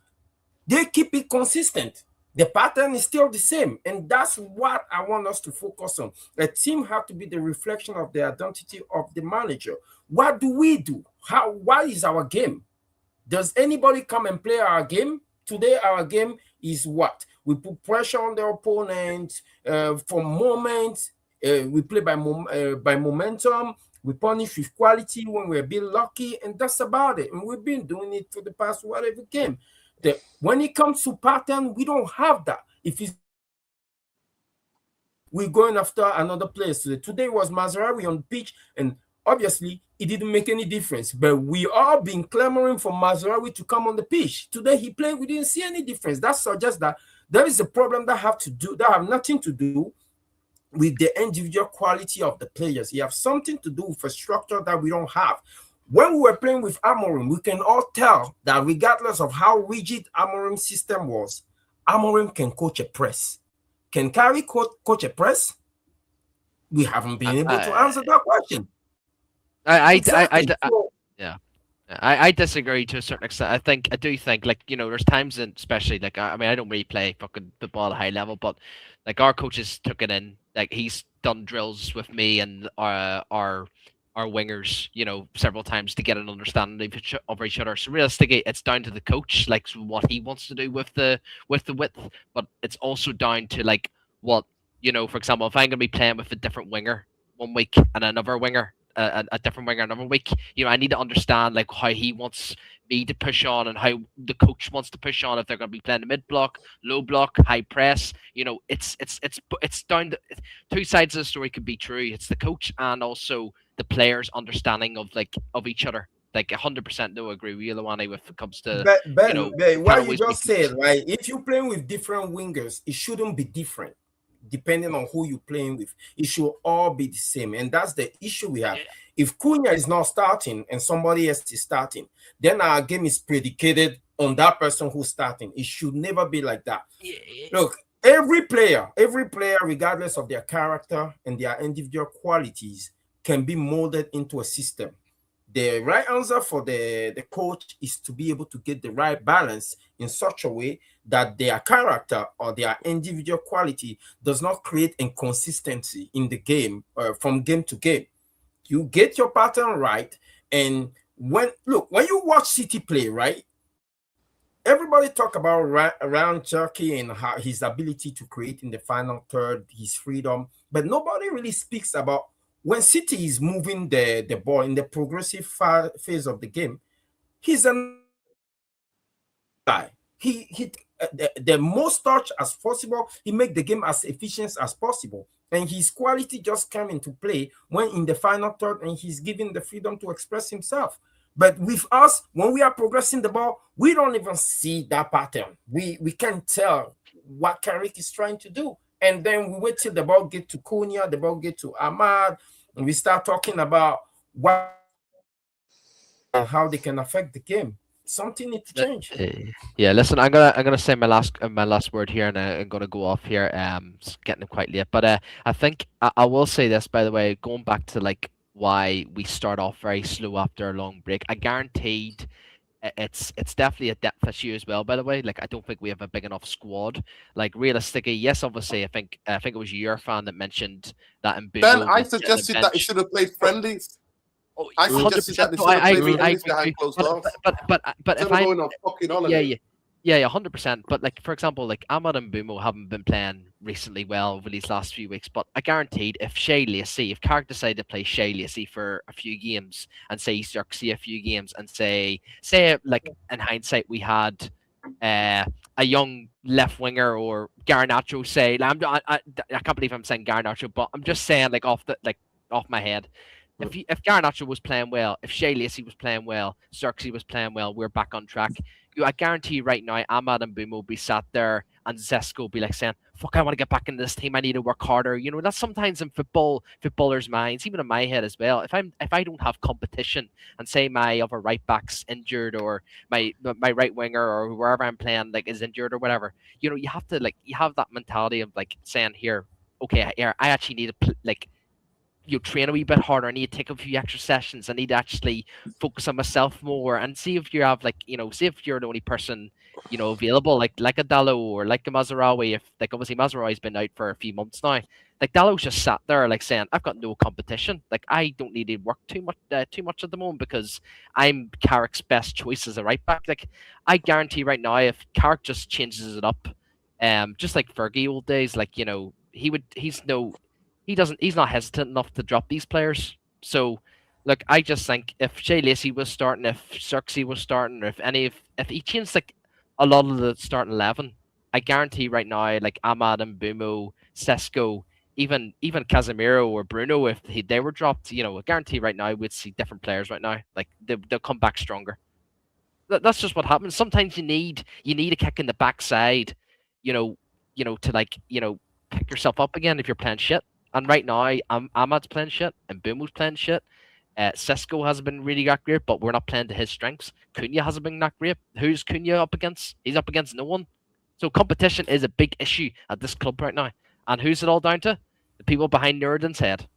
they keep it consistent. The pattern is still the same, and that's what I want us to focus on. A team have to be the reflection of the identity of the manager. What do we do? What is our game? Does anybody come and play our game? Today, our game is what? We put pressure on the opponent for moments. We play by momentum. We punish with quality when we're a bit lucky, and that's about it. And we've been doing it for the past whatever game. When it comes to pattern, we don't have that. If we're going after another place. Today was Mazraoui on the pitch, and obviously it didn't make any difference. But we all been clamoring for Mazraoui to come on the pitch. Today he played, we didn't see any difference. That suggests that there is a problem that have nothing to do with the individual quality of the players. You have something to do with a structure that we don't have. When we were playing with Amorim, we can all tell that regardless of how rigid Amorim's system was, Amorim can coach a press. Can Carrick coach a press? We haven't been able to answer that question. I disagree to a certain extent. I do think, like, there's times, and especially, like, I mean, I don't really play fucking football at a high level, but like our coaches took it in. Like, he's done drills with me and our wingers, several times to get an understanding of each other. So realistically, it's down to the coach, like what he wants to do with the width, but it's also down to like what, for example, if I'm gonna be playing with a different winger one week and another winger, a different winger another week, I need to understand like how he wants me to push on and how the coach wants to push on. If they're going to be playing the mid block, low block, high press, it's down to two sides of the story. Could be true. It's the coach and also the players' understanding of each other. Like 100% do agree with you, Luani, when it comes to what you just said, right? If you're playing with different wingers, it shouldn't be different. Depending on who you're playing with, it should all be the same. And that's the issue we have. If Cunha is not starting and somebody else is starting, then our game is predicated on that person who's starting. It should never be like that. Look, every player, regardless of their character and their individual qualities, can be molded into a system. The right answer for the coach is to be able to get the right balance in such a way that their character or their individual quality does not create inconsistency in the game from game to game. You get your pattern right, and when you watch City play, right? Everybody talk about around Turkey and how his ability to create in the final third, his freedom, but nobody really speaks about when City is moving the ball in the progressive phase of the game. He's a guy. He hit the most touch as possible. He make the game as efficient as possible, and his quality just came into play when in the final third, and he's given the freedom to express himself. But with us, when we are progressing the ball, we don't even see that pattern. We can't tell what Carrick is trying to do. And then we wait till the ball get to Cunha, the ball get to Ahmad, and we start talking about what and how they can affect the game. Something needs to change. Yeah, listen, I'm gonna say my last word here, and I'm gonna go off here. It's getting quite late, but I think I will say this, by the way, going back to like why we start off very slow after a long break. I guaranteed it's definitely a depth issue as well, by the way. Like, I don't think we have a big enough squad. Like, realistically, yes, obviously, I think it was your fan that mentioned that in Ben, I suggested that he should have played friendlies. Oh, I suggested that they should have I played agree. friendlies behind closed doors. But if I'm I'm going on fucking holiday. yeah, 100%. But like, for example, like Ahmad and Bumo haven't been playing recently well over these last few weeks. But I guaranteed, if Carrick decided to play Shay Lacey for a few games and say Xerxes a few games and say like in hindsight we had a young left winger or Garnacho, say, I can't believe I'm saying Garnacho, but I'm just saying like off my head. If Garnacho was playing well, if Shay Lacey was playing well, Xerxes was playing well, we're back on track. I guarantee you right now, Ahmad and Boom will be sat there and Zesco will be like saying, fuck, I want to get back into this team. I need to work harder. You know, that's sometimes in footballers' minds, even in my head as well. If I don't have competition and say my other right back's injured or my right winger or wherever I'm playing like is injured or whatever, you know, you have that mentality of like saying here, okay, here, I actually need to train a wee bit harder. I need to take a few extra sessions. I need to actually focus on myself more and see if you have see if you're the only person, available, like a Dallo or like a Mazraoui. If like obviously Mazraoui's been out for a few months now. Like Dallo's just sat there like saying, I've got no competition. Like I don't need to work too much at the moment because I'm Carrick's best choice as a right back. Like I guarantee right now, if Carrick just changes it up, just like Fergie old days, like he's not hesitant enough to drop these players. So, look, I just think if Shay Lacey was starting, if Xerxes was starting, or if he changed like a lot of the starting 11, I guarantee right now, like Ahmad and Bumo, Sesko, even Casemiro or Bruno, if they were dropped, I guarantee right now we'd see different players right now. Like they'll come back stronger. That's just what happens. Sometimes you need a kick in the backside, to pick yourself up again if you're playing shit. And right now, Ahmad's playing shit and Bumo's playing shit. Sesko hasn't been really that great, but we're not playing to his strengths. Cunha hasn't been that great. Who's Cunha up against? He's up against no one. So competition is a big issue at this club right now. And who's it all down to? The people behind Nuruddin's head.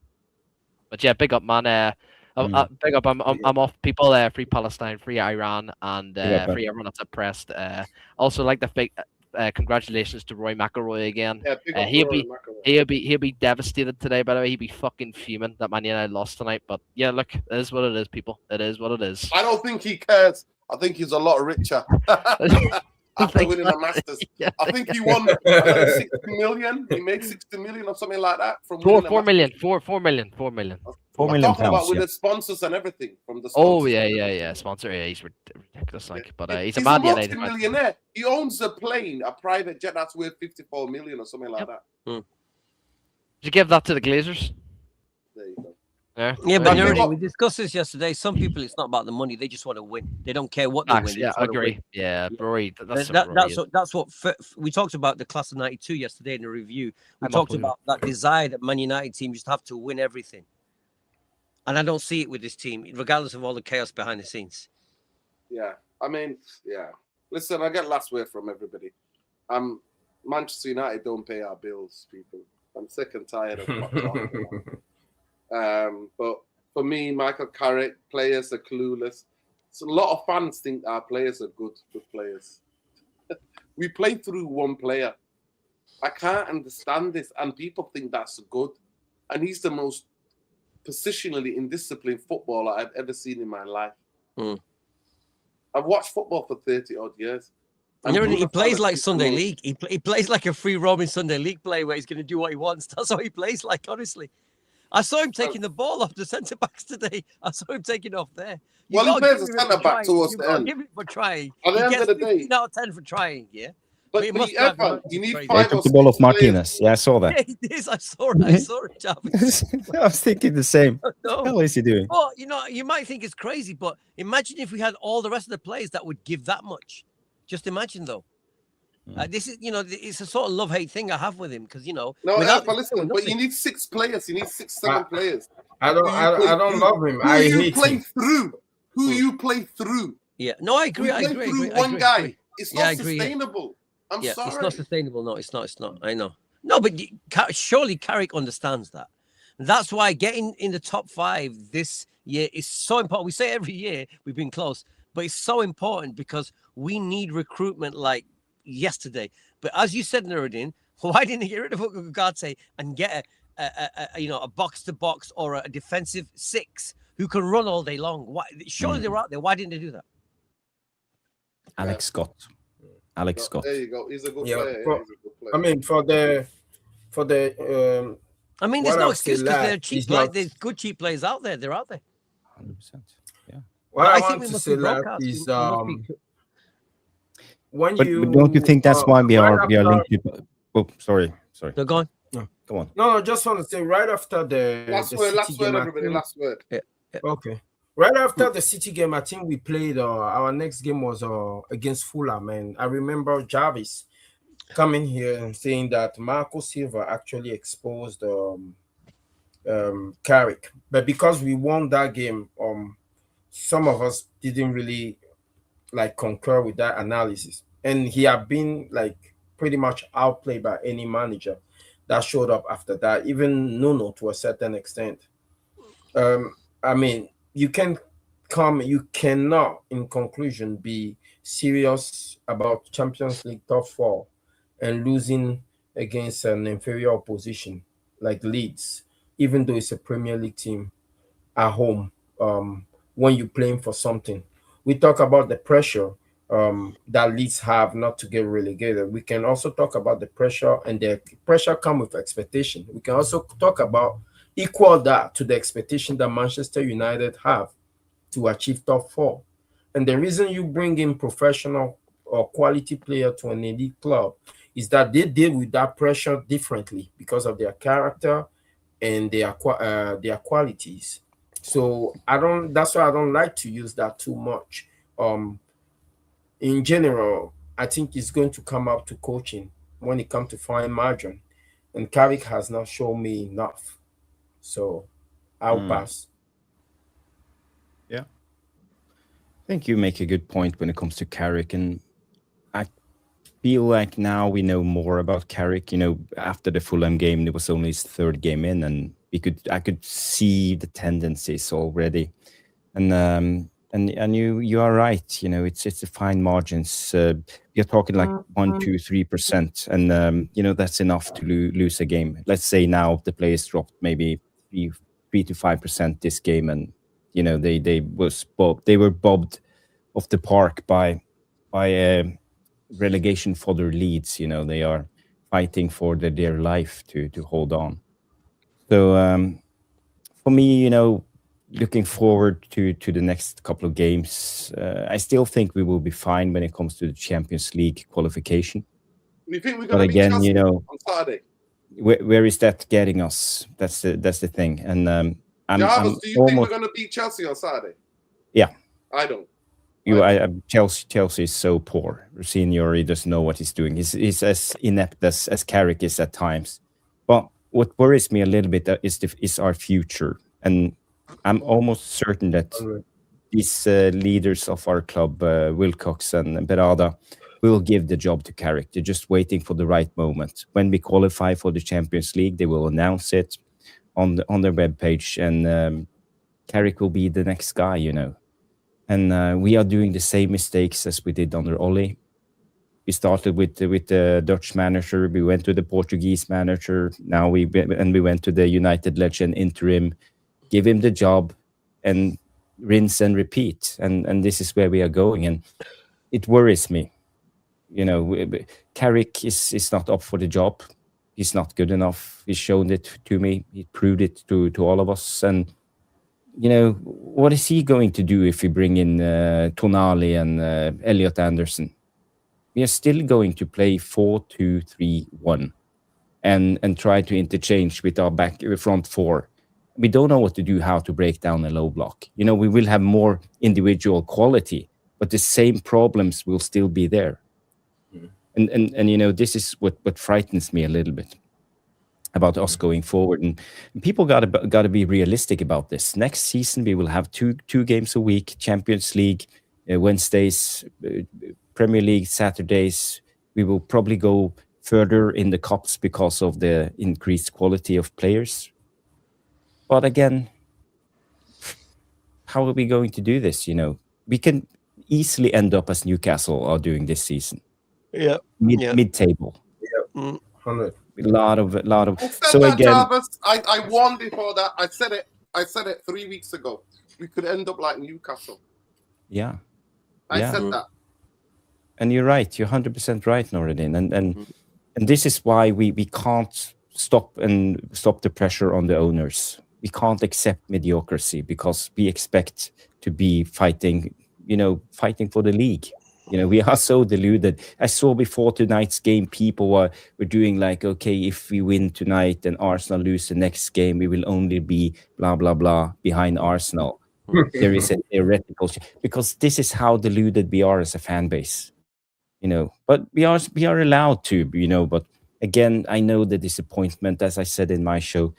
But yeah, big up, man. Big up. I'm off. People, free Palestine, free Iran, and free everyone that's oppressed. Also, like the big. Congratulations to Roy McIlroy again. Yeah, he'll be devastated today. By the way, he'll be fucking fuming that Man United lost tonight. But yeah, look, it is what it is, people. It is what it is. I don't think he cares. I think he's a lot richer after winning the Masters. Yeah, I think he won 60 million. He made 60 million or something like that from $4 million. £4 million talking about pounds, with yeah. the sponsors and everything from the Oh sponsors. yeah. Sponsor, yeah, he's ridiculous, like. But he's a a Man United multi-millionaire. He owns a plane, a private jet that's worth 54 million or something like that. Did you give that to the Glazers? There you go. Yeah, but we discussed this yesterday. Some people, it's not about the money; they just want to win. They don't care what they win. They Yeah, just I want to agree. win. Yeah, Rory. That's what we talked about the class of '92 yesterday in the review. We talked about that desire that Man United team just have to win everything, and I don't see it with this team, regardless of all the chaos behind the scenes. Yeah, I mean, yeah. Listen, I get last word from everybody. Manchester United don't pay our bills, people. I'm sick and tired of what talking about. But for me, Michael Carrick, players are clueless. So a lot of fans think our players are good players. We play through one player. I can't understand this, and people think that's good. And he's the most positionally indisciplined footballer I've ever seen in my life. I've watched football for 30 odd years. And he plays like Sunday League. He plays like a free roaming Sunday League player where he's going to do what he wants. That's how he plays like, honestly. I saw him taking the ball off the centre backs today. I saw him taking off there. Well, he plays a centre back towards the end. Give him for trying. At the end of the day, 15 out of 10 for trying, yeah. But you need They 5 or took the 6 ball off players. Martinez. Yeah, I saw that. Yeah, he is. I saw it, Jarvis. I was thinking the same. No. What the hell is he doing? Well, you might think it's crazy, but imagine if we had all the rest of the players that would give that much. Just imagine, though. This is, it's a sort of love-hate thing I have with him because, No, but listen, but you need 6 players. You need 6, 7 players. I don't love him. I hate him. Who you play through. Yeah. No, I agree. I agree. One guy. It's not sustainable. I'm sorry. It's not sustainable. No, it's not. I know. No, but surely Carrick understands that. That's why getting in the top 5 this year is so important. We say every year we've been close, but it's so important because we need recruitment like yesterday. But as you said, Nuruddin, why didn't he get rid of Ugarte and get a box to box or a defensive 6 who can run all day long? Why? Surely they were out there. Why didn't they do that? Alex Scott. There you go. He's a good player. He's a good player. I mean, for the I mean, there's no excuse because they're cheap. There's good cheap players out there. They're out there. 100%. Yeah. What I want to say that is when but you don't you think that's why we are linked to? Oh, sorry. They're gone. No, come on. No, just want to say right after the last word, everybody. Last word. Yeah. Okay. Right after the City game, I think we played. Our next game was against Fulham, and I remember Jarvis coming here and saying that Marco Silva actually exposed Carrick, but because we won that game, some of us didn't really concur with that analysis, and he had been pretty much outplayed by any manager that showed up after that, even Nuno to a certain extent. I mean, you cannot, in conclusion, be serious about Champions League top 4 and losing against an inferior opposition like Leeds, even though it's a Premier League team at home, when you're playing for something. We talk about the pressure that Leeds have not to get relegated. We can also talk about the pressure, and the pressure comes with expectation. We can also talk about equal that to the expectation that Manchester United have to achieve top 4. And the reason you bring in professional or quality player to an elite club is that they deal with that pressure differently because of their character and their qualities. So that's why I don't like to use that too much. In general, I think it's going to come up to coaching when it comes to fine margin. And Carrick has not shown me enough. So I'll pass. Yeah. I think you make a good point when it comes to Carrick, and I feel like now we know more about Carrick. After the Fulham game, it was only his 3rd game in, and I could see the tendencies already. And you are right. It's the fine margins. You're talking like 1%, 2%, 3%, and that's enough to lose a game. Let's say now the players dropped maybe 3 to 5% this game, and they were bobbed off the park by relegation fodder Leeds. They are fighting for their life to hold on. So for me, looking forward to the next couple of games, I still think we will be fine when it comes to the Champions League qualification. You think we're going to beat Chelsea on Saturday? Where is that getting us? That's the thing. And Jarvis, do you think we're going to beat Chelsea on Saturday? Yeah, I don't. Chelsea is so poor. Senior doesn't know what he's doing. He's as inept as Carrick is at times. But what worries me a little bit is our future, and I'm almost certain that these leaders of our club, Wilcox and Berada, will give the job to Carrick. They're just waiting for the right moment. When we qualify for the Champions League, they will announce it on their webpage, and Carrick will be the next guy, you know. And we are doing the same mistakes as we did under Ollie. We started with the Dutch manager. We went to the Portuguese manager. Now we went to the United legend interim. Give him the job, and rinse and repeat. And this is where we are going. And it worries me. You know, Carrick is not up for the job. He's not good enough. He's shown it to me. He proved it to all of us. And you know, what is he going to do if we bring in Tonali and Elliot Anderson? We are still going to play 4-2-3-1 and try to interchange with our front four. We don't know what to do, how to break down a low block. You know, we will have more individual quality, but the same problems will still be there. And you know, this is what frightens me a little bit about us going forward. And people got to be realistic about this. Next season, we will have two games a week, Champions League Wednesdays, Premier League Saturdays. We will probably go further in the cups because of the increased quality of players. But again, how are we going to do this? You know, we can easily end up as Newcastle are doing this season. Yeah. Mid-table. Yeah. 100. A lot of. I said So that, again, Jarvis. I warned before that. I said it 3 weeks ago. We could end up like Newcastle. yeah. I said that. And you're right. You're 100% right, Noradin. And this is why we can't stop the pressure on the owners. We can't accept mediocrity because we expect to be fighting for the league. You know, we are so deluded. I saw before tonight's game, people were doing like, okay, if we win tonight and Arsenal lose the next game, we will only be blah, blah, blah behind Arsenal. There is a theoretical, because this is how deluded we are as a fan base. You know, but we are allowed to, you know, but again, I know the disappointment, as I said in my show.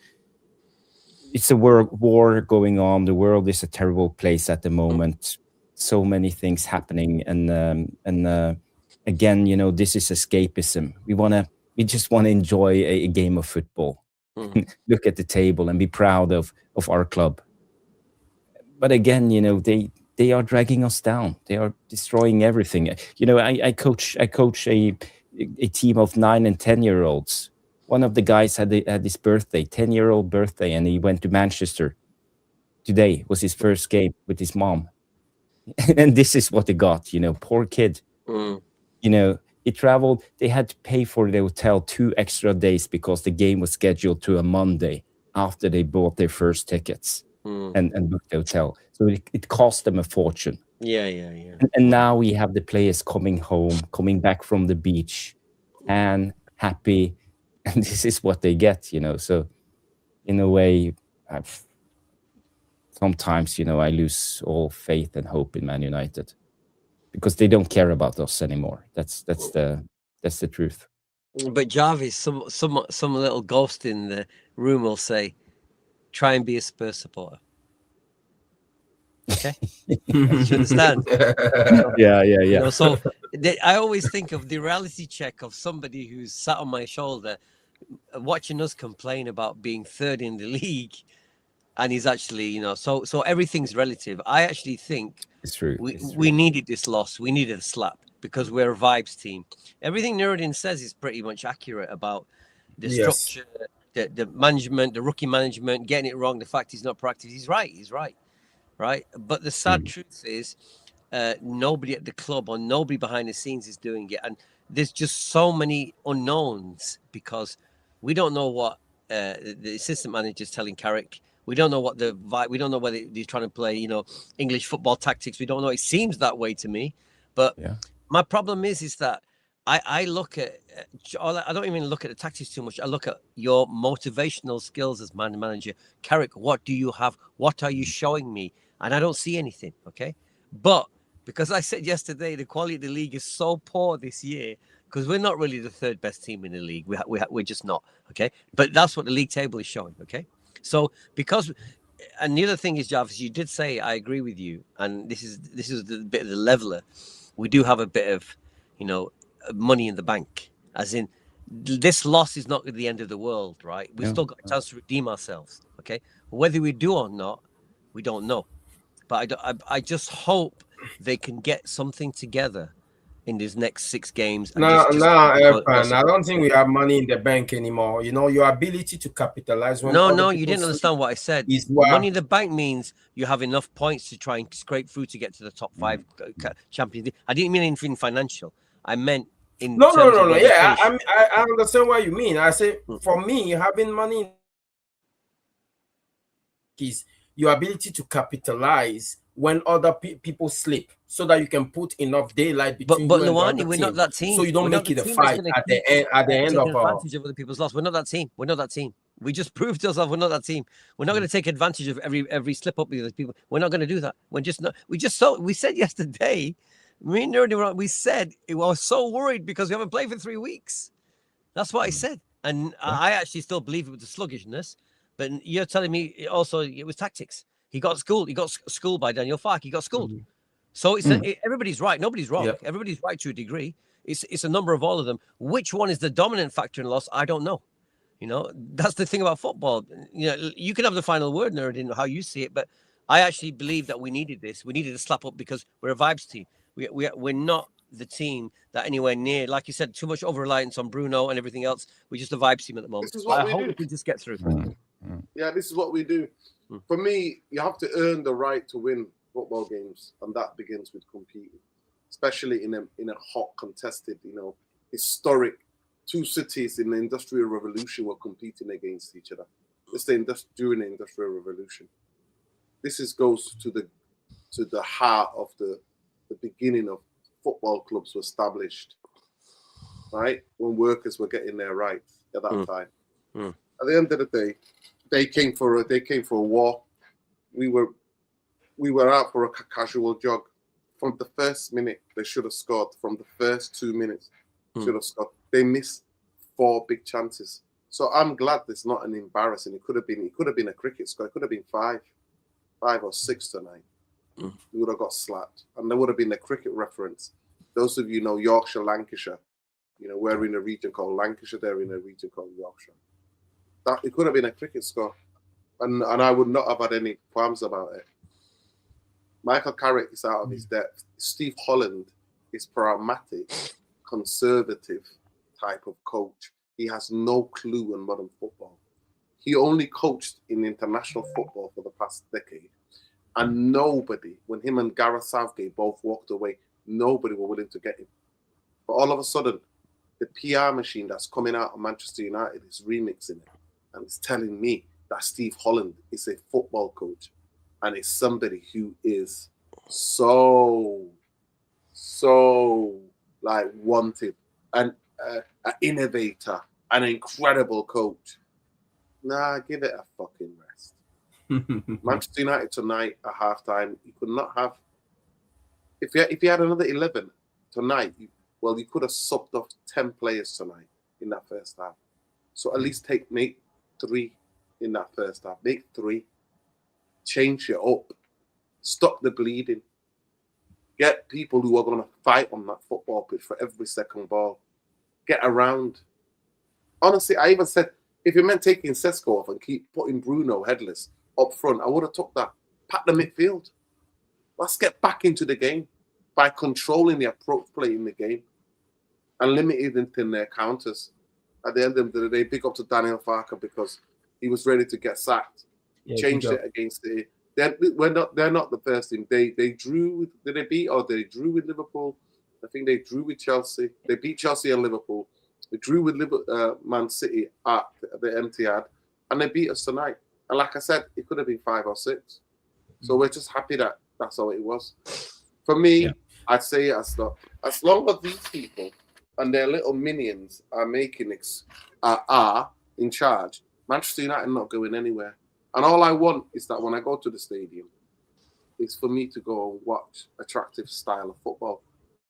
It's a war going on. The world is a terrible place at the moment. So many things happening, and again, you know, this is escapism. We just want to enjoy a game of football, look at the table, and be proud of our club. But again, you know, they are dragging us down. They are destroying everything. You know, I coach a team of 9 and 10-year-olds. One of the guys had his birthday, 10-year-old birthday, and he went to Manchester. Today was his first game with his mom. And this is what they got, you know, poor kid. You know, he traveled. They had to pay for the hotel 2 extra days because the game was scheduled to a Monday after they bought their first tickets and booked the hotel. So it cost them a fortune. Yeah. And now we have the players coming back from the beach and happy. And this is what they get, you know. So in a way, sometimes, you know, I lose all faith and hope in Man United because they don't care about us anymore. That's the truth. But Jarvis, some little ghost in the room will say, "Try and be a Spurs supporter." Okay, you understand? Yeah. You know, so I always think of the reality check of somebody who's sat on my shoulder, watching us complain about being third in the league. And he's actually, you know, so everything's relative. I actually think it's true. We needed this loss. We needed a slap because we're a vibes team. Everything Nuruddin says is pretty much accurate about the structure, the management, the rookie management, getting it wrong. The fact he's not proactive. He's right. Right. But the sad truth is nobody at the club or nobody behind the scenes is doing it. And there's just so many unknowns because we don't know what the assistant manager is telling Carrick. We don't know what the vibe. We don't know whether he's trying to play, you know, English football tactics. We don't know. It seems that way to me. But my problem is that I look at. I don't even look at the tactics too much. I look at your motivational skills as manager. Carrick, what do you have? What are you showing me? And I don't see anything. Okay, but because I said yesterday the quality of the league is so poor this year because we're not really the third best team in the league. We're just not. Okay, but that's what the league table is showing. Okay. So because, and the other thing is, Jarvis, you did say, I agree with you, and this is the bit of the leveler. We do have a bit of, you know, money in the bank, as in this loss is not the end of the world, right? We've still got a chance to redeem ourselves, okay? Whether we do or not, We don't know. But I just hope they can get something together in these next 6 games. And Erpan, I don't think we have money in the bank anymore. You know, your ability to capitalize when No, you didn't understand what I said. Money in the bank means you have enough points to try and scrape through to get to the top 5 Champions League. I didn't mean anything financial. I meant in no. Yeah, I understand what you mean. I say for me, having money is your ability to capitalize when other people sleep, so that you can put enough daylight between but you and Luani, the other we're team, not that team. so you don't make it a fight at the end of advantage of other people's loss. We're not that team. We're not that team. We just proved to ourselves we're not that team. We're not going to take advantage of every slip up with other people. We're not going to do that. We're just not. We said yesterday, me and Nerdy, we said I was so worried because we haven't played for 3 weeks. That's what I said, and I actually still believe it was the sluggishness. But you're telling me also it was tactics. He got schooled. He got schooled by Daniel Farke. He got schooled. So it's everybody's right. Nobody's wrong. Yep. Everybody's right to a degree. It's a number of all of them. Which one is the dominant factor in loss? I don't know. You know, that's the thing about football. You know, you can have the final word, Nerd, in how you see it, but I actually believe that we needed this. We needed to slap up because we're a vibes team. We're not the team that anywhere near, like you said, too much over-reliance on Bruno and everything else. We're just a vibes team at the moment. This is what I hope we can just get through. Yeah, this is what we do. For me, you have to earn the right to win football games, and that begins with competing, especially in a hot, contested, historic 2 cities in the Industrial Revolution were competing against each other. During the Industrial Revolution. This goes to the heart of the beginning of football clubs were established, right? When workers were getting their rights at that time. At the end of the day, they came for a war. We were out for a casual jog. From the first minute, they should have scored. From the first 2 minutes, should have scored. They missed 4 big chances. So I'm glad it's not an embarrassing. It could have been a cricket score. It could have been 5 or 6 tonight. We would have got slapped, and there would have been a cricket reference. Those of you know Yorkshire, Lancashire. We're in a region called Lancashire. They're in a region called Yorkshire. It could have been a cricket score, and I would not have had any qualms about it. Michael Carrick is out of his depth. Steve Holland is pragmatic, conservative type of coach. He has no clue in modern football. He only coached in international football for the past decade. And nobody, when him and Gareth Southgate both walked away, nobody were willing to get him. But all of a sudden, the PR machine that's coming out of Manchester United is remixing it. And it's telling me that Steve Holland is a football coach. And it's somebody who is so wanted, an innovator, an incredible coach. Nah, give it a fucking rest. Manchester United tonight at halftime, you could not have. If you had another 11 tonight, you could have subbed off 10 players tonight in that first half. So at least make 3 in that first half. Make 3. Change it up. Stop the bleeding. Get people who are going to fight on that football pitch for every second ball. Get around. Honestly, I even said, if you meant taking Sesko off and keep putting Bruno headless up front, I would have took that. Pack the midfield. Let's get back into the game by controlling the approach play in the game and limiting their counters. At the end of the day, big up to Daniel Farke because he was ready to get sacked. Changed it against the. They're not the first team. They drew. Did they beat? Or they drew with Liverpool. I think they drew with Chelsea. They beat Chelsea and Liverpool. They drew with Man City at the Etihad, and they beat us tonight. And like I said, it could have been 5 or 6. So we're just happy that that's how it was. For me, I'd say as long as these people and their little minions are are in charge, Manchester United not going anywhere. And all I want is that when I go to the stadium, is for me to go and watch attractive style of football.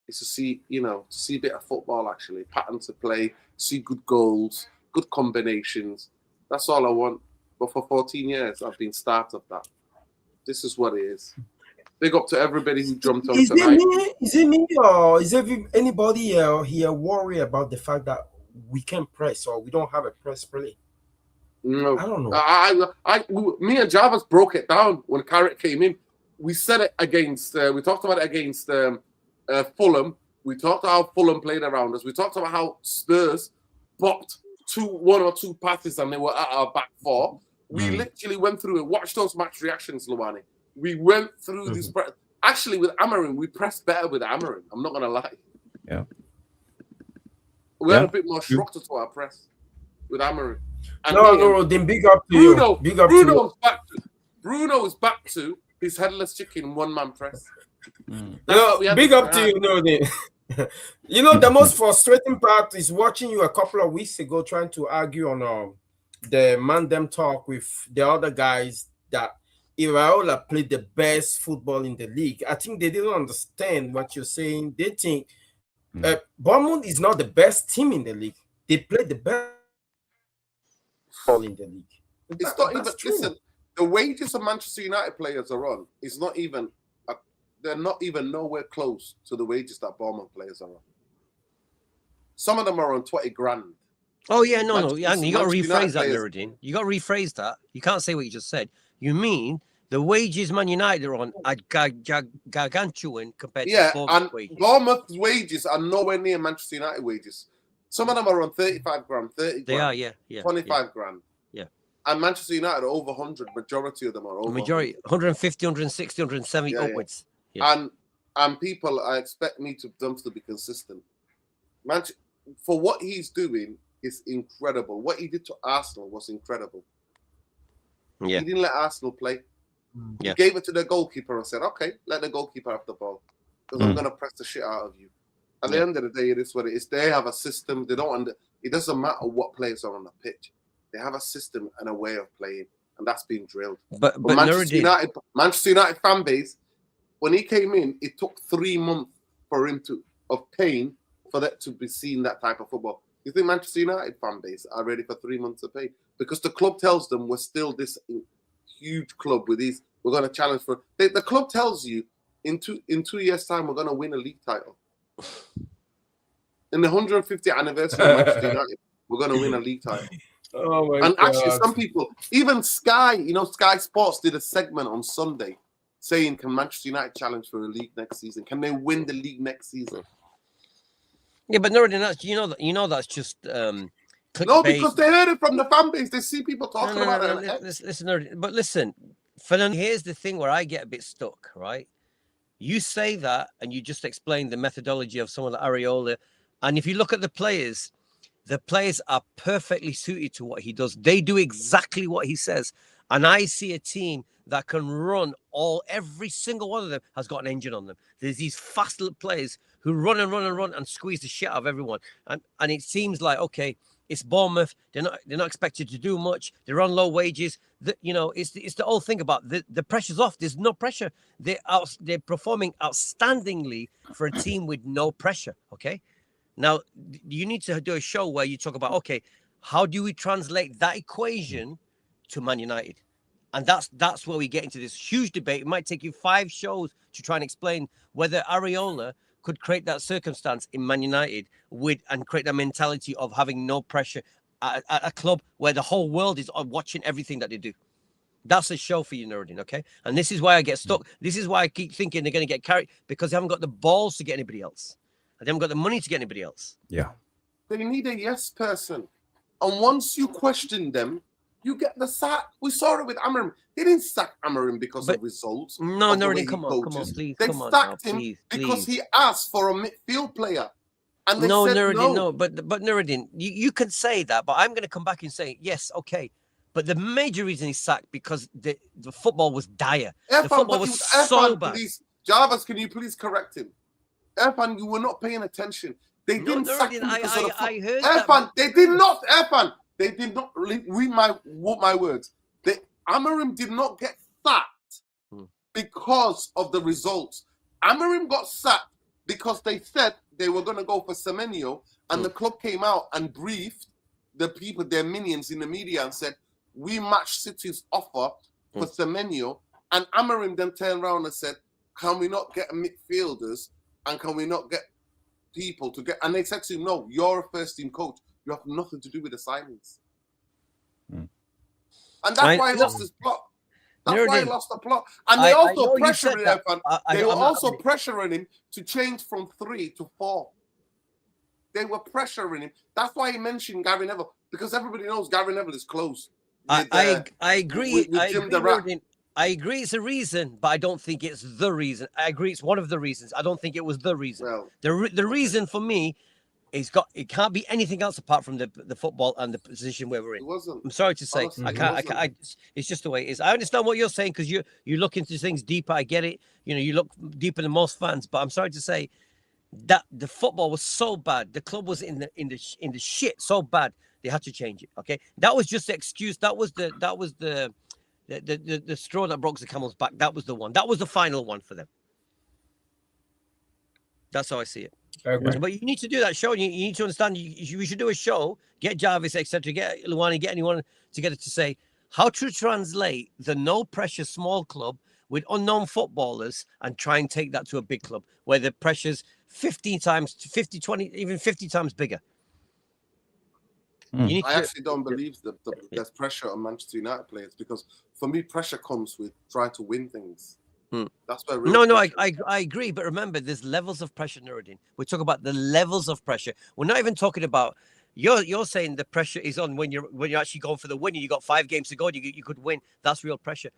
It's to see, see a bit of football actually, patterns of play, see good goals, good combinations. That's all I want. But for 14 years, I've been starved of that. This is what it is. Big up to everybody who jumped on tonight. Is it me or is anybody here worried about the fact that we can't press or we don't have a press play? No. I don't know. Me and Jarvis broke it down when Carrick came in. We said it against. We talked about it against Fulham. We talked about how Fulham played around us. We talked about how Spurs bopped one or two passes and they were at our back four. We literally went through it. Watch those match reactions, Luani. We went through this. Actually, with Amorim, we pressed better with Amorim. I'm not gonna lie. Yeah. We had a bit more structure to our press with Amorim. No, then big up to you. Big up to you. Bruno is back to his headless chicken one-man press. Big up to you, the most frustrating part is watching you a couple of weeks ago trying to argue on the man-them talk with the other guys that Iraola played the best football in the league. I think they didn't understand what you're saying. They think Bournemouth is not the best team in the league. They played the best football in the league. It's not even, listen, the wages of Manchester United players are on is not even, they're not even nowhere close to the wages that Bournemouth players are on. Some of them are on 20 grand. Oh, yeah, no. You got to rephrase that, Nuruddin. You got to rephrase that. You can't say what you just said. You mean the wages Man United are on are gargantuan compared to Bournemouth wages. Bournemouth's wages are nowhere near Manchester United wages. Some of them are on 35 grand, 30 grand. They are, yeah. 25 grand. Yeah. And Manchester United are over 100. Majority of them are over. Majority, 150, 160, 170 upwards. Yeah. And people, I expect them to be consistent. For what he's doing is incredible. What he did to Arsenal was incredible. Yeah. He didn't let Arsenal play. Yeah. He gave it to the goalkeeper and said, okay, let the goalkeeper have the ball. Because I'm going to press the shit out of you. At the end of the day, it is what it is. They have a system. It doesn't matter what players are on the pitch. They have a system and a way of playing. And that's being drilled. But Manchester United fan base, when he came in, it took 3 months for him of pain for that to be seen that type of football. You think Manchester United fan base are ready for 3 months of pain? Because the club tells them we're still this huge club with these. We're going to challenge for. The club tells you in 2 years' time we're going to win a league title. In the 150th anniversary of Manchester United, we're going to win a league title. Oh my God. Actually, some people, even Sky, Sky Sports did a segment on Sunday saying, can Manchester United challenge for a league next season? Can they win the league next season? Yeah, but Nuruddin, that's just no, because they heard it from the fan base. They see people talking about it. Listen, Nuruddin, but listen, Fernando, here's the thing where I get a bit stuck, right? You say that, and you just explained the methodology of someone like Areola, and if you look at the players are perfectly suited to what he does. They do exactly what he says, and I see a team that can run every single one of them has got an engine on them. There's these fast little players who run and squeeze the shit out of everyone. And it seems like, okay, it's Bournemouth. They're not expected to do much. They're on low wages. It's the whole thing about the pressure's off. There's no pressure. They're performing outstandingly for a team with no pressure. Okay. Now you need to do a show where you talk about, okay, how do we translate that equation to Man United? And that's where we get into this huge debate. It might take you 5 shows to try and explain whether Areola could create that circumstance in Man United and create that mentality of having no pressure at a club where the whole world is watching everything that they do. That's a show for you, Nuruddin, okay? And this is why I get stuck. This is why I keep thinking they're going to get carried, because they haven't got the balls to get anybody else. And they haven't got the money to get anybody else. Yeah. They need a yes person. And once you question them, you get the sack. We saw it with Amorim. They didn't sack Amorim because of results. No, come on, please. They sacked him because he asked for a midfield player. And they said Nuruddin, no. But Nuruddin, you can say that, but I'm going to come back and say, yes, okay. But the major reason he's sacked because the football was dire. The football was so bad. Please, Jarvis, can you please correct him? Irfan, you were not paying attention. They didn't sack him because of the football. I heard Irfan, they did not. Irfan, they did not read my words. Amorim did not get sacked because of the results. Amorim got sacked because they said they were going to go for Semenyo, and the club came out and briefed the people, their minions in the media, and said, we matched City's offer for Semenyo. And Amorim then turned around and said, can we not get midfielders and can we not get people to get... And they said to him, no, you're a first-team coach. You have nothing to do with the signings. And that's why he lost his plot. That's why he lost the plot. And they also pressured him. They were also pressuring him to change from 3 to 4. They were pressuring him. That's why he mentioned Gary Neville, because everybody knows Gary Neville is close. I agree. I agree it's a reason, but I don't think it's the reason. I agree it's one of the reasons. I don't think it was the reason. Well, the reason for me it can't be anything else apart from the football and the position where we're in. It wasn't. I'm sorry to say. Honestly, I can't. It's just the way it is. I understand what you're saying because you look into things deeper. I get it. You know, you look deeper than most fans, but I'm sorry to say that the football was so bad. The club was in the shit so bad. They had to change it. Okay, that was just the excuse. That was the straw that broke the camel's back. That was the one. That was the final one for them. That's how I see it. But you need to do that show. You need to understand. We should do a show. Get Jarvis, etc. Get Luwani. Get anyone together to say how to translate the no pressure small club with unknown footballers and try and take that to a big club where the pressure's 50 times, 50, 20, even 50 times bigger. I actually don't believe that there's pressure on Manchester United players because for me, pressure comes with trying to win things. That's where I agree. But remember, there's levels of pressure, Nuruddin. We're talking about the levels of pressure. We're not even talking about you're saying the pressure is on when you're actually going for the win and you got 5 games to go, you could win. That's real pressure.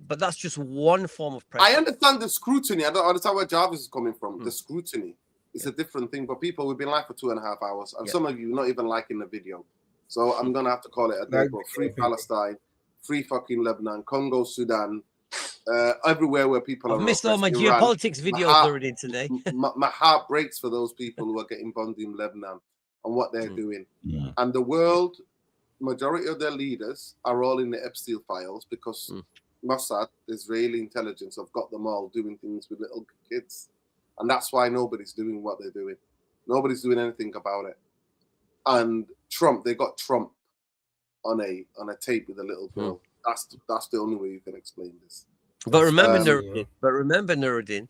But that's just one form of pressure. I understand the scrutiny. I don't understand where Jarvis is coming from. The scrutiny is a different thing. But people, we've been live for 2.5 hours, and some of you not even liking the video. So I'm gonna have to call it a day. But free Palestine, free fucking Lebanon, Congo, Sudan, everywhere where people are. I've missed all my geopolitics videos already today. my heart breaks for those people who are getting bombed in Lebanon and what they're doing. And the world, majority of their leaders are all in the Epstein files because Mossad, Israeli intelligence, have got them all doing things with little kids, and that's why nobody's doing what they're doing. Nobody's doing anything about it. And Trump, they got Trump on a tape with a little girl. That's the only way you can explain this. But remember, Nuruddin,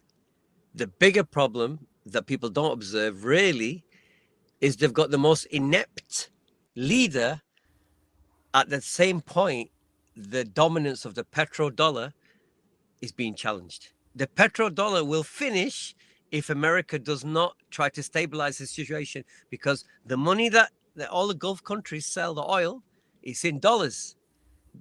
the bigger problem that people don't observe really is they've got the most inept leader. At the same point, the dominance of the petrodollar is being challenged. The petrodollar will finish if America does not try to stabilize the situation, because the money that all the Gulf countries sell, the oil, is in dollars.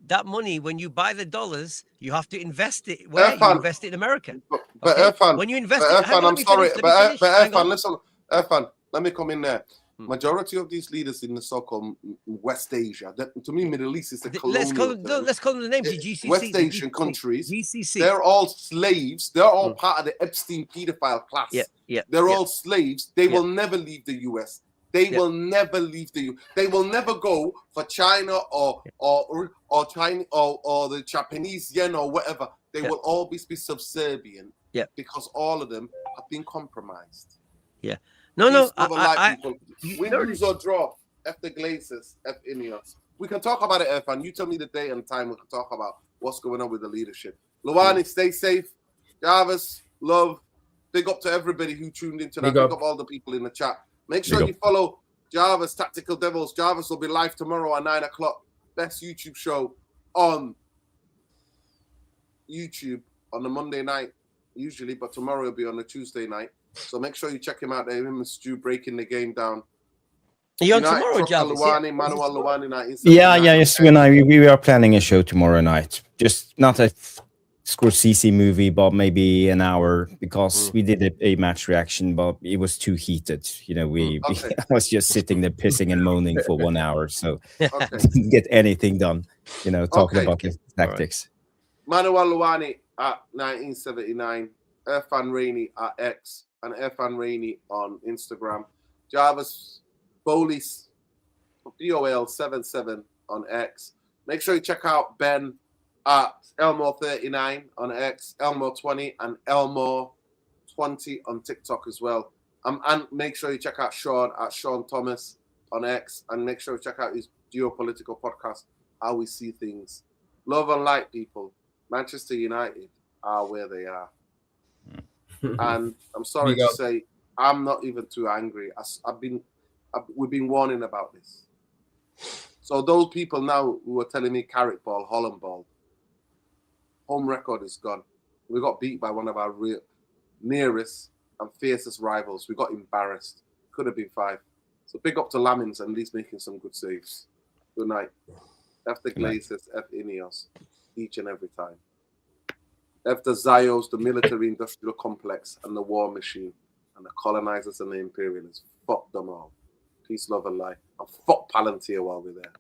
That money, when you buy the dollars, you have to invest it where you invest it in America. But Irfan, when you invest I'm sorry, but Irfan, listen, Irfan, let me come in there. Majority of these leaders in the so-called West Asia, to me, Middle East is a colonial. Let's call them the names. GCC, West Asian countries. GCC. They're all slaves. They're all part of the Epstein pedophile class. They're all slaves. They will never leave the US. They will never leave the US. They will never go for China or China or the Japanese yen or whatever. They will always be subservient. Because all of them have been compromised. No, win, lose or draw. F the Glazers, F Ineos. We can talk about it, Irfan. You tell me the day and time. We can talk about what's going on with the leadership. Luwani, stay safe. Jarvis, love. Big up to everybody who tuned in tonight. Big up all the people in the chat. Make sure you follow Jarvis, Tactical Devils. Jarvis will be live tomorrow at 9 o'clock. Best YouTube show on YouTube on the Monday night, usually, but tomorrow will be on the Tuesday night. So make sure you check him out there. Him and Stu breaking the game down. Are you on tomorrow, Jarvis? Manuel Luwani. Yes, we are planning a show tomorrow night. Just not a Scorsese movie, but maybe an hour, because we did a match reaction, but it was too heated. You know, I was just sitting there pissing and moaning for 1 hour, so didn't get anything done. You know, talking about the tactics. Manuel Luwani at 1979, Irfan Rainey at X, and Irfan Rainey on Instagram. Jarvis Bolis, BOL77 on X. Make sure you check out Ben at Elmo39 on X, Elmo20, and Elmo20 on TikTok as well. And make sure you check out Sean at Sean Thomas on X, and make sure you check out his geopolitical podcast, How We See Things. Love and light, people. Manchester United are where they are. And I'm sorry to say, I'm not even too angry. We've been warning about this. So those people now who are telling me Carrick ball, Holland ball, home record is gone. We got beat by one of our real nearest and fiercest rivals. We got embarrassed. Could have been 5. So big up to Lamins and at least making some good saves. Good night. F the Glazers, F Ineos, each and every time. F the Zios, the military-industrial complex, and the war machine, and the colonizers and the imperialists. Fuck them all. Peace, love, and light. And fuck Palantir while we're there.